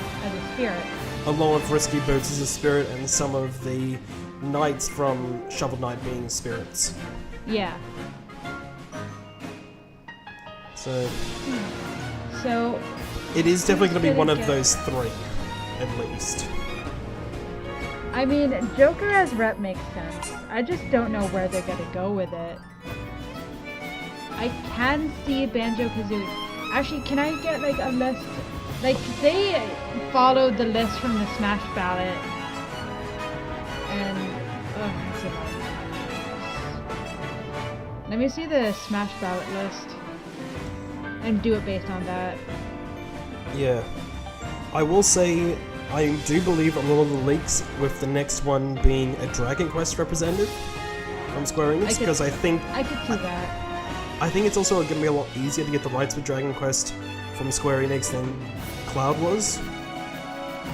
spirit. Along with Risky Boots as a spirit and some of the knights from Shovel Knight being spirits. Yeah. So it is definitely going to be one of those three, at least. I mean, Joker as rep makes sense. I just don't know where they're going to go with it. I can see Banjo-Kazooie. Actually, can I get like a list? Like, they followed the list from the Smash ballot. And let me see the Smash ballot list and do it based on that. Yeah. I will say, I do believe a lot of the leaks with the next one being a Dragon Quest representative from Square Enix, because I think I could see that. I think it's also going to be a lot easier to get the rights for Dragon Quest from Square Enix than Cloud was.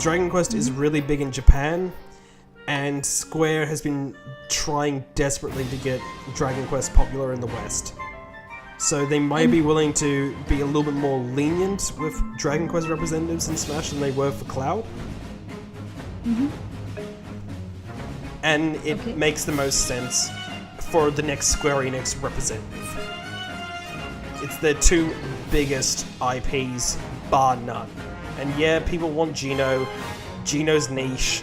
Dragon Quest is really big in Japan, and Square has been trying desperately to get Dragon Quest popular in the West. So they might be willing to be a little bit more lenient with Dragon Quest representatives in Smash than they were for Cloud. And it makes the most sense for the next Square Enix representative. It's their two biggest IPs, bar none. And yeah, people want Geno. Geno's niche.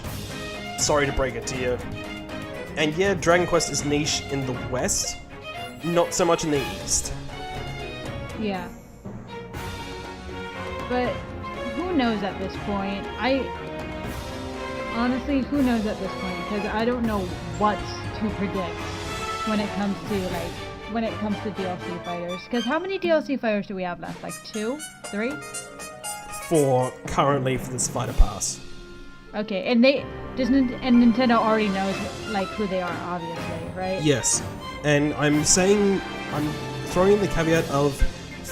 Sorry to break it to you. And yeah, Dragon Quest is niche in the West, not so much in the East. Yeah. But who knows at this point? Honestly, who knows at this point? Because I don't know what to predict when it comes to like when it comes to DLC fighters. Because how many DLC fighters do we have left? Like 2? 3? For currently for this fighter pass. Okay, and Nintendo already knows like who they are, obviously, right? Yes, and I'm throwing in the caveat of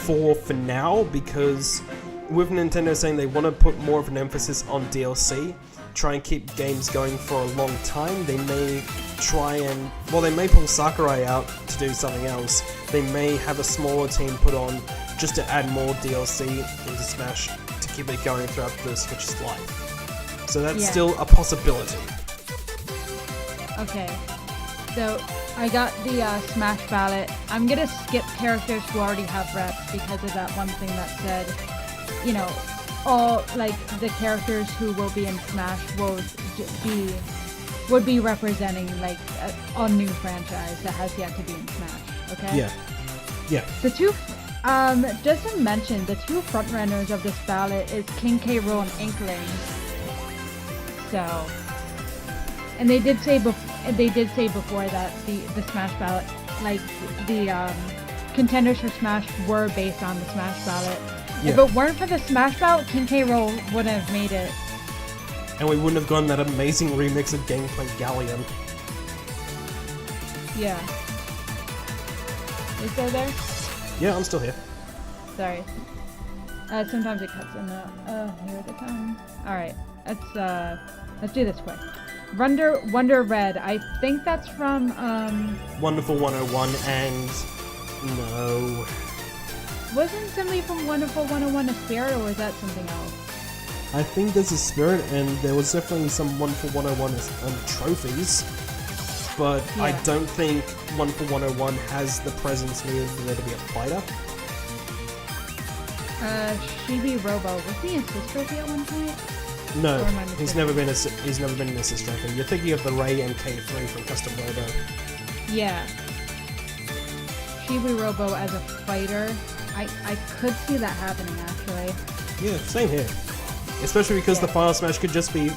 for now, because with Nintendo saying they want to put more of an emphasis on DLC, try and keep games going for a long time, they may they may pull Sakurai out to do something else. They may have a smaller team put on just to add more DLC into Smash to keep it going throughout the Switch's life. So that's still a possibility. Okay, so I got the Smash ballot. I'm gonna skip characters who already have reps because of that one thing that said, you know, all like the characters who will be in Smash would be representing like a new franchise that has yet to be in Smash. Okay. Yeah. The two, just to mention, the two frontrunners of this ballot is King K. Rool and Inkling. So, and they did say before that the Smash ballot, like the contenders for Smash were based on the Smash ballot. Yeah. If it weren't for the Smash ballot, King K. Rool wouldn't have made it. And we wouldn't have gotten that amazing remix of Gameplay Galleon. Yeah. You still there? Yeah, I'm still here. Sorry. Sometimes it cuts in the. Here they come. All right. Let's do this quick. Wonder Red. I think that's from Wonderful 101 and no. Wasn't somebody from Wonderful 101 a spirit, or was that something else? I think there's a spirit, and there was definitely some Wonderful 101 trophies, but I don't think Wonderful 101 has the presence needed for there to be a fighter. Chibi Robo, was he assist trophy at one point? No, he's never been an assist trophy. You're thinking of the Ray MK3 from Custom Robo. Yeah. Chibi Robo as a fighter, I could see that happening actually. Yeah, same here. Especially because the final smash could just be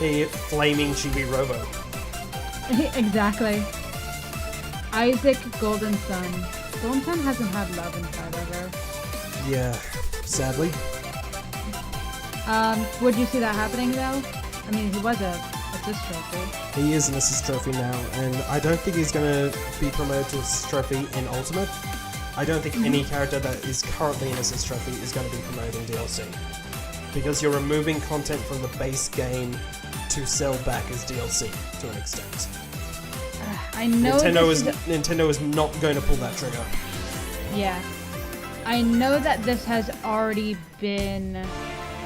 a flaming Chibi Robo. Exactly. Isaac Golden Sun. Golden Sun hasn't had love in forever. Yeah, sadly. Would you see that happening though? I mean, he was a assist trophy. He is an assist trophy now, and I don't think he's going to be promoted to assist trophy in Ultimate. I don't think any character that is currently an assist trophy is going to be promoted in DLC. Because you're removing content from the base game to sell back as DLC to an extent. I know Nintendo is not going to pull that trigger. Yeah. I know that this has already been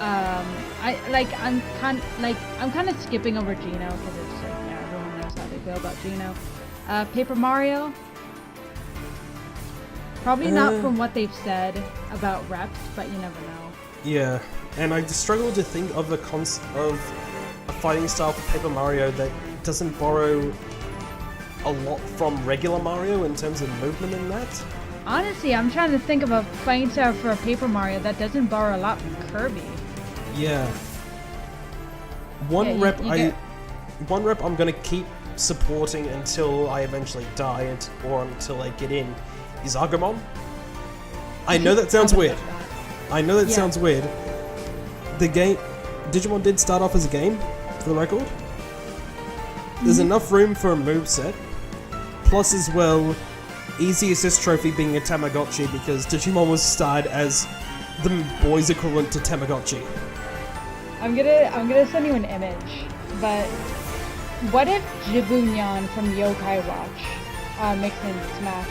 I'm kind of skipping over Geno because it's like, yeah, everyone knows how they feel about Geno. Paper Mario, probably not from what they've said about reps, but you never know. Yeah, and I struggle to think of of a fighting style for Paper Mario that doesn't borrow a lot from regular Mario in terms of movement and that. Honestly, I'm trying to think of a fighting style for a Paper Mario that doesn't borrow a lot from Kirby. Yeah. One rep I'm gonna keep supporting until I eventually die or until I get in is Agumon. I know that sounds weird. Sounds weird. The game Digimon did start off as a game, for the record. There's enough room for a moveset. Plus as well, easy assist trophy being a Tamagotchi because Digimon was started as the boys' equivalent to Tamagotchi. I'm gonna send you an image, but what if Jibunyan from Yokai Watch mixed in Smash?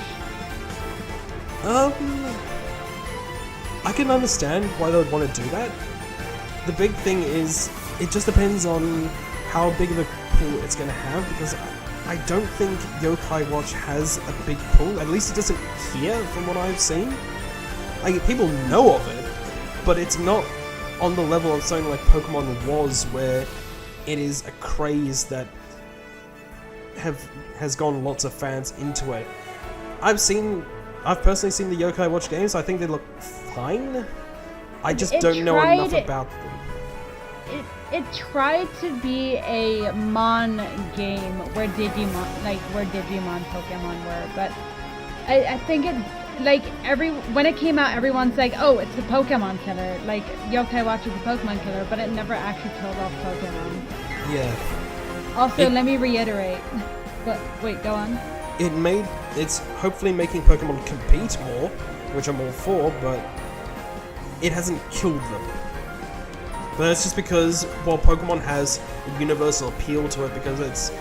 I can understand why they would want to do that. The big thing is, it just depends on how big of a pool it's going to have, because I don't think Yokai Watch has a big pool, at least it doesn't here from what I've seen. Like, people know of it, but it's not on the level of something like Pokemon was, where it is a craze that has gone lots of fans into it. I've personally seen the Yokai Watch games. I think they look fine. I just don't know enough about them. It tried to be a Mon game where Digimon Pokemon were, but I think it, like, when it came out, everyone's like, oh, it's the Pokemon killer. Like, Yokai Watch is the Pokemon killer, but it never actually killed off Pokemon. Yeah. Also, let me reiterate. But wait, go on. It's hopefully making Pokemon compete more, which I'm all for, but it hasn't killed them. But that's just because, while Pokemon has a universal appeal to it because it's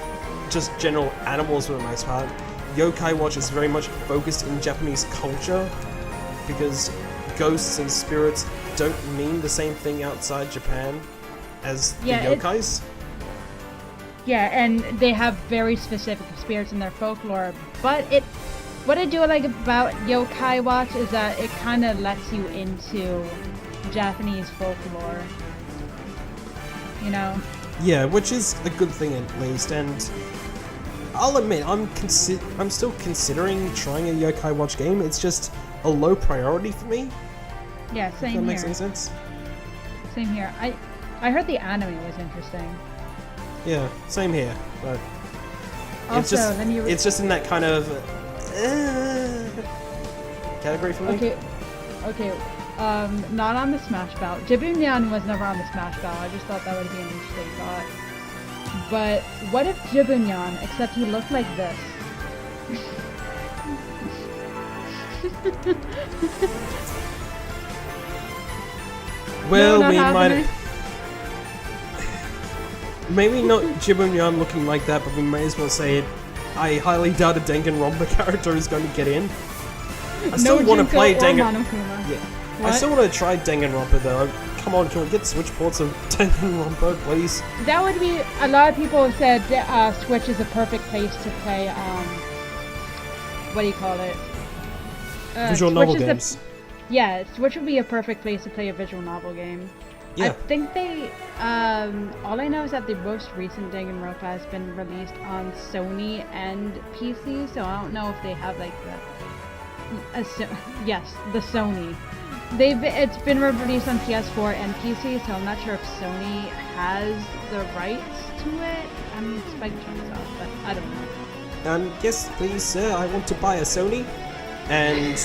just general animals for the most part, Yokai Watch is very much focused in Japanese culture because ghosts and spirits don't mean the same thing outside Japan as the yokais. Yeah, and they have very specific spirits in their folklore, but what I do like about Yokai Watch is that it kind of lets you into Japanese folklore. You know? Yeah, which is a good thing at least, and I'll admit, I'm still considering trying a Yokai Watch game. It's just a low priority for me. Yeah, same here. That makes any sense? Same here. I heard the anime was interesting. Yeah, same here. But also, it's just in that kind of category for me. Okay. Not on the Smash Belt. Jibunyan was never on the Smash Belt. I just thought that would be an interesting thought. But what if Jibunyan, except he looked like this? Well, we might. Maybe not Jibunyan looking like that, but we may as well say it. I highly doubt a Danganronpa character is going to get in. I still want to play Danganronpa. Yeah. I still want to try Danganronpa though. Come on, can we get Switch ports of Danganronpa, please? That would be. A lot of people have said Switch is a perfect place to play. What do you call it? Visual novel games. Yeah, Switch would be a perfect place to play a visual novel game. Yeah. I think they. All I know is that the most recent Danganronpa has been released on Sony and PC, so I don't know if they have like the Sony. It's been released on PS4 and PC, so I'm not sure if Sony has the rights to it. I'm expecting to turn this off, but I don't know. Yes, please, sir. I want to buy a Sony, and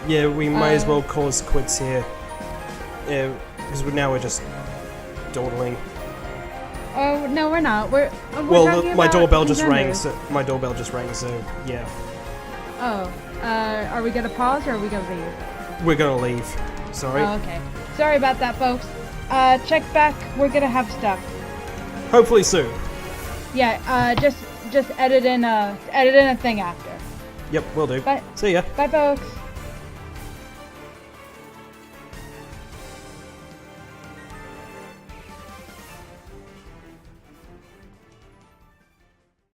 yeah, we might as well cause quits here. Yeah, because now we're just dawdling. Oh no, we're not. We're my doorbell just rang. So yeah. Oh, are we gonna pause or are we gonna leave? We're gonna leave. Sorry. Oh, okay. Sorry about that, folks. Check back. We're gonna have stuff. Hopefully soon. Yeah. Just edit in a thing after. Yep, will do. Bye. See ya. Bye, folks.